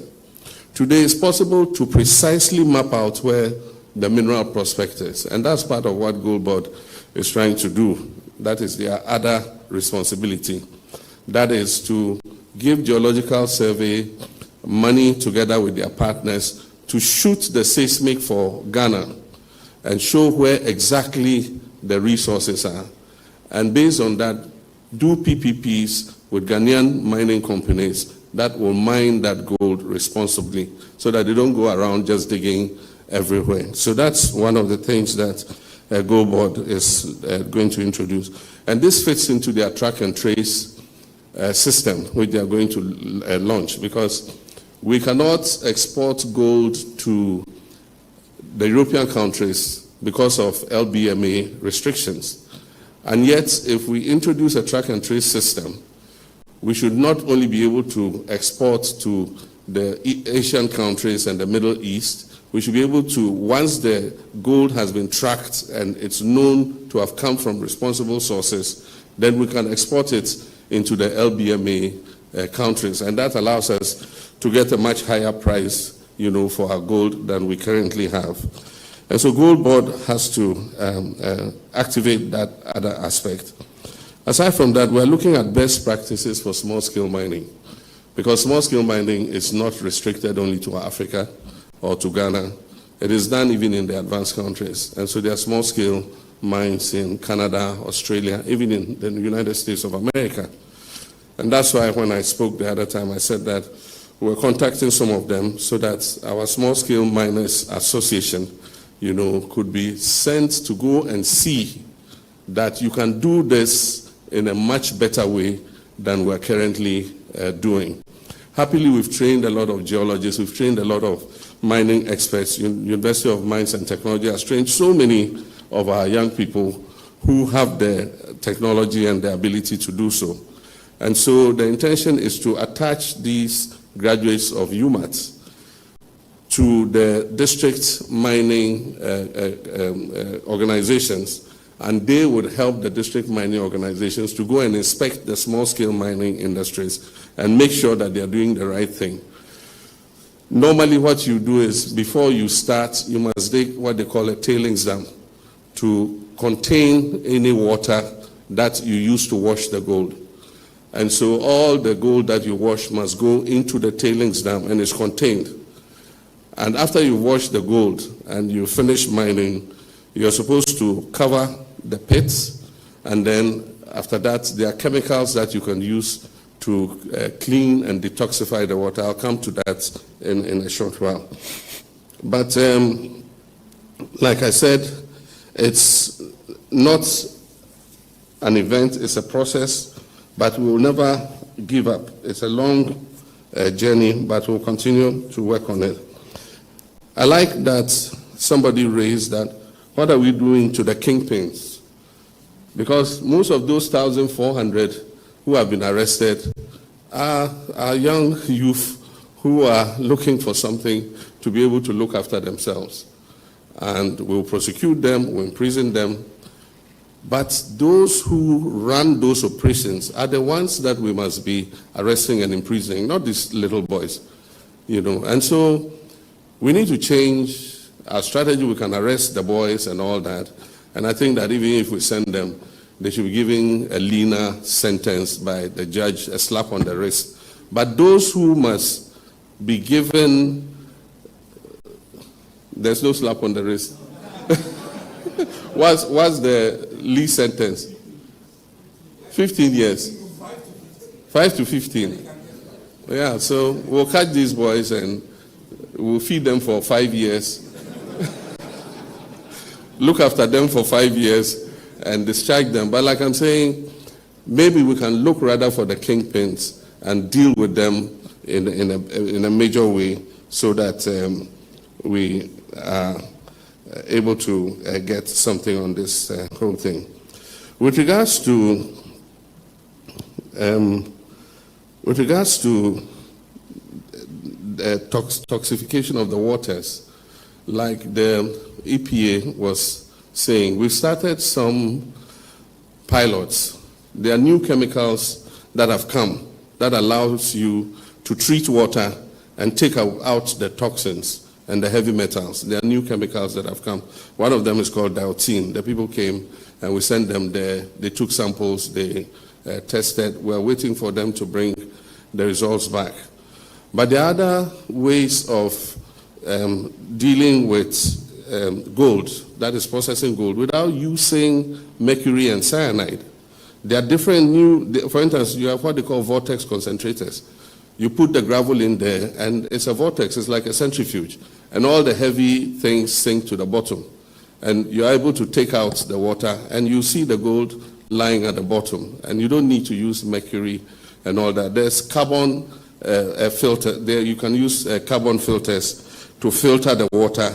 Today, it's possible to precisely map out where the mineral prospect is. And that's part of what Gold Board is trying to do. That is their other responsibility. That is to give geological survey money together with their partners to shoot the seismic for Ghana and show where exactly the resources are. And based on that, do PPPs with Ghanaian mining companies that will mine that gold responsibly so that they don't go around just digging everywhere. So that's one of the things that Gold Board is going to introduce. And this fits into their track and trace system, which they are going to launch, because we cannot export gold to the European countries because of LBMA restrictions. And yet, if we introduce a track and trace system, we should not only be able to export to the Asian countries and the Middle East, we should be able to, once the gold has been tracked and it's known to have come from responsible sources, then we can export it into the LBMA countries. And that allows us to get a much higher price, for our gold than we currently have. And so Gold Board has to activate that other aspect. Aside from that, we're looking at best practices for small-scale mining, because small-scale mining is not restricted only to Africa or to Ghana. It is done even in the advanced countries. And so there are small-scale mines in Canada, Australia, even in the United States of America. And that's why when I spoke the other time, I said that we're contacting some of them so that our Small-Scale Miners Association, could be sent to go and see that you can do this in a much better way than we're currently doing. Happily, we've trained a lot of geologists, we've trained a lot of mining experts. University of Mines and Technology has trained so many of our young people who have the technology and the ability to do so. And so the intention is to attach these graduates of UMAT to the district mining organizations, and they would help the district mining organizations to go and inspect the small-scale mining industries and make sure that they are doing the right thing. Normally what you do is, before you start, you must dig what they call a tailings dam to contain any water that you use to wash the gold. And so all the gold that you wash must go into the tailings dam and is contained. And after you wash the gold and you finish mining, you're supposed to cover the pits, and then after that, there are chemicals that you can use to clean and detoxify the water. I'll come to that in a short while. But like I said, it's not an event, it's a process, but we will never give up. It's a long journey, but we'll continue to work on it. I like that somebody raised that, what are we doing to the kingpins? Because most of those 1,400 who have been arrested are young youth who are looking for something to be able to look after themselves. And we'll prosecute them, we'll imprison them. But those who run those operations are the ones that we must be arresting and imprisoning, not these little boys. And so we need to change our strategy. We can arrest the boys and all that. And I think that even if we send them, they should be given a leaner sentence by the judge, a slap on the wrist. But those who must be given, there's no slap on the wrist. What's the least sentence? 15 years. 5 to 15. Yeah, so we'll catch these boys and we'll feed them for 5 years. Look after them for 5 years and discharge them. But like I'm saying, maybe we can look rather for the kingpins and deal with them in a major way so that we are able to get something on this whole thing. With regards to toxification of the waters, like the EPA was saying, we started some pilots. There are new chemicals that have come that allows you to treat water and take out the toxins and the heavy metals. There are new chemicals that have come. One of them is called dioxin. The people came and we sent them there. They took samples, they tested. We're waiting for them to bring the results back. But there are other ways of dealing with gold, that is processing gold, without using mercury and cyanide. There are different for instance, you have what they call vortex concentrators. You put the gravel in there, and it's a vortex. It's like a centrifuge. And all the heavy things sink to the bottom. And you're able to take out the water, and you see the gold lying at the bottom. And you don't need to use mercury and all that. There's carbon filter. There you can use carbon filters to filter the water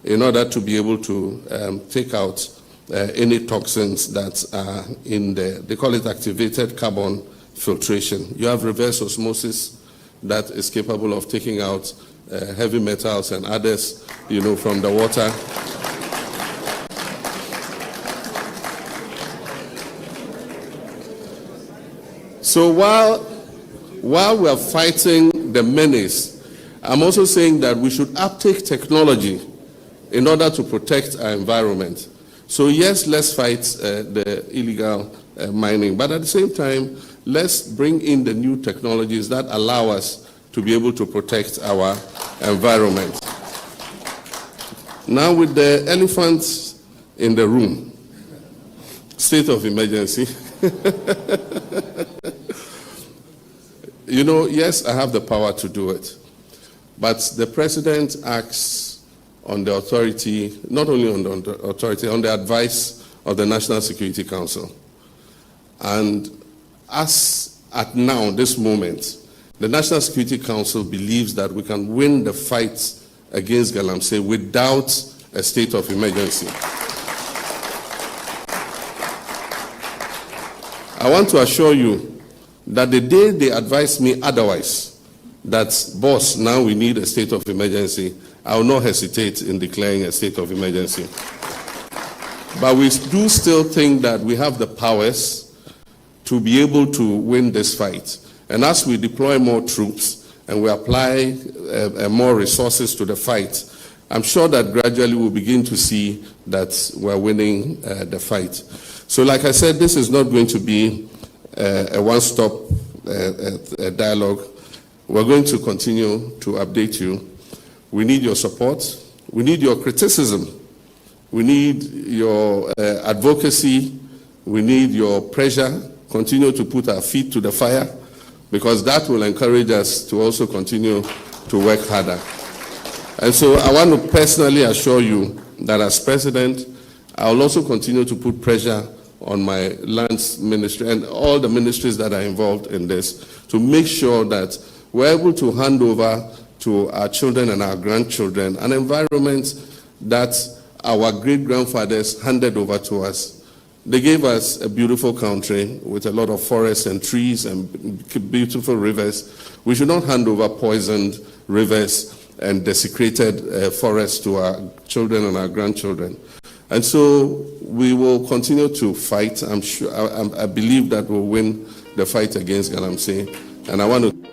in order to be able to take out any toxins that are in there. They call it activated carbon filtration. You have reverse osmosis that is capable of taking out heavy metals and others, from the water. So while we are fighting the menace, I'm also saying that we should uptake technology in order to protect our environment. So yes, let's fight the illegal mining, but at the same time, let's bring in the new technologies that allow us to be able to protect our environment. Now, with the elephants in the room, state of emergency. Yes, I have the power to do it, but the president acts on the authority, not only on the authority, on the advice of the National Security Council. And as at now, this moment, the National Security Council believes that we can win the fight against Galamsey without a state of emergency. I want to assure you that the day they advise me otherwise, that, boss, now we need a state of emergency, I will not hesitate in declaring a state of emergency. But we do still think that we have the powers to be able to win this fight. And as we deploy more troops and we apply more resources to the fight, I'm sure that gradually we'll begin to see that we're winning the fight. So like I said, this is not going to be a one-stop dialogue. We're going to continue to update you. We need your support. We need your criticism. We need your advocacy. We need your pressure. Continue to put our feet to the fire, because that will encourage us to also continue to work harder. And so I want to personally assure you that as president, I will also continue to put pressure on my lands ministry and all the ministries that are involved in this to make sure that we're able to hand over to our children and our grandchildren an environment that our great-grandfathers handed over to us. They gave us a beautiful country with a lot of forests and trees and beautiful rivers. We should not hand over poisoned rivers and desecrated forests to our children and our grandchildren. And so we will continue to fight. I'm sure, I believe that we'll win the fight against Galamsey. And I want to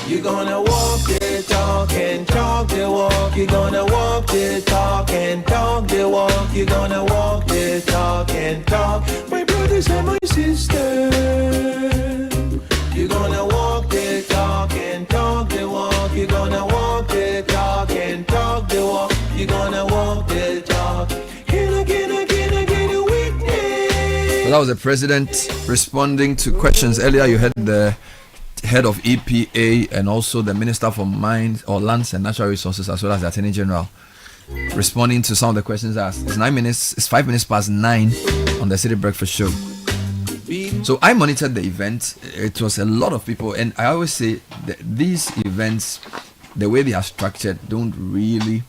You're gonna walk the talk and talk the walk. You're gonna walk the talk and talk the walk. You're gonna walk the talk and talk. My brothers and my sisters. You're gonna walk the talk and talk the walk. You're gonna walk the talk and talk the walk. You're gonna walk the talk. Can I get a witness?
So that was the president responding to questions. Earlier you heard the head of EPA and also the Minister for Mines or Lands and Natural Resources, as well as the Attorney General, responding to some of the questions asked. It's 5 minutes past 9 on the City Breakfast Show. So I monitored the event. It was a lot of people, and I always say that these events, the way they are structured, don't really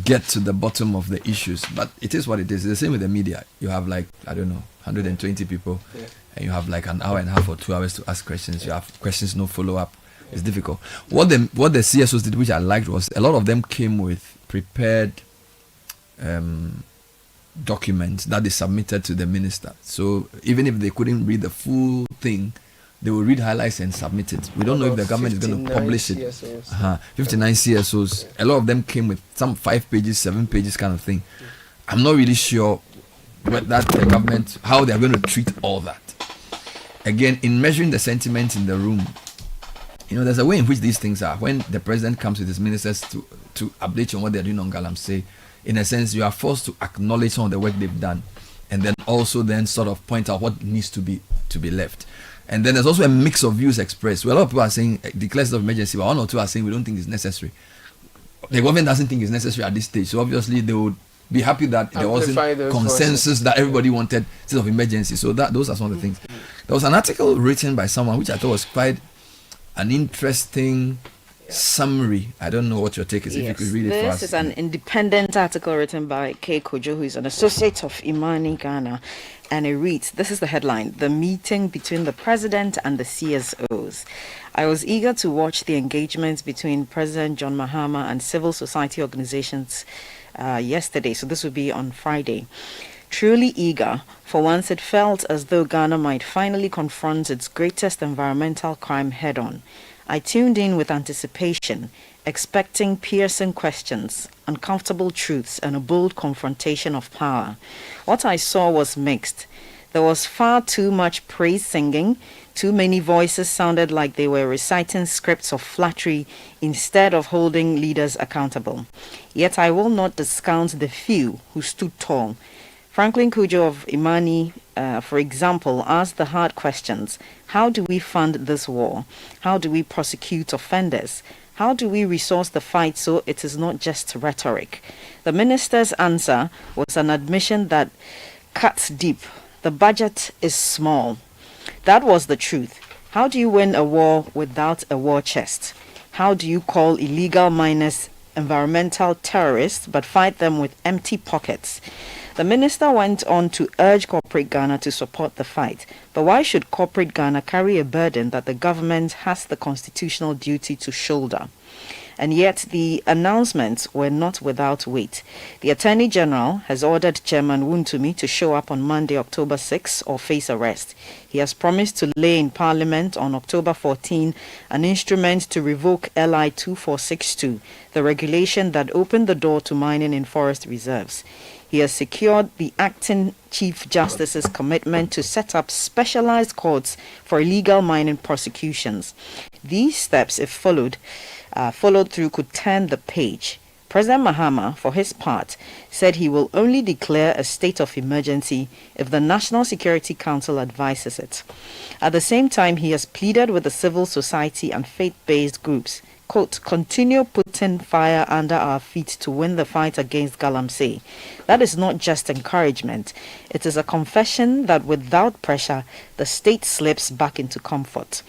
get to the bottom of the issues, but it is what it is. It's the same with the media. You have 120 people, and you have an hour and a half or 2 hours to ask questions. You have questions, no follow-up. It's difficult. What the CSOs did, which I liked, was a lot of them came with prepared documents that they submitted to the minister. So even if they couldn't read the full thing, they will read highlights and submit it. We don't know if the government is going to publish it. 59 CSOs. A lot of them came with some 5 pages, 7 pages kind of thing. I'm not really sure that the government, how they are going to treat all that. Again, in measuring the sentiment in the room, there's a way in which these things are. When the president comes with his ministers to update you on what they're doing on Galamsey, in a sense, you are forced to acknowledge some of the work they've done, and then also then sort of point out what needs to be left. And then there's also a mix of views expressed. Well, a lot of people are saying declare state of emergency, but one or two are saying we don't think it's necessary. The government doesn't think it's necessary at this stage, so obviously they would be happy that there wasn't consensus that everybody wanted state of emergency. So those are some of the things. There was an article written by someone which I thought was quite an interesting summary. I don't know what your take is. If you could read it for us.
This is an independent article written by K. Kojo, who is an associate of Imani Ghana, and it reads, this is the headline: the meeting between the president and the CSOs. I was eager to watch the engagements between President John Mahama and civil society organizations yesterday, so this would be on Friday. Truly eager. For once it felt as though Ghana might finally confront its greatest environmental crime head-on. I tuned in with anticipation, expecting piercing questions, uncomfortable truths, and a bold confrontation of power. What I saw was mixed. There was far too much praise singing. Too many voices sounded like they were reciting scripts of flattery instead of holding leaders accountable. Yet I will not discount the few who stood tall. Franklin Kujo of Imani, for example, asked the hard questions. How do we fund this war? How do we prosecute offenders? How do we resource the fight so it is not just rhetoric? The minister's answer was an admission that cuts deep. The budget is small. That was the truth. How do you win a war without a war chest? How do you call illegal miners environmental terrorists but fight them with empty pockets? The minister went on to urge corporate Ghana to support the fight. But why should corporate Ghana carry a burden that the government has the constitutional duty to shoulder? And yet the announcements were not without weight. The Attorney General has ordered Chairman Wuntumi to show up on Monday, October 6, or face arrest. He has promised to lay in Parliament on October 14 an instrument to revoke LI 2462, the regulation that opened the door to mining in forest reserves. He has secured the acting Chief Justice's commitment to set up specialized courts for illegal mining prosecutions. These steps, if followed through, could turn the page. President Mahama, for his part, said he will only declare a state of emergency if the National Security Council advises it. At the same time, he has pleaded with the civil society and faith-based groups, quote, continue putting fire under our feet to win the fight against Galamsey. That is not just encouragement. It is a confession that without pressure, the state slips back into comfort.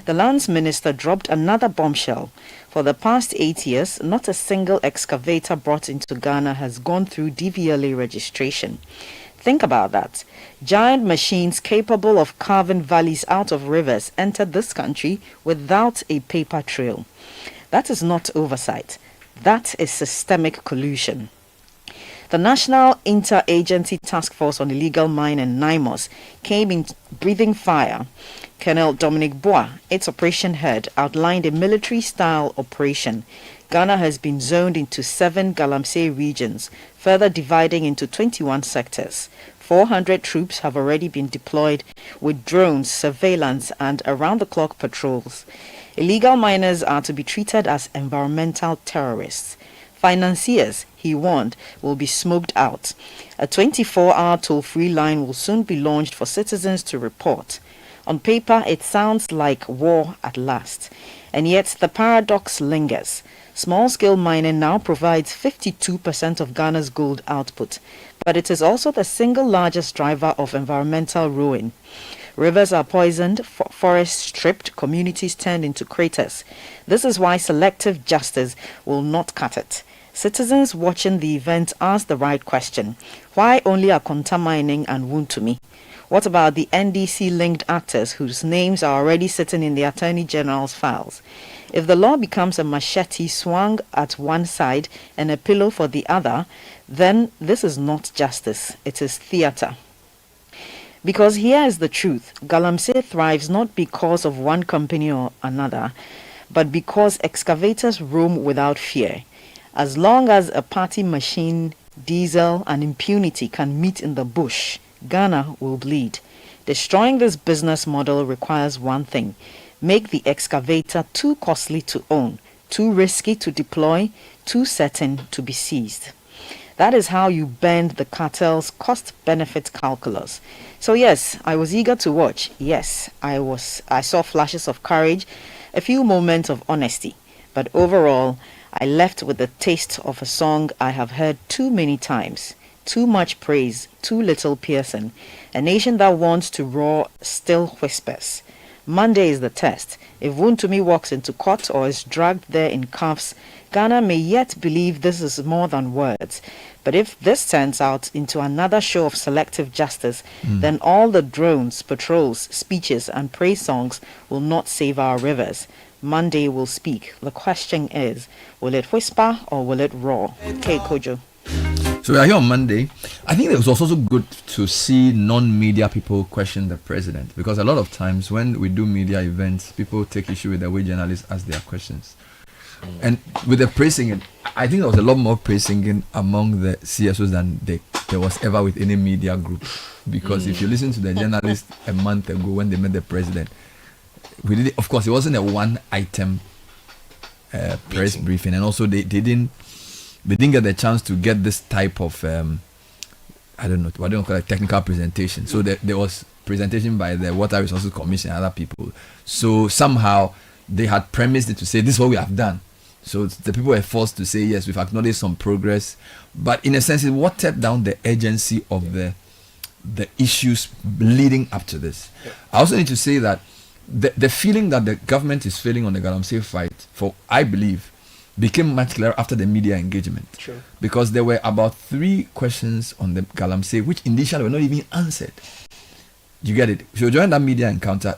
The lands minister dropped another bombshell. For the past 8 years, not a single excavator brought into Ghana has gone through DVLA registration. Think about that. Giant machines capable of carving valleys out of rivers entered this country without a paper trail. That is not oversight. That is systemic collusion. The National Interagency Task Force on Illegal Mining, NIMOS, came in breathing fire. Colonel Dominic Bois, its operation head, outlined a military-style operation. Ghana has been zoned into 7 Galamsey regions, further dividing into 21 sectors. 400 troops have already been deployed with drones, surveillance, and around-the-clock patrols. Illegal miners are to be treated as environmental terrorists. Financiers, he warned, will be smoked out. A 24-hour toll-free line will soon be launched for citizens to report. On paper, it sounds like war at last. And yet the paradox lingers. Small-scale mining now provides 52% of Ghana's gold output, but it is also the single largest driver of environmental ruin. Rivers are poisoned, forests stripped, communities turned into craters. This is why selective justice will not cut it. Citizens watching the event ask the right question. Why only Akonta Mining and Wuntumi? What about the NDC-linked actors whose names are already sitting in the Attorney General's files? If the law becomes a machete swung at one side and a pillow for the other, then this is not justice, it is theater. Because here is the truth. Galamsey thrives not because of one company or another, but because excavators roam without fear. As long as a party machine, diesel, and impunity can meet in the bush, Ghana will bleed. Destroying this business model requires one thing: make the excavator too costly to own, too risky to deploy, too certain to be seized. That is how you bend the cartel's cost-benefit calculus. So yes, I was eager to watch. Yes, I saw flashes of courage, a few moments of honesty. But overall, I left with the taste of a song I have heard too many times. Too much praise, too little piercing. A nation that wants to roar still whispers. Monday is the test. If Wuntumi walks into court or is dragged there in cuffs, Ghana may yet believe this is more than words. But if this turns out into another show of selective justice, then all the drones, patrols, speeches and praise songs will not save our rivers. Monday will speak. The question is, will it whisper or will it roar? Okay, Kojo.
So we are here on Monday. I think it was also good to see non-media people question the president, because a lot of times when we do media events, people take issue with the way journalists ask their questions. And with the praise singing, I think there was a lot more praise singing among the CSOs than there was ever with any media group. Because if you listen to the journalists a month ago when they met the president, we did it, of course, it wasn't a one-item press briefing, and also they didn't get the chance to get this type of I don't call it technical presentation. So there was presentation by the Water Resources Commission and other people. So somehow they had premised it to say this is what we have done. So the people were forced to say yes, we've acknowledged some progress, but in a sense it watered down the urgency of the issues leading up to this. I also need to say that the feeling that the government is feeling on the Galamsey fight, I believe, became much clearer after the media engagement.
Sure.
Because there were about 3 questions on the Galamsey which initially were not even answered. You get it? So during that media encounter,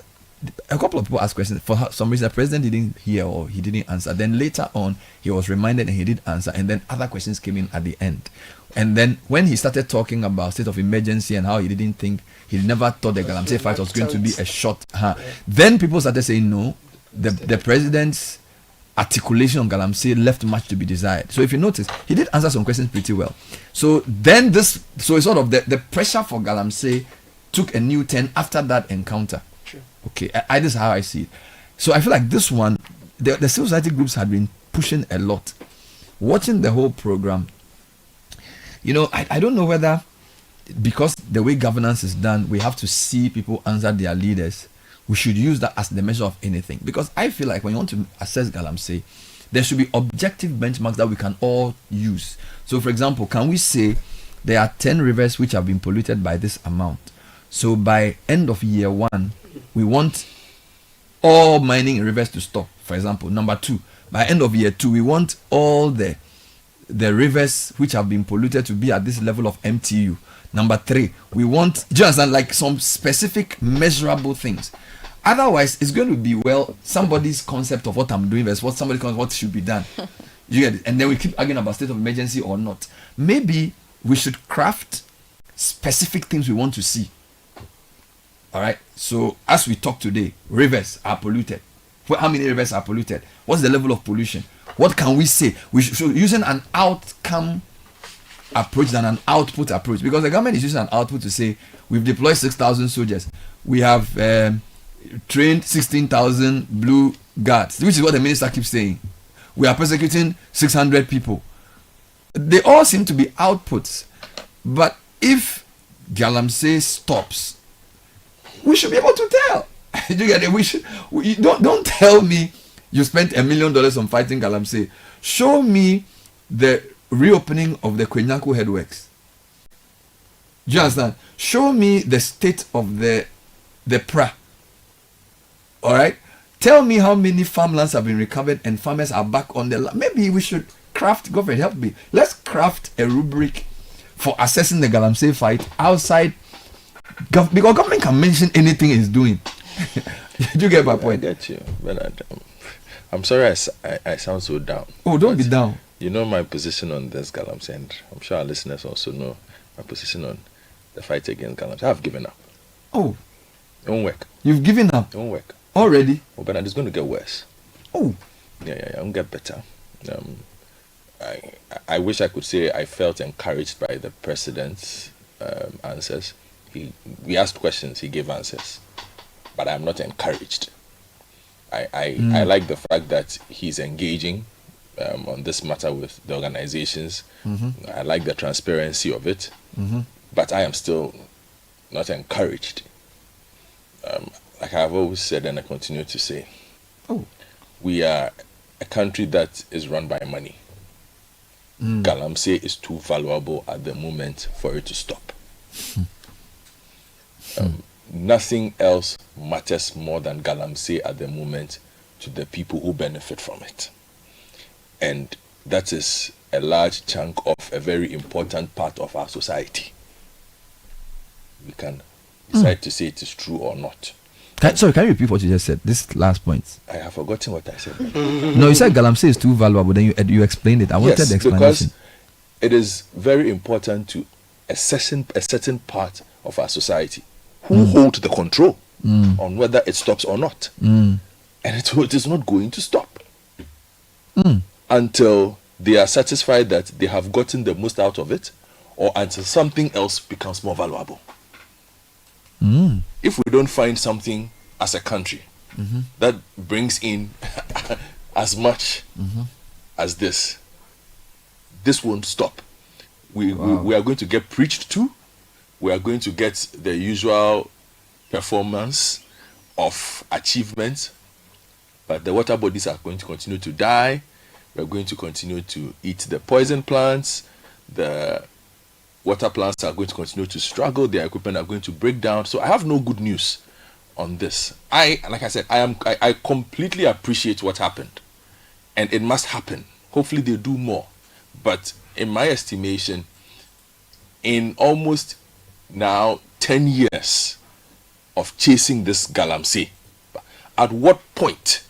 a couple of people asked questions. For some reason, the president didn't hear or he didn't answer. Then later on, he was reminded and he did answer. And then other questions came in at the end. And then when he started talking about state of emergency and how he never thought the Galamsey fight was going to be a short. Then people started saying no. The president's articulation on Galamsey left much to be desired. So if you notice, he did answer some questions pretty well. So then it's sort of the pressure for Galamsey took a new turn after that encounter.
Sure. Okay,
this is how I see it. So I feel like this one, the civil society groups had been pushing a lot. Watching the whole program, I don't know whether because the way governance is done, we have to see people answer their leaders. We should use that as the measure of anything. Because I feel like when you want to assess Galamsey, there should be objective benchmarks that we can all use. So for example, can we say there are 10 rivers which have been polluted by this amount? So by end of year 1, we want all mining in rivers to stop, for example. Number 2, by end of year 2, we want all the rivers which have been polluted to be at this level of MTU. Number 3, we want, just like some specific measurable things. Otherwise, it's going to be, somebody's concept of what I'm doing versus what should be done. You get it? And then we keep arguing about state of emergency or not. Maybe we should craft specific things we want to see. All right. So as we talk today, rivers are polluted. How many rivers are polluted? What's the level of pollution? What can we say? We should using an outcome approach than an output approach, because the government is using an output to say we've deployed 6,000 soldiers, we have trained 16,000 blue guards, which is what the minister keeps saying. We are persecuting 600 people. They all seem to be outputs, but if Galamsey stops, we should be able to tell. You get it? Don't tell me you spent $1 million on fighting Galamsey. Show me the reopening of the Kwenyaku headworks. Do you understand? Show me the state of the PRA. All right? Tell me how many farmlands have been recovered and farmers are back on the land. Maybe we should government help me. Let's craft a rubric for assessing the Galamsey fight outside, because government can mention anything it's doing. Did you get my point?
I get you, Bernard. I'm sorry I sound so down.
Oh, don't be down.
You know my position on this Galamsey, and I'm sure our listeners also know my position on the fight against Galamsey. I've given up.
Oh.
It won't work.
You've given up?
It won't work.
Already?
Oh, Bernard, it's going to get worse.
Oh.
Yeah, it won't get better. I wish I could say I felt encouraged by the president's answers. We asked questions, he gave answers. But I'm not encouraged. I like the fact that he's engaging on this matter with the organizations.
Mm-hmm.
I like the transparency of it,
Mm-hmm.
but I am still not encouraged. Like I've always said and I continue to say, we are a country that is run by money. Galamsey is too valuable at the moment for it to stop. Nothing else matters more than Galamsey at the moment to the people who benefit from it. And that is a large chunk of a very important part of our society. We can decide to say it is true or not.
Sorry, can you repeat what you just said? This last point.
I have forgotten what I said.
No, you said Galamsey is too valuable. Then you explained it. I wanted the explanation.
Because it is very important to a certain part of our society who hold the control on whether it stops or not. And it is not going to stop until they are satisfied that they have gotten the most out of it, or until something else becomes more valuable. If we don't find something as a country that brings in as much as this won't stop. We are going to get preached to. We are going to get the usual performance of achievements, but the water bodies are going to continue to die. We are going to continue to eat the poison plants. The water plants are going to continue to struggle. Their equipment are going to break down. So I have no good news on this. Like I said, I completely appreciate what happened, and it must happen. Hopefully they do more. But in my estimation, in almost now 10 years of chasing this Galamsey, at what point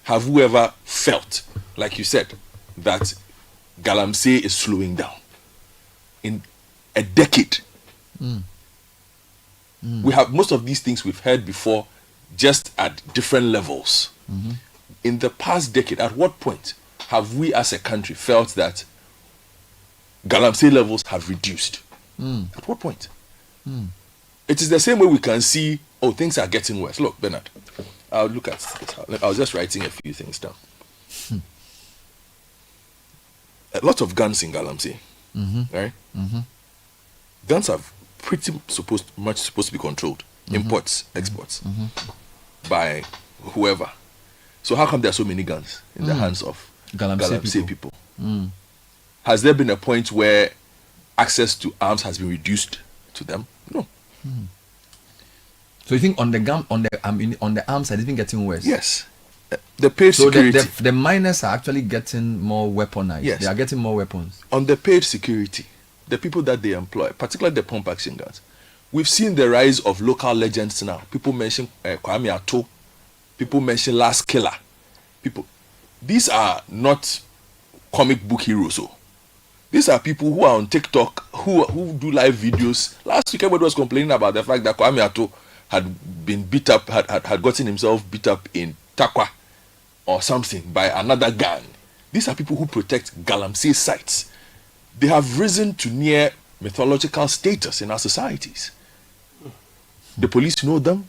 have we ever felt, like you said, that Galamsey is slowing down? In a decade. We have most of these things we've heard before, just at different levels. In the past decade, at what point have we as a country felt that Galamsey levels have reduced? At what point? It is the same way we can see, things are getting worse. Look, Bernard, I'll look at it. I was just writing a few things down. A lot of guns in Galamsey, right? Guns are supposed to be controlled. Imports, exports, by whoever. So how come there are so many guns in the hands of Galamsey people? Has there been a point where access to arms has been reduced to them? No.
So you think on the arms side, it's been getting worse?
Yes. The paid security.
So the miners are actually getting more weaponized.
Yes.
They are getting more weapons.
On the paid security, the people that they employ, particularly the pump action guns, we've seen the rise of local legends now. People mention Kwame Ato. People mention Last Killer. These are not comic book heroes. These are people who are on TikTok, who do live videos. Last week, everybody was complaining about the fact that Kwame Ato had been beat up, had gotten himself beat up in Takwa or something by another gang. These are people who protect Galamsey sites. They have risen to near mythological status in our societies. The police know them.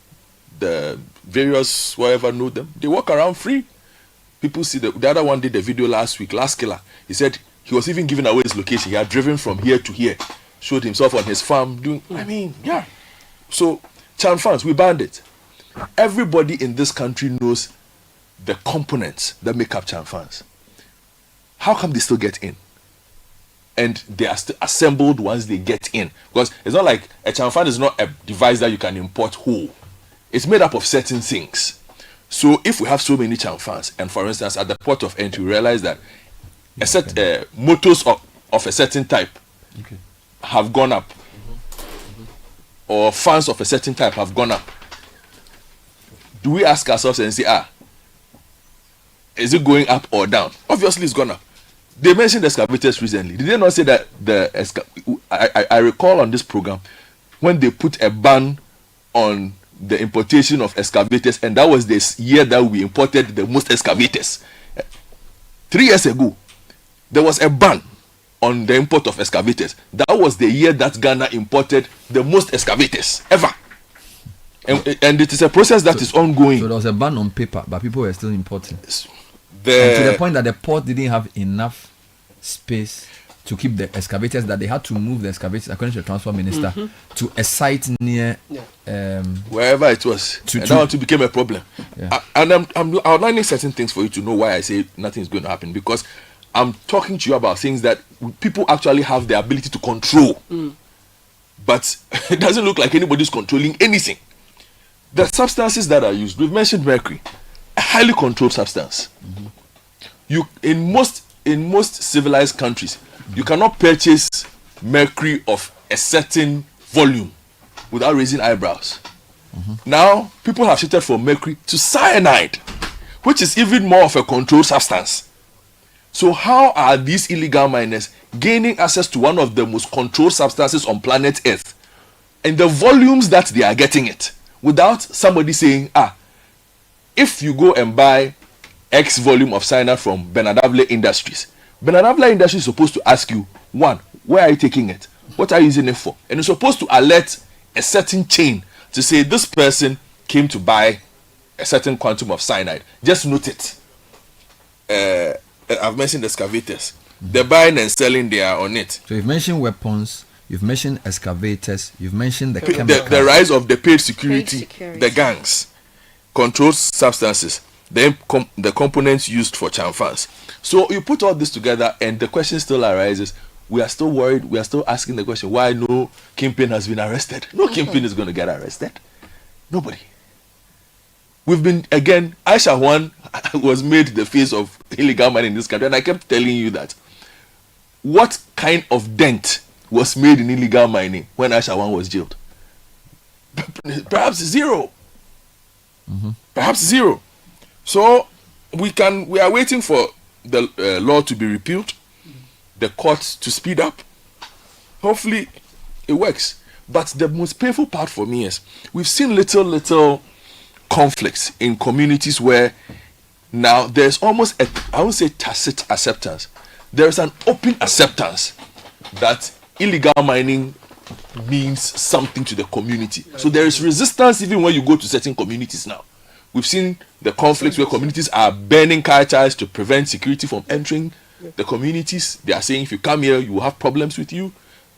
The various whatever know them. They walk around free. People see the other one did the video last week, Last Killer. He said he was even giving away his location. He had driven from here to here, showed himself on his farm doing, So, charm fans, we banned it. Everybody in this country knows the components that make up charm fans. How come they still get in? And they are still assembled once they get in. Because it's not like a charm fan is not a device that you can import whole. It's made up of certain things. So if we have so many charm fans, and for instance, at the port of entry, we realize that motors of a certain type have gone up, or fans of a certain type have gone up. Do we ask ourselves and say, is it going up or down? Obviously, it's gone up. They mentioned excavators recently. Did they not say that I recall on this program when they put a ban on the importation of excavators, and that was this year that we imported the most excavators. 3 years ago, there was a ban on the import of excavators. That was the year that Ghana imported the most excavators ever. And it is a process that is ongoing.
So there was a ban on paper, but people were still importing. And to the point that the port didn't have enough space to keep the excavators, that they had to move the excavators, according to the transport minister, to a site near
wherever it was. And that became a problem.
Yeah.
And I'm outlining certain things for you to know why I say nothing is going to happen, because I'm talking to you about things that people actually have the ability to control. But it doesn't look like anybody's controlling anything. The substances that are used, we've mentioned mercury, a highly controlled substance. You in most civilized countries, you cannot purchase mercury of a certain volume without raising eyebrows. Now, people have shifted from mercury to cyanide, which is even more of a controlled substance. So how are these illegal miners gaining access to one of the most controlled substances on planet Earth and the volumes that they are getting it without somebody saying, if you go and buy X volume of cyanide from Benadable Industries, Benadable Industries is supposed to ask you, one, where are you taking it? What are you using it for? And it's supposed to alert a certain chain to say this person came to buy a certain quantum of cyanide. Just note it. I've mentioned excavators. They're buying and selling, they are on it.
So you've mentioned weapons, you've mentioned excavators, you've mentioned the chemicals.
The rise of the paid security, the gangs, controlled substances, the components used for chamfans. So you put all this together and the question still arises. We are still worried. We are still asking the question, why no kingpin has been arrested? No kingpin is going to get arrested. Nobody. We've been, again, Aisha Juan was made the face of illegal money in this country. And I kept telling you that. What kind of dent was made in illegal mining when Aisha Juan was jailed? Perhaps zero. Perhaps zero. So we are waiting for the law to be repealed, the courts to speed up. Hopefully it works. But the most painful part for me is we've seen little conflicts in communities where now there's almost I won't say tacit acceptance. There's an open acceptance that illegal mining means something to the community. So there is resistance even when you go to certain communities now. We've seen the conflicts where communities are burning car tires to prevent security from entering the communities. They are saying if you come here, you will have problems with you.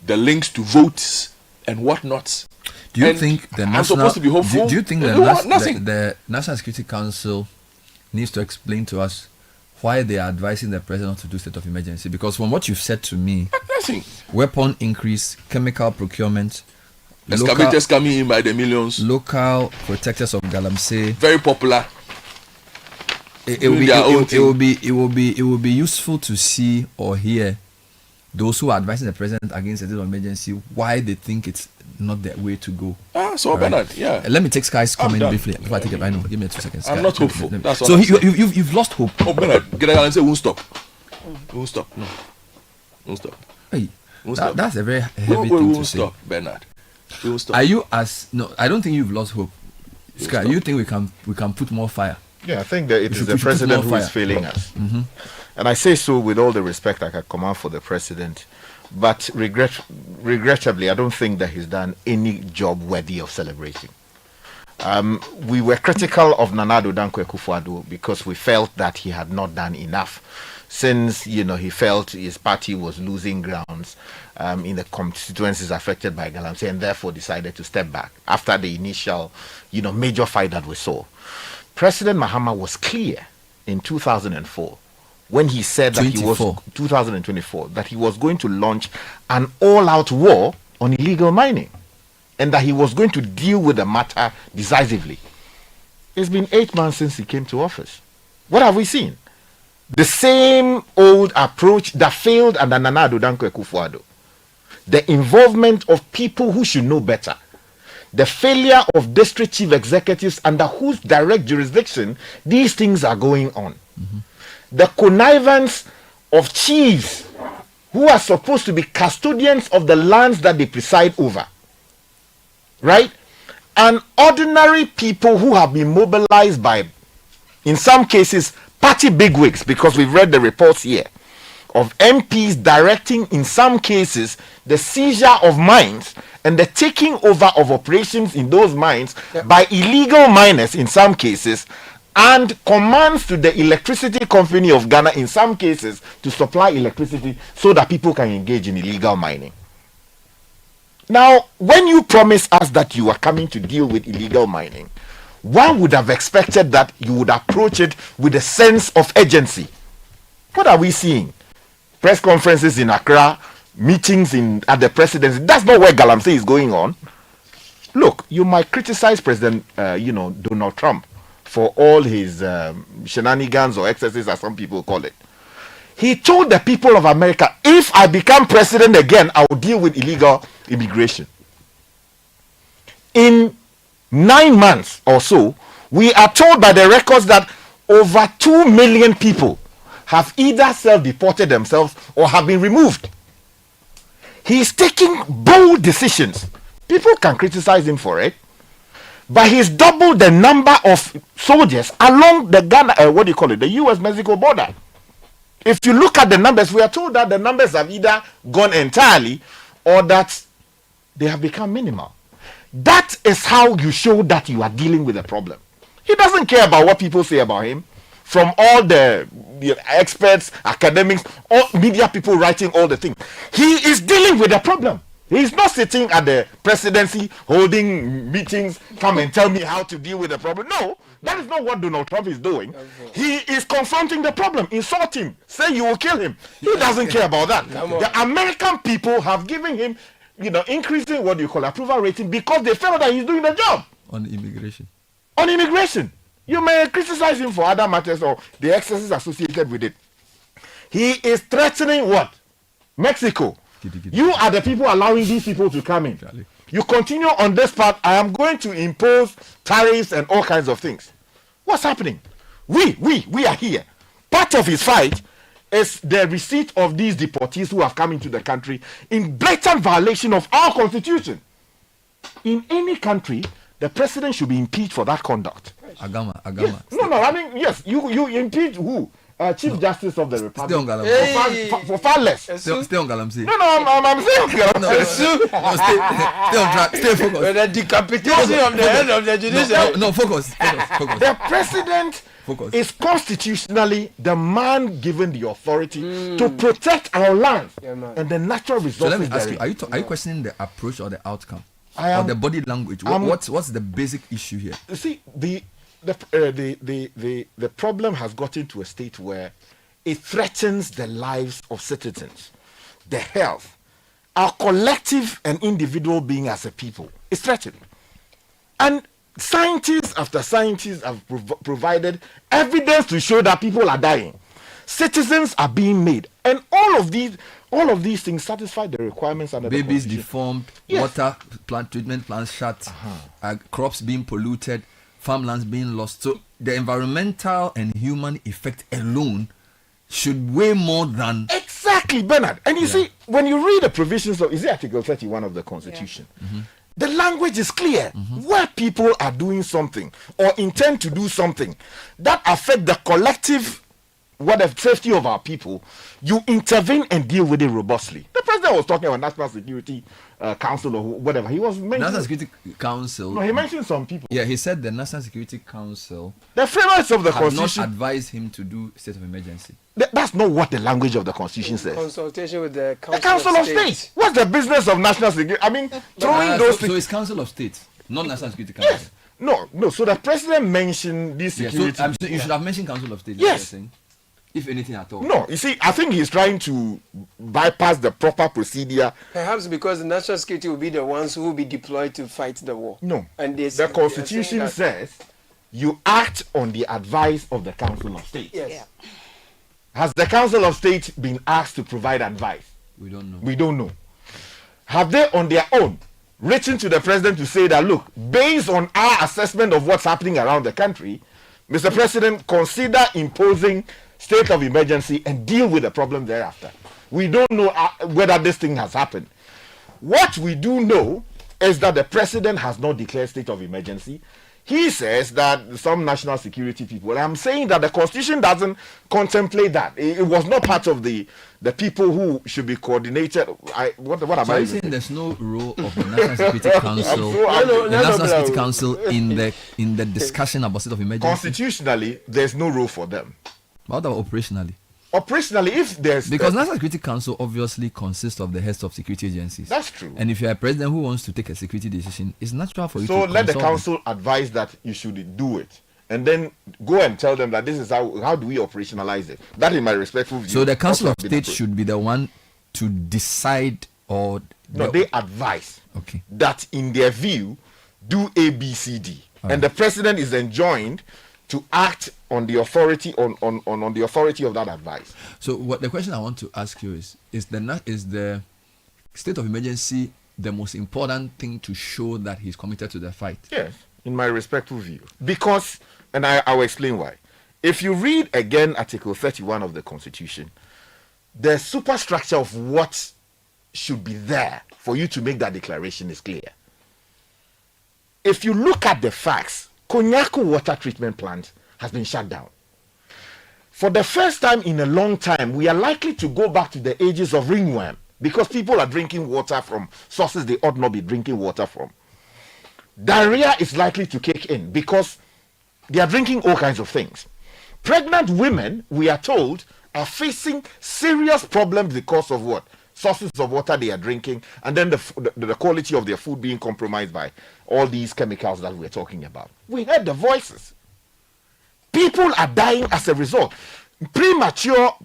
The links to votes and whatnot.
Do you think the national?
I'm supposed to be hopeful.
Do you think the National Security Council needs to explain to us why they are advising the president not to do state of emergency? Because from what you've said to me, weapon increase, chemical procurement,
excavators coming in by the millions,
local protectors of Galamsey,
very popular.
It will be useful to see or hear those who are advising the president against a state of emergency why they think it's not the way to go.
Bernard,
let me take Sky's comment briefly before I take it. I know. Give me 2 seconds.
I'm not hopeful. That's
so you've lost hope.
Oh, Bernard, Galamsey won't stop. Won't stop. No, won't stop.
Hey,
won't stop.
That's a very heavy thing to say.
Stop, Bernard. Won't stop.
Are you no? I don't think you've lost hope. Sky, you think we can put more fire?
Yeah, I think that it is the president who is failing us. And I say so with all the respect I can command for the president. But regrettably, I don't think that he's done any job worthy of celebrating. We were critical of Nana Addo Dankwa Akufo-Addo because we felt that he had not done enough. Since, he felt his party was losing grounds in the constituencies affected by Galamsey and therefore decided to step back after the initial, major fight that we saw. President Mahama was clear in 2004 when he said that 2024 that he was going to launch an all-out war on illegal mining and that he was going to deal with the matter decisively. It's been 8 months since he came to office. What have we seen? The same old approach that failed under Nana Addo Dankwa Akufo-Addo. The involvement of people who should know better. The failure of district chief executives under whose direct jurisdiction these things are going on. The connivance of chiefs who are supposed to be custodians of the lands that they preside over. Right? And ordinary people who have been mobilized by, in some cases, party bigwigs, because we've read the reports here, of MPs directing, in some cases, the seizure of mines and the taking over of operations in those mines by illegal miners, in some cases, and commands to the electricity company of Ghana in some cases to supply electricity so that people can engage in illegal mining. Now, when you promise us that you are coming to deal with illegal mining, one would have expected that you would approach it with a sense of urgency. What are we seeing? Press conferences in Accra, meetings at the presidency. That's not where Galamsey is going on. Look, you might criticize President, Donald Trump for all his shenanigans or excesses, as some people call it. He told the people of America, if I become president again, I will deal with illegal immigration. In 9 months or so, we are told by the records that over 2 million people have either self-deported themselves or have been removed. He is taking bold decisions. People can criticize him for it, but he's doubled the number of soldiers along the the U.S.-Mexico border. If you look at the numbers, we are told that the numbers have either gone entirely or that they have become minimal. That is how you show that you are dealing with a problem. He doesn't care about what people say about him. From all the experts, academics, all media people writing all the things. He is dealing with a problem. He is not sitting at the presidency holding meetings, come and tell me how to deal with the problem. No, that is not what Donald Trump is doing. He is confronting the problem, insult him, say you will kill him. He doesn't care about that. The American people have given him, increasing approval rating because they felt that he's doing the job.
On immigration.
On immigration. You may criticize him for other matters or the excesses associated with it. He is threatening what? Mexico. You are the people allowing these people to come in. You continue on this path, I am going to impose tariffs and all kinds of things. What's happening? We are here. Part of his fight is the receipt of these deportees who have come into the country in blatant violation of our constitution. In any country, the president should be impeached for that conduct.
Agama.
Yes. No, I mean, yes, you impeach who? Chief Justice of the Republic.
Stay on Galamsey.
For far less.
Stay on Galamsey.
No, I'm saying Galamsey.
Stay on track. Stay focused.
With the decapitation of the head of the judiciary.
No, focus.
The president is constitutionally the man given the authority to protect our land and the natural resources.
So let me ask you, are you questioning the approach or the outcome? Or the body language? What's the basic issue here?
You see, the problem has gotten to a state where it threatens the lives of citizens, the health, our collective and individual being as a people is threatened. And scientists after scientists have provided evidence to show that people are dying. Citizens are being made. And all of these things satisfy the requirements under
babies
the
deformed, water plant treatment plants shut, crops being polluted, farmlands being lost. So the environmental and human effect alone should weigh more than
exactly, Bernard. And you see, when you read the provisions of Article 31 of the Constitution, the language is clear. Where people are doing something or intend to do something that affect the collective safety of our people, you intervene and deal with it robustly. The president was talking about National Security Council or whatever. He was mentioning
National Security Council.
No, he mentioned some people.
Yeah, he said the National Security Council,
the framers of the Constitution,
not advised him to do state of emergency.
That's not what the language of the Constitution says.
Consultation with the
Council of State. What's the business of National Security? I mean, throwing those things.
So it's Council of State, not National Security Council.
Yes. No. So the president mentioned this security.
So you should have mentioned Council of State.
Yes.
If anything at all.
No, you see, I think he's trying to bypass the proper procedure.
Perhaps because the national security will be the ones who will be deployed to fight the war.
No. And the Constitution says you act on the advice of the Council of State.
Yes. Yeah.
Has the Council of State been asked to provide advice?
We don't know.
We don't know. Have they on their own written to the president to say that, look, based on our assessment of what's happening around the country, Mr. President, consider imposing state of emergency and deal with the problem thereafter? We don't know whether this thing has happened. What we do know is that the president has not declared state of emergency. He says that some national security people. I'm saying that the Constitution doesn't contemplate that. It was not part of the people who should be coordinated. What am
So
I
you're saying there's no role of the National Security Council, the National Security Council in the discussion about state of emergency?
Constitutionally, there's no role for them.
What about operationally?
Operationally, if there's...
Because National Security Council obviously consists of the heads of security agencies.
That's true.
And if you're a president who wants to take a security decision, it's natural for you to
So let the
consult
council advise that you should do it. And then go and tell them that this is how do we operationalize it. That is my respectful view.
So the Council of State should be the one to decide or...
No, they advise
okay.
that in their view, do A, B, C, D. And the president is enjoined to act on the authority on the authority of that advice.
So what the question I want to ask you is the state of emergency the most important thing to show that he's committed to the fight?
Yes, in my respectful view. Because, and I will explain why. If you read again Article 31 of the Constitution, the superstructure of what should be there for you to make that declaration is clear. If you look at the facts, Konyaku water treatment plant has been shut down. For the first time in a long time, we are likely to go back to the ages of ringworm because people are drinking water from sources they ought not be drinking water from. Diarrhea is likely to kick in because they are drinking all kinds of things. Pregnant women, we are told, are facing serious problems because of what? Sources of water they are drinking, and then the quality of their food being compromised by all these chemicals that we're talking about. We heard the voices. People are dying as a result. Premature,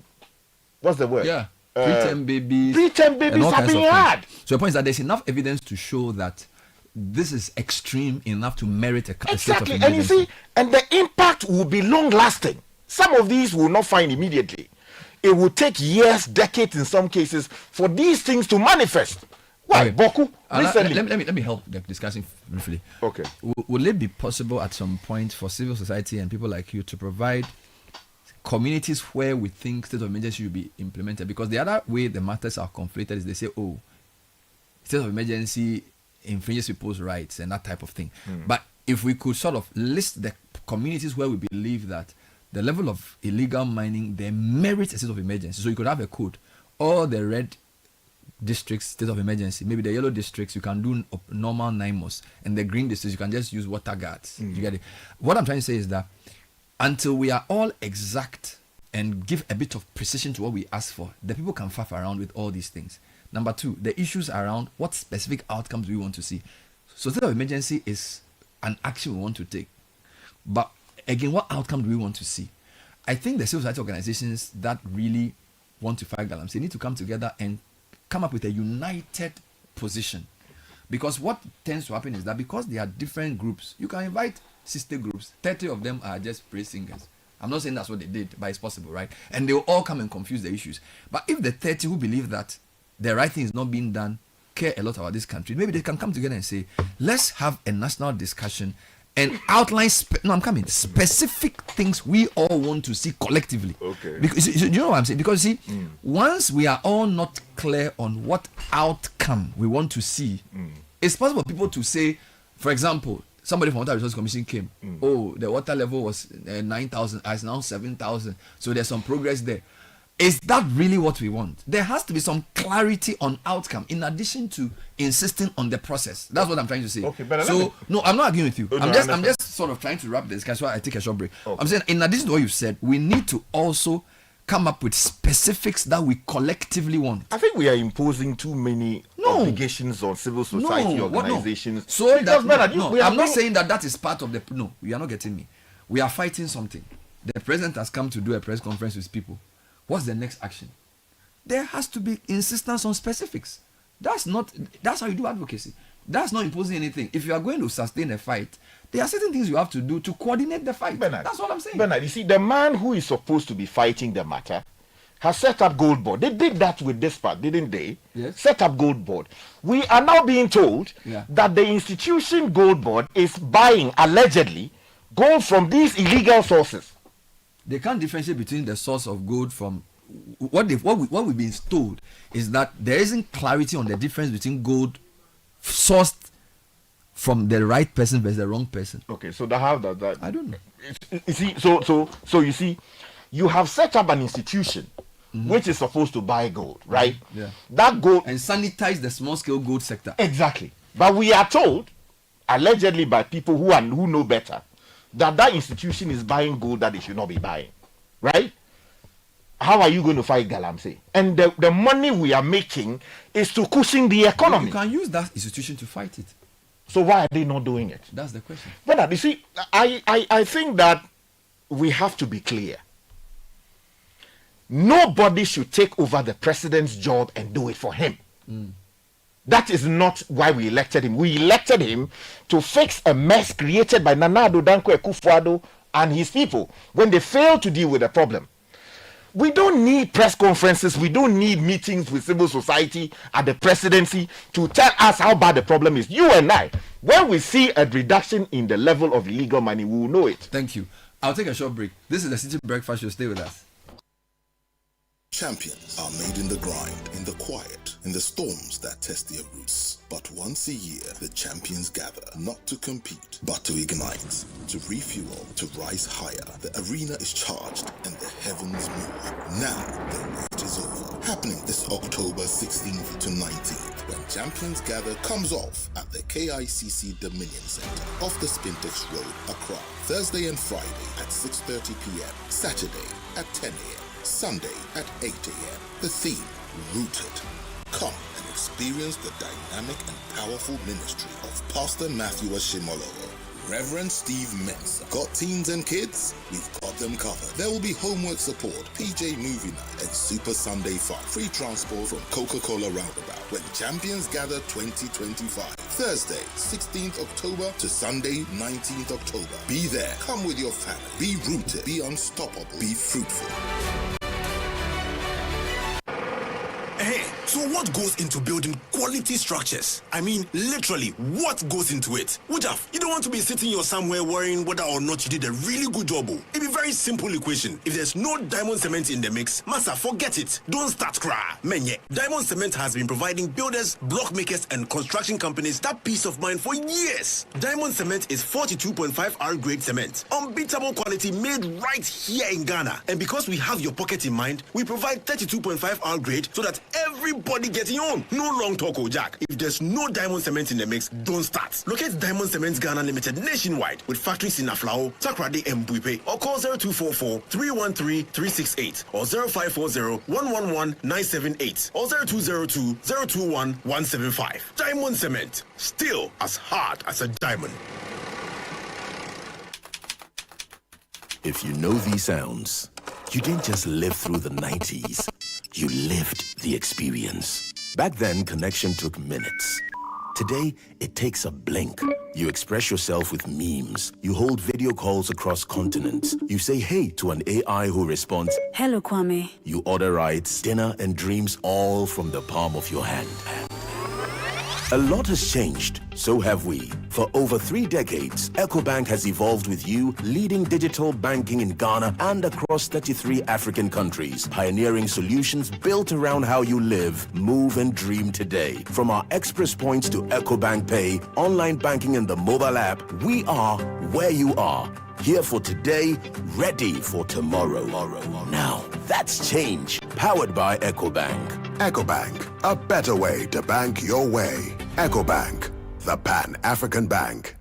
what's the word?
Yeah. Preterm babies.
Preterm babies are being had.
So the point is that there's enough evidence to show that this is extreme enough to merit a state of
Exactly.
emergency.
And you see, and the impact will be long lasting. Some of these will not find immediately. It will take years, decades in some cases, for these things to manifest. Why, Boku? Recently.
Let me help the discussion briefly.
Okay.
Will it be possible at some point for civil society and people like you to provide communities where we think state of emergency should be implemented? Because the other way the matters are conflated is they say, oh, state of emergency infringes people's rights and that type of thing. But if we could sort of list the communities where we believe that the level of illegal mining, they merit a state of emergency. So you could have a code. All the red districts, state of emergency. Maybe the yellow districts, you can do normal NIMOS. And the green districts, you can just use water guards. You get it? What I'm trying to say is that until we are all exact and give a bit of precision to what we ask for, the people can faff around with all these things. Number two, the issues around what specific outcomes we want to see. So state of emergency is an action we want to take. But again, what outcome do we want to see? I think the civil society organizations that really want to fight galamsey need to come together and come up with a united position. Because what tends to happen is that because there are different groups, you can invite 60 groups, 30 of them are just praise singers. I'm not saying that's what they did, but it's possible, right? And they will all come and confuse the issues. But if the 30 who believe that the right thing is not being done care a lot about this country, maybe they can come together and say, let's have a national discussion and outline specific things we all want to see collectively.
Okay.
Because you know what I'm saying? Because see, once we are all not clear on what outcome we want to see, it's possible for people to say, for example, somebody from Water Resources Commission came. Oh, the water level was 9,000, it's now 7,000. So there's some progress there. Is that really what we want? There has to be some clarity on outcome in addition to insisting on the process. That's what I'm trying to say.
Okay, but
so no, I'm not arguing with you.
No,
I'm just sort of trying to wrap this. That's why I take a short break. Okay. I'm saying in addition to what you said, we need to also come up with specifics that we collectively want.
I think we are imposing too many obligations on civil society organizations.
So
because
I'm not saying that is part of the. No, you are not getting me. We are fighting something. The president has come to do a press conference with people. What's the next action? There has to be insistence on specifics. That's how you do advocacy. That's not imposing anything. If you are going to sustain a fight, there are certain things you have to do to coordinate the fight.
Bernard,
that's what I'm saying.
Bernard, you see, the man who is supposed to be fighting the matter has set up gold board. They did that with this part, didn't they?
Yes.
Set up gold board. We are now being told that the institution gold board is buying, allegedly, gold from these illegal sources.
They can't differentiate between the source of gold from what we've been told is that there isn't clarity on the difference between gold sourced from the right person versus the wrong person.
Okay, so how does that?
I don't know.
You see, so you see, you have set up an institution which is supposed to buy gold, right?
Yeah.
That gold
and sanitize the small scale gold sector.
Exactly. But we are told, allegedly by people who know better, that institution is buying gold that they should not be buying, right? How are you going to fight Galamsey? And the money we are making is to cushion the economy.
You can use that institution to fight it.
So why are they not doing it?
That's the question.
But you see, I think that we have to be clear. Nobody should take over the president's job and do it for him. That is not why we elected him. We elected him to fix a mess created by Nana Addo Dankwa Akufo-Addo and his people when they failed to deal with the problem. We don't need press conferences. We don't need meetings with civil society at the presidency to tell us how bad the problem is. You and I, when we see a reduction in the level of illegal money, we will know it.
Thank you. I'll take a short break. This is the City Breakfast Show. Stay with us.
Champions are made in the grind, in the quiet, in the storms that test their roots. But once a year, the champions gather, not to compete, but to ignite, to refuel, to rise higher. The arena is charged and the heavens move. Now, the wait is over. Happening this October 16th to 19th, when Champions Gather comes off at the KICC Dominion Center, off the Spintex Road, Accra. Thursday and Friday at 6:30 p.m. Saturday at 10 a.m. Sunday at 8 a.m. The theme, Rooted. Come and experience the dynamic and powerful ministry of Pastor Matthew Ashimolowo, Reverend Steve Mensah. Got teens and kids? We've got them covered. There will be homework support, PJ Movie Night, and Super Sunday Fun. Free transport from Coca-Cola Roundabout. When Champions Gather 2025. Thursday, 16th October to Sunday, 19th October. Be there. Come with your family. Be rooted. Be unstoppable. Be fruitful.
Hey, so what goes into building quality structures? I mean, literally, what goes into it? Wujaf, you don't want to be sitting here somewhere worrying whether or not you did a really good job. It's a very simple equation. If there's no diamond cement in the mix, massa, forget it. Don't start cry. Menye, diamond cement has been providing builders, block makers, and construction companies that peace of mind for years. Diamond cement is 42.5 R grade cement, unbeatable quality made right here in Ghana. And because we have your pocket in mind, we provide 32.5 R grade so that everybody getting on. No long talk, Jack. If there's no diamond cement in the mix, don't start. Locate Diamond Cement Ghana Limited nationwide with factories in Aflao, Takrade, and Buipe, or call 0244-313-368 or 0540-111-978 or 0202-021-175. Diamond Cement, still as hard as a diamond.
If you know these sounds, you didn't just live through the 90s. You lived the experience. Back then, connection took minutes. Today, it takes a blink. You express yourself with memes. You hold video calls across continents. You say hey to an AI who responds, "Hello, Kwame." You order rides, dinner, and dreams all from the palm of your hand. A lot has changed, so have we. For over 3 decades, EcoBank has evolved with you, leading digital banking in Ghana and across 33 African countries, pioneering solutions built around how you live, move, and dream today. From our express points to EcoBank Pay, online banking, and the mobile app, we are where you are. Here for today, ready for tomorrow. Now, that's change. Powered by EcoBank.
EcoBank, a better way to bank your way. EcoBank, the Pan-African Bank.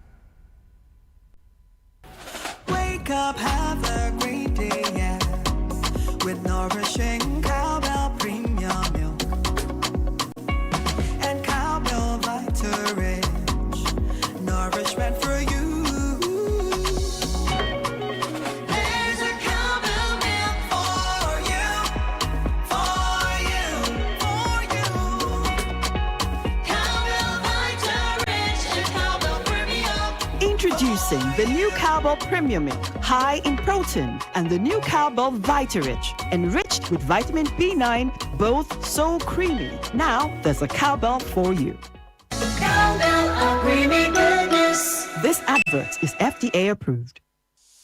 Wake up, have a great day, yeah. With nourishing cowbell premium milk and cowbell Vita Rich, nourishment for you.
Introducing the new Cowbell Premium Milk, high in protein, and the new Cowbell Vita Rich, enriched with vitamin B9, both so creamy. Now there's a Cowbell for you.
Cowbell of creamy goodness.
This advert is FDA approved.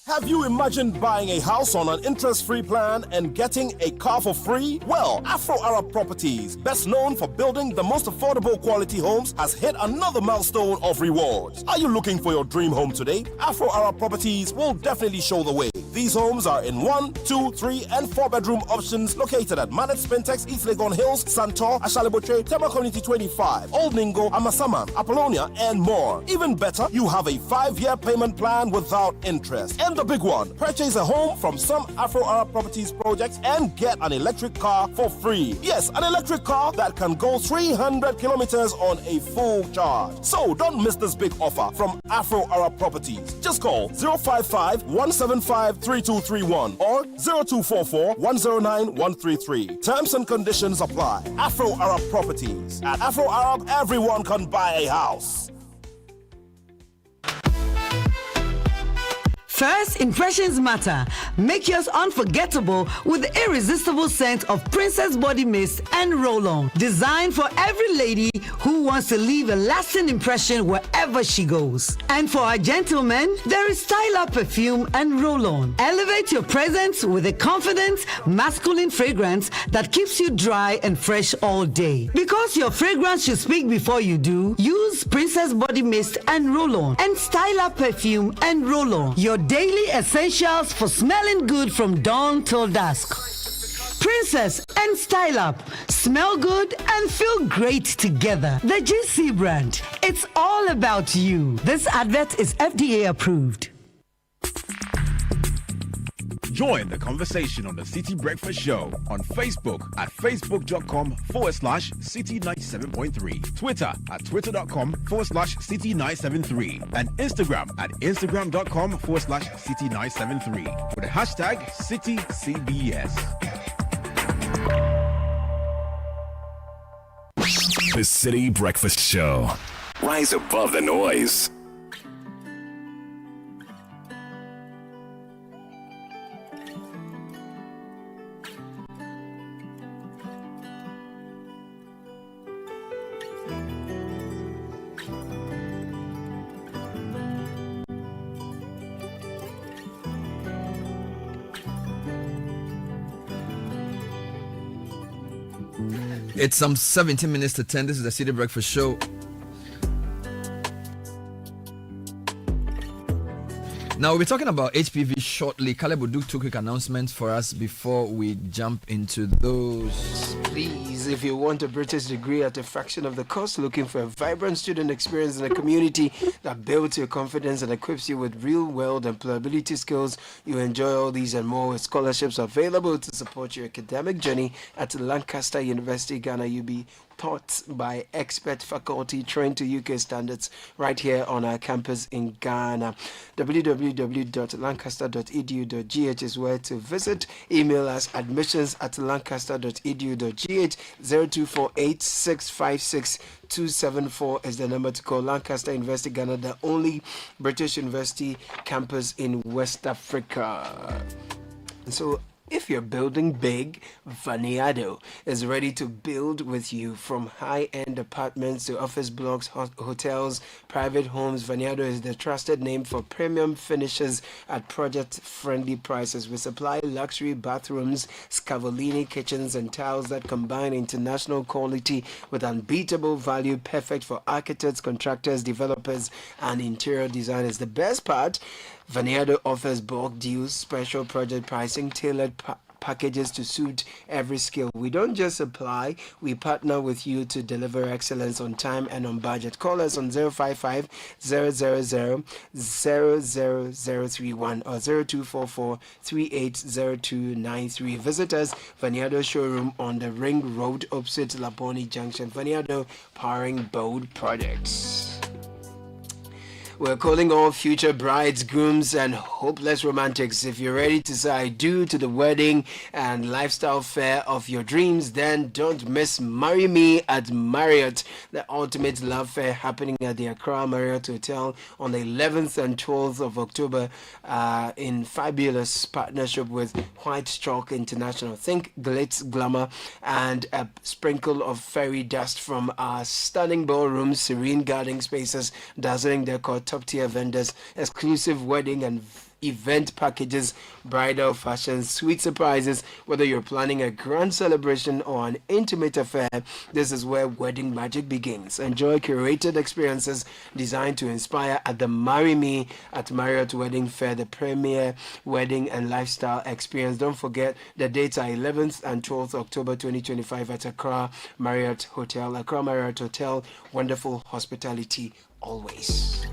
Have you imagined buying a house on an interest-free plan and getting a car for free? Well, Afro Arab Properties, best known for building the most affordable quality homes, has hit another milestone of rewards. Are you looking for your dream home today? Afro Arab Properties will definitely show the way. These homes are in 1, 2, 3, and 4-bedroom options located at Manet Spintex, East Legon Hills, Santor, Ashaliboche, Tema Community 25, Old Ningo, Amasaman, Apollonia, and more. Even better, you have a 5-year payment plan without interest. And the big one, purchase a home from some Afro Arab Properties projects and get an electric car for free. Yes, an electric car that can go 300 kilometers on a full charge. So don't miss this big offer from Afro Arab Properties. Just call 055-175-3231 or 0244-109-133. Terms and conditions apply. Afro Arab Properties. At Afro Arab, everyone can buy a house.
First impressions matter. Make yours unforgettable with the irresistible scent of Princess Body Mist and Roll-On. Designed for every lady who wants to leave a lasting impression wherever she goes. And for our gentlemen, there is Style Up Perfume and Roll-On. Elevate your presence with a confident, masculine fragrance that keeps you dry and fresh all day. Because your fragrance should speak before you do, use Princess Body Mist and Roll-On and Style Up Perfume and Roll-On. Your daily essentials for smelling good from dawn till dusk. Princess and Style Up. Smell good and feel great together. The GC brand. It's all about you. This advert is FDA approved.
Join the conversation on the Citi Breakfast Show on Facebook at facebook.com/Citi97.3, Twitter at twitter.com/Citi973, and Instagram at instagram.com/Citi973 with the hashtag CitiCBS.
The Citi Breakfast Show. Rise above the noise.
It's some 17 minutes to 10. This is the Citi Breakfast Show. Now, we'll be talking about HPV shortly. Caleb will do 2 quick announcements for us before we jump into those.
Please, if you want a British degree at a fraction of the cost, looking for a vibrant student experience in a community that builds your confidence and equips you with real-world employability skills, you enjoy all these and more with scholarships available to support your academic journey at Lancaster University, Ghana. You'll be taught by expert faculty trained to UK standards right here on our campus in Ghana. www.lancaster.edu.gh is where to visit. Email us admissions@lancaster.edu.gh. 0248656274 is the number to call. Lancaster University, Ghana, the only British university campus in West Africa. So if you're building big, Vaneado is ready to build with you. From high-end apartments to office blocks, hotels, private homes, Vaneado is the trusted name for premium finishes at project-friendly prices. We supply luxury bathrooms, Scavolini kitchens, and tiles that combine international quality with unbeatable value, perfect for architects, contractors, developers, and interior designers. The best part, Vaneado offers bulk deals, special project pricing, tailored packages to suit every skill. We don't just supply, we partner with you to deliver excellence on time and on budget. Call us on 055 000 00031 or 0244 380293. Visit us, Vaneado showroom on the Ring Road opposite Laponi Junction. Vaneado, powering bold projects. We're calling all future brides, grooms, and hopeless romantics. If you're ready to say I do to the wedding and lifestyle fair of your dreams, then don't miss Marry Me at Marriott, the ultimate love fair happening at the Accra Marriott Hotel on the 11th and 12th of October in fabulous partnership with White Chalk International. Think glitz, glamour, and a sprinkle of fairy dust from our stunning ballrooms, serene garden spaces, dazzling decor, top-tier vendors, exclusive wedding and event packages, bridal fashion, sweet surprises. Whether you're planning a grand celebration or an intimate affair, this is where wedding magic begins. Enjoy curated experiences designed to inspire at the Marry Me at Marriott Wedding Fair, the premier wedding and lifestyle experience. Don't forget the dates are 11th and 12th October 2025 at Accra Marriott Hotel. Accra Marriott Hotel, wonderful hospitality always.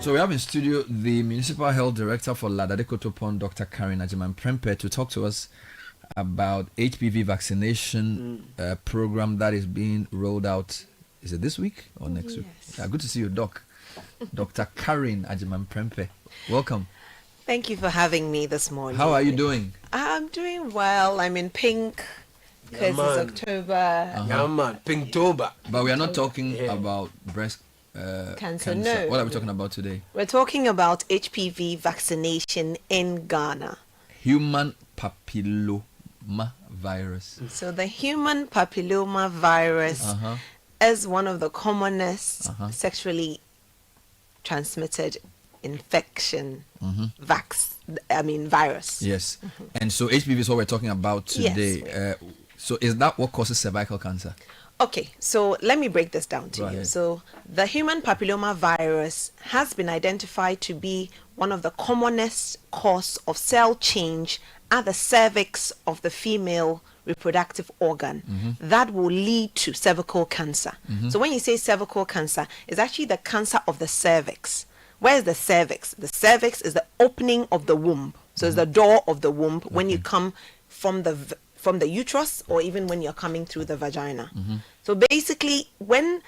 So we have in studio the Municipal Health Director for Ladade Kotopon, Dr. Karen Ajiman Prempe, to talk to us about HPV vaccination program that is being rolled out. Is it this week or next week? Yeah, good to see you, Doc. Dr. Karen Ajiman Prempe. Welcome.
Thank you for having me this morning.
How are you doing?
I'm doing well. I'm in pink because it's October.
Yeah, man. Pinktober.
But we are not talking about breast
cancer. No.
What are we talking about today?
We're talking about HPV vaccination in Ghana.
Human papilloma virus.
So the human papilloma virus is one of the commonest sexually transmitted infection virus.
Yes. And so HPV is what we're talking about today.
Yes.
So is that what causes cervical cancer?
Okay, so let me break this down to you.
ahead.
So the human papilloma virus has been identified to be one of the commonest cause of cell change at the cervix of the female reproductive organ that will lead to cervical cancer. So when you say cervical cancer, it's actually the cancer of the cervix. Where is the cervix? The cervix is the opening of the womb. So it's the door of the womb when you come from the uterus, or even when you're coming through the vagina. So basically, when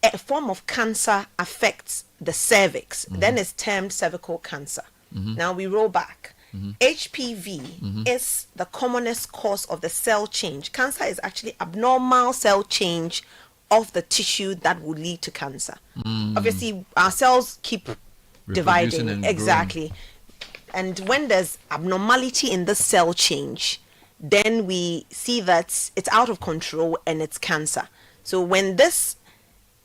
a form of cancer affects the cervix, then it's termed cervical cancer. Now we roll back. HPV is the commonest cause of the cell change. Cancer is actually abnormal cell change of the tissue that will lead to cancer. Obviously, our cells keep dividing.
And
exactly. And when there's abnormality in the cell change, then we see that it's out of control and it's cancer. So when this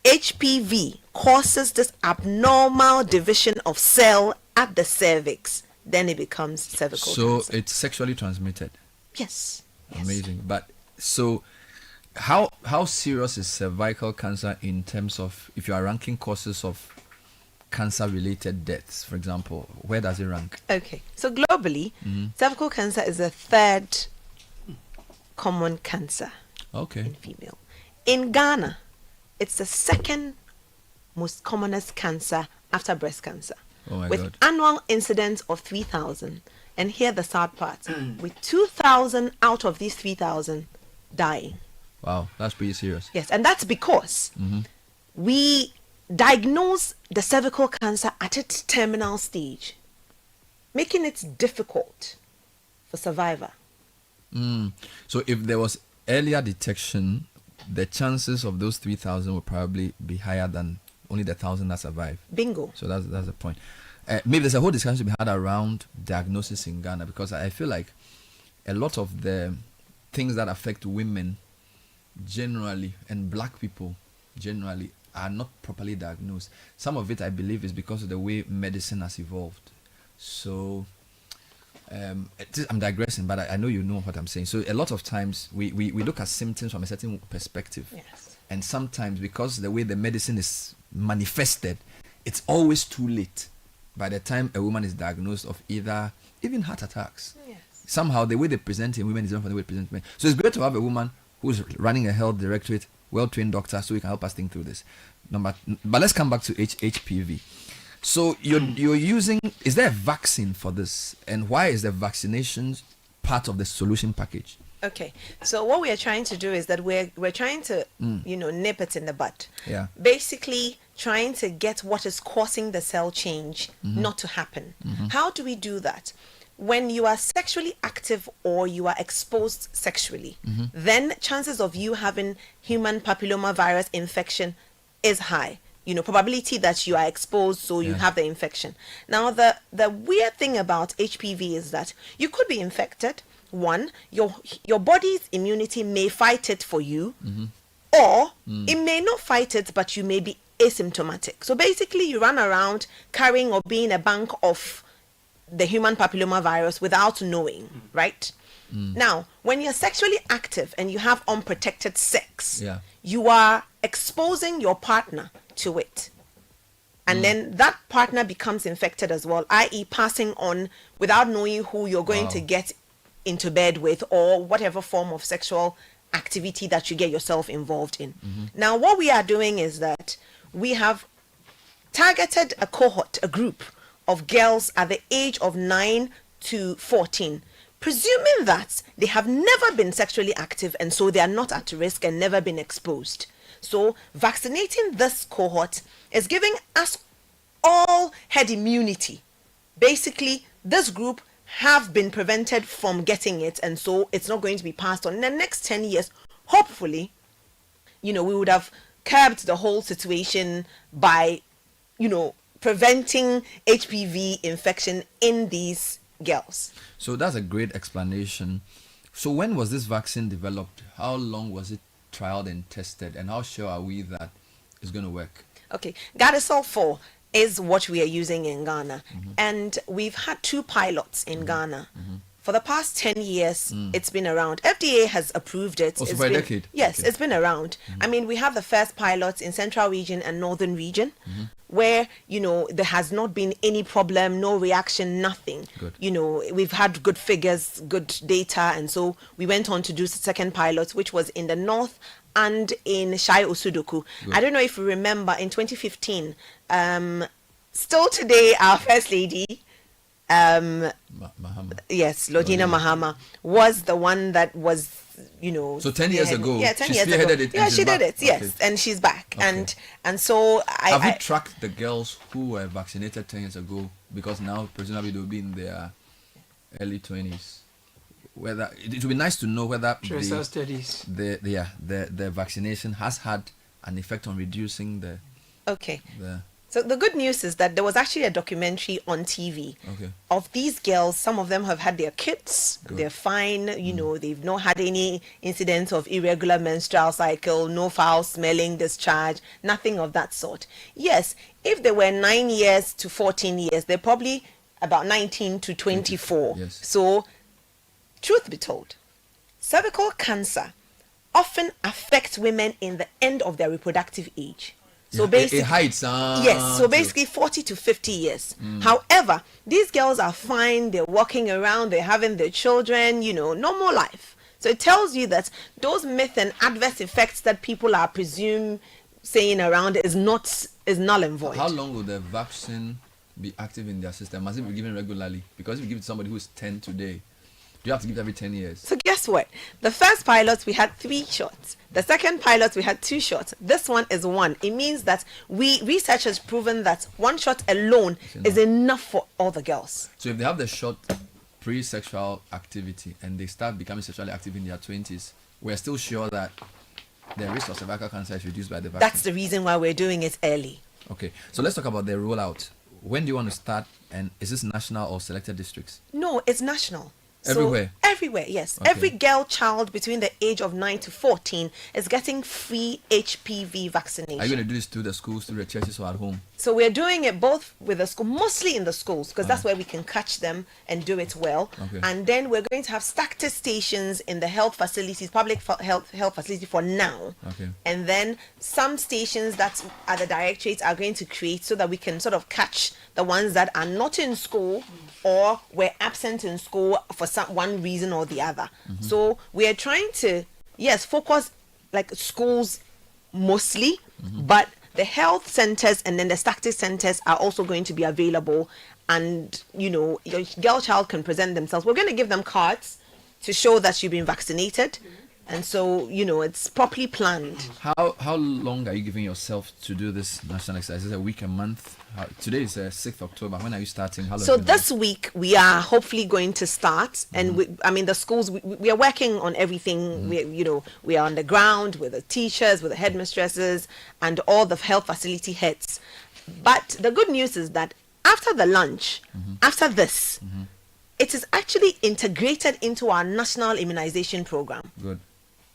HPV causes this abnormal division of cell at the cervix, then it becomes cervical cancer.
So it's sexually transmitted.
Yes.
Amazing. But so how serious is cervical cancer in terms of, if you are ranking causes of cancer related deaths, for example, where does it rank?
Okay. So globally, cervical cancer is the third common cancer in female. In Ghana, it's the second most commonest cancer after breast cancer, with annual incidence of 3,000. And here the sad part, with 2,000 out of these 3,000 dying.
Wow, that's pretty serious.
Yes, and that's because we diagnose the cervical cancer at its terminal stage, making it difficult for survivor.
So if there was earlier detection, the chances of those 3,000 would probably be higher than only the 1,000 that survive.
Bingo.
So that's the point. Maybe there's a whole discussion to be had around diagnosis in Ghana, because I feel like a lot of the things that affect women generally and black people generally are not properly diagnosed. Some of it, I believe, is because of the way medicine has evolved. So I'm digressing, but I know you know what I'm saying. So a lot of times we look at symptoms from a certain perspective.
Yes.
And sometimes, because the way the medicine is manifested, it's always too late by the time a woman is diagnosed of even heart attacks.
Yes.
Somehow the way they present in women is different from the way they present men. So it's great to have a woman who's running a health directorate, well-trained doctor, so he can help us think through this. But let's come back to HPV. So you're using, is there a vaccine for this? And why is the vaccination part of the solution package?
Okay, so what we are trying to do is that we're trying to, nip it in the bud.
Yeah.
Basically, trying to get what is causing the cell change not to happen. How do we do that? When you are sexually active or you are exposed sexually, then chances of you having human papilloma virus infection is high. Probability that you are exposed, so you have the infection. Now, the weird thing about HPV is that you could be infected. One, your body's immunity may fight it for you, or it may not fight it, but you may be asymptomatic. So basically, you run around carrying or being a bank of the human papillomavirus without knowing, right? Now, when you're sexually active and you have unprotected sex, you are exposing your partner to it. And then that partner becomes infected as well, i.e. passing on without knowing who you're going to get into bed with or whatever form of sexual activity that you get yourself involved in. Now, what we are doing is that we have targeted a cohort, a group of girls at the age of 9 to 14, presuming that they have never been sexually active and so they are not at risk and never been exposed. So vaccinating this cohort is giving us all herd immunity. Basically, this group have been prevented from getting it, and so it's not going to be passed on. In the next 10 years, hopefully, we would have curbed the whole situation by, preventing HPV infection in these girls.
So that's a great explanation. So when was this vaccine developed? How long was it trialed and tested? And how sure are we that it's going to work?
Okay, Gardasil 4 is what we are using in Ghana. And we've had 2 pilots in Ghana. For the past 10 years, it's been around. FDA has approved it.
Also for a decade?
Yes, it's been around. I mean, we have the first pilots in Central Region and Northern Region, where, there has not been any problem, no reaction, nothing.
Good.
We've had good figures, good data, and so we went on to do the second pilot, which was in the North and in Shai Osudoku. I don't know if you remember, in 2015, still today, our First Lady, yes, Lodina Mahama, was the one that was,
So 10 years ago,
yeah, 10
she
years ago.
spearheaded it.
Yeah, she did it. Yes,
Okay.
and she's back.
Okay.
And so
Have you tracked the girls who were vaccinated 10 years ago? Because now presumably they'll be in their early 20s. Whether it would be nice to know whether the vaccination has had an effect on reducing the.
Okay. So the good news is that there was actually a documentary on TV of these girls. Some of them have had their kids. Good. They're fine. They've not had any incidents of irregular menstrual cycle, no foul smelling discharge, nothing of that sort. Yes, if they were 9 years to 14 years, they're probably about 19 to 24.
Yes.
So, truth be told, cervical cancer often affects women in the end of their reproductive age. So basically,
it hides.
Yes, so basically 40 to 50 years. However, these girls are fine. They're walking around. They're having their children. Normal life. So it tells you that those myths and adverse effects that people are saying around is null and void.
How long will the vaccine be active in their system? Must it be given regularly? Because if you give it to somebody who is 10 today, you have to give it every 10 years.
So guess what? The first pilot, we had 3 shots. The second pilot, we had 2 shots. This one is 1. It means that research has proven that 1 shot alone is enough for all the girls.
So if they have the shot pre-sexual activity and they start becoming sexually active in their 20s, we're still sure that the risk of cervical cancer is reduced by the vaccine.
That's the reason why we're doing it early.
Okay, so let's talk about the rollout. When do you want to start, and is this national or selected districts?
No, it's national.
Everywhere?
Everywhere, yes.
Okay.
Every girl child between the age of 9 to 14 is getting free HPV vaccination.
Are you going to do this through the schools, through the churches, or at home?
So we're doing it both with the school, mostly in the schools, because that's where we can catch them and do it well.
Okay.
And then we're going to have stacked stations in the health facilities, public health facility for now.
Okay.
And then some stations that are the directorates are going to create so that we can sort of catch the ones that are not in school or were absent in school for one reason or the other. So we are trying to, focus like schools mostly, but the health centers and then the static centers are also going to be available. And, your girl child can present themselves. We're going to give them cards to show that you've been vaccinated. And so, it's properly planned.
How long are you giving yourself to do this national exercise? Is it a week, a month? Today is 6th October. When are you starting? How long?
So this week we are hopefully going to start, and the schools we are working on everything. We are on the ground with the teachers, with the headmistresses, and all the health facility heads. But the good news is that after the lunch, after this, it is actually integrated into our national immunization program.
Good.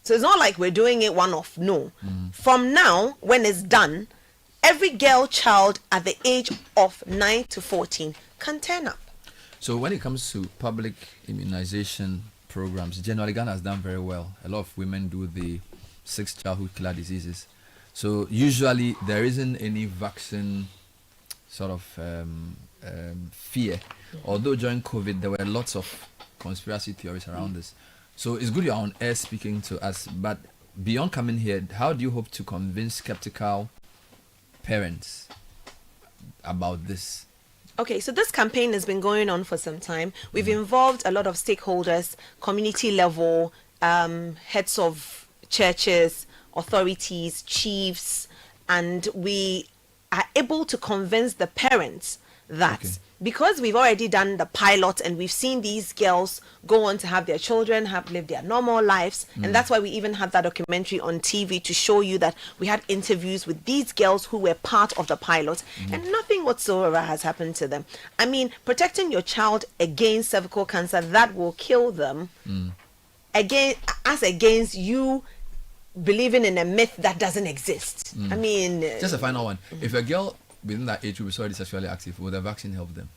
So it's not like we're doing it one-off. No. From now, when it's done, every girl child at the age of 9 to 14 can turn up.
So when it comes to public immunization programs, generally Ghana has done very well. A lot of women do the 6 childhood killer diseases. So usually there isn't any vaccine sort of fear. Although during COVID there were lots of conspiracy theories around this. So it's good you're on air speaking to us, but beyond coming here, how do you hope to convince skeptical parents about this?
Okay, so this campaign has been going on for some time. We've involved a lot of stakeholders, community level, heads of churches, authorities, chiefs, and we are able to convince the parents that because we've already done the pilot and we've seen these girls go on to have their children, have lived their normal lives, and that's why we even had that documentary on TV to show you that we had interviews with these girls who were part of the pilot, and nothing whatsoever has happened to them. I mean, protecting your child against cervical cancer that will kill them, against you believing in a myth that doesn't exist. I mean,
just a final one. If a girl within that age will be already sexually active, will the vaccine help them?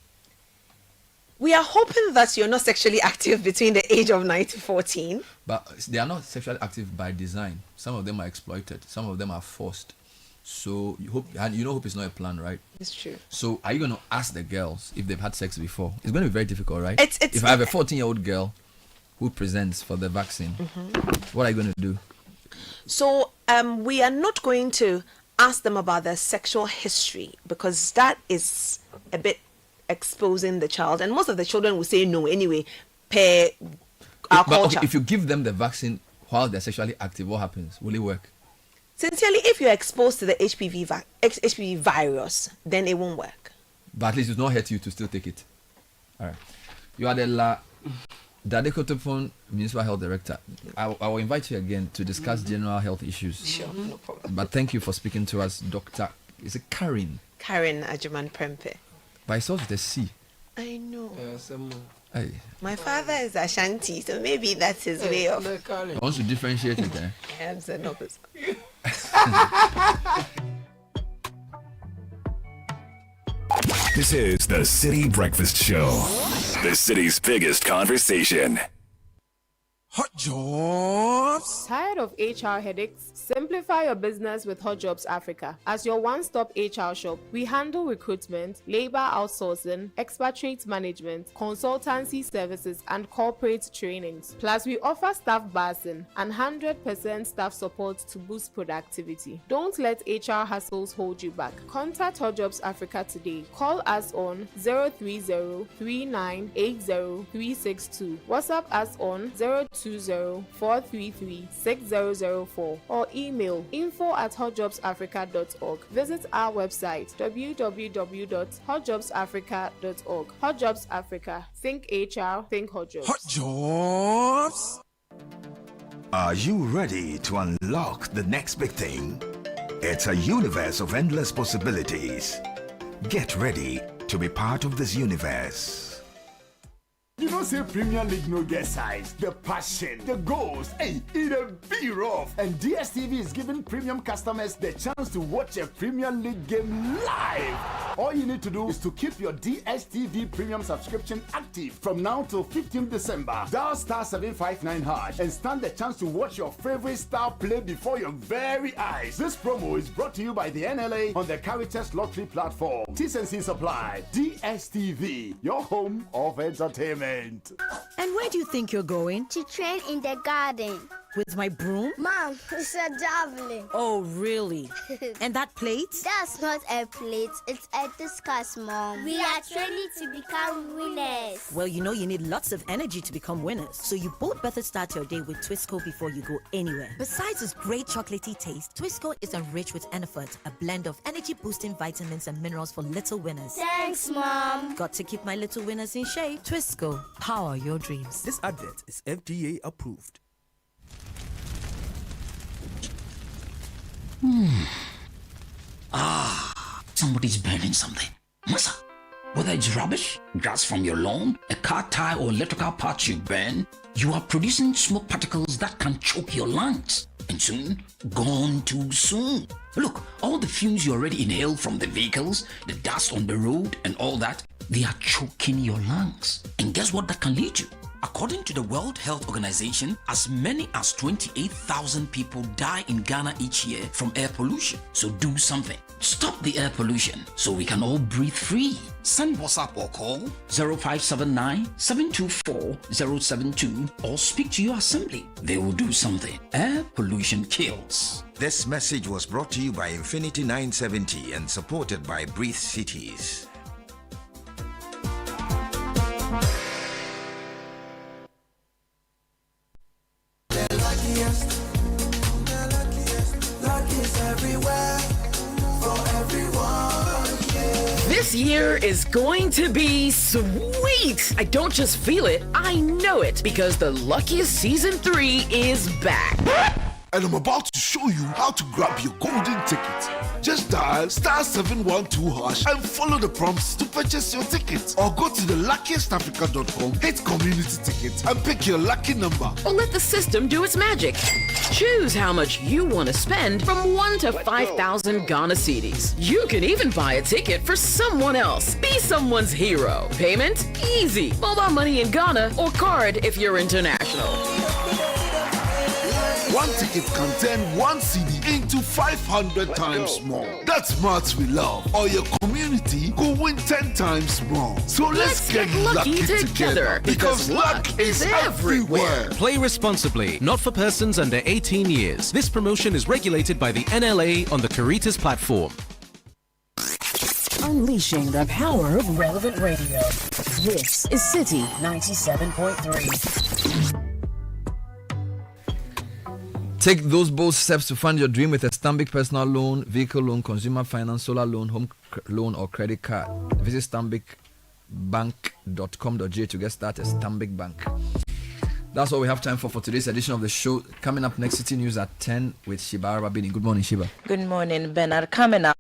We are hoping that you're not sexually active between the age of 9 to 14.
But they are not sexually active by design. Some of them are exploited. Some of them are forced. So you hope, and you know, hope is not a plan, right?
It's true.
So are you going to ask the girls if they've had sex before? It's going to be very difficult, right?
It's
if I have a 14-year-old girl who presents for the vaccine, what are you going to do?
So we are not going to ask them about their sexual history because that is a bit exposing the child, and most of the children will say no anyway per our culture.
Okay, if you give them the vaccine while they're sexually active, what happens? Will it work?
Sincerely, if you're exposed to the HPV virus, then it won't work.
But at least it's not hurt you to still take it. All right. You are the Dadekotopon Municipal Health Director. I will invite you again to discuss general health issues.
Sure, no problem.
But thank you for speaking to us, Dr. Is it Karen?
Karen Ajuman Prempe.
But I saw with a C.
I know.
Hey.
My father is Ashanti, so maybe that's his way of...
I want to differentiate it there.
I am the opposite.
This is the City Breakfast Show, the city's biggest conversation.
Hot jobs.
Tired of HR headaches? Simplify your business with Hot Jobs Africa. As your one-stop HR shop, we handle recruitment, labor outsourcing, expatriate management, consultancy services, and corporate trainings. Plus, we offer staff basing and 100% staff support to boost productivity. Don't let HR hassles hold you back. Contact Hot Jobs Africa today. Call us on 030-3980-362. WhatsApp us on 020-433-6004 or email info@hotjobsafrica.org. Visit our website www.hotjobsafrica.org. Hot Jobs Africa. Think HR, think Hot Jobs.
Hot jobs.
Are you ready to unlock the next big thing? It's a universe of endless possibilities. Get ready to be part of this universe.
You don't say Premier League no get size, the passion, the goals, hey, it a be rough. And DSTV is giving premium customers the chance to watch a Premier League game live. All you need to do is to keep your DSTV premium subscription active from now till 15th December. Dial *759# and stand the chance to watch your favorite star play before your very eyes. This promo is brought to you by the NLA on the Caritas Lottery platform. T&Cs apply. DSTV, your home of entertainment.
And where do you think you're going?
To train in the garden.
With my broom?
Mom, it's a javelin.
Oh, really? And that plate?
That's not a plate, it's a discus, Mom. We are training to become winners.
Well, you know you need lots of energy to become winners. So you both better start your day with Twisco before you go anywhere. Besides its great chocolatey taste, Twisco is enriched with Enerfort, a blend of energy-boosting vitamins and minerals for little winners.
Thanks, Mom.
Got to keep my little winners in shape. Twisco, power your dreams.
This advert is FDA approved.
Somebody's burning something. Massa, whether it's rubbish, grass from your lawn, a car tire or electrical parts you burn, you are producing smoke particles that can choke your lungs. And soon, gone too soon. Look, all the fumes you already inhaled from the vehicles, the dust on the road and all that, they are choking your lungs. And guess what that can lead to? According to the World Health Organization, as many as 28,000 people die in Ghana each year from air pollution. So do something. Stop the air pollution so we can all breathe free. Send WhatsApp or call 0579-724-072 or speak to your assembly. They will do something. Air pollution kills.
This message was brought to you by Infinity 970 and supported by Breathe Cities.
This year is going to be sweet. I don't just feel it, I know it, because the Luckiest Season 3 is back.
And I'm about to show you how to grab your golden ticket. Just dial *712# and follow the prompts to purchase your ticket. Or go to theluckiestafrica.com, hit community tickets, and pick your lucky number.
Or let the system do its magic. Choose how much you want to spend from 1 to 5,000 Ghana cedis. You can even buy a ticket for someone else. Be someone's hero. Payment? Easy. Mobile money in Ghana or card if you're international.
One ticket can turn 1 CD into 500 times more. That's maths we love. Or your community could win 10 times more. So let's get lucky together. Because luck is everywhere.
Play responsibly. Not for persons under 18 years. This promotion is regulated by the NLA on the Caritas platform.
Unleashing the power of relevant radio. This is Citi 97.3.
Take those bold steps to fund your dream with a Stanbic personal loan, vehicle loan, consumer finance, solar loan, home loan, or credit card. Visit stanbicbank.com.ga to get started. Stanbic Bank. That's all we have time for today's edition of the show. Coming up next, City News at 10 with Shiba Rabini. Good morning, Shiba.
Good morning, Bernard. Coming up.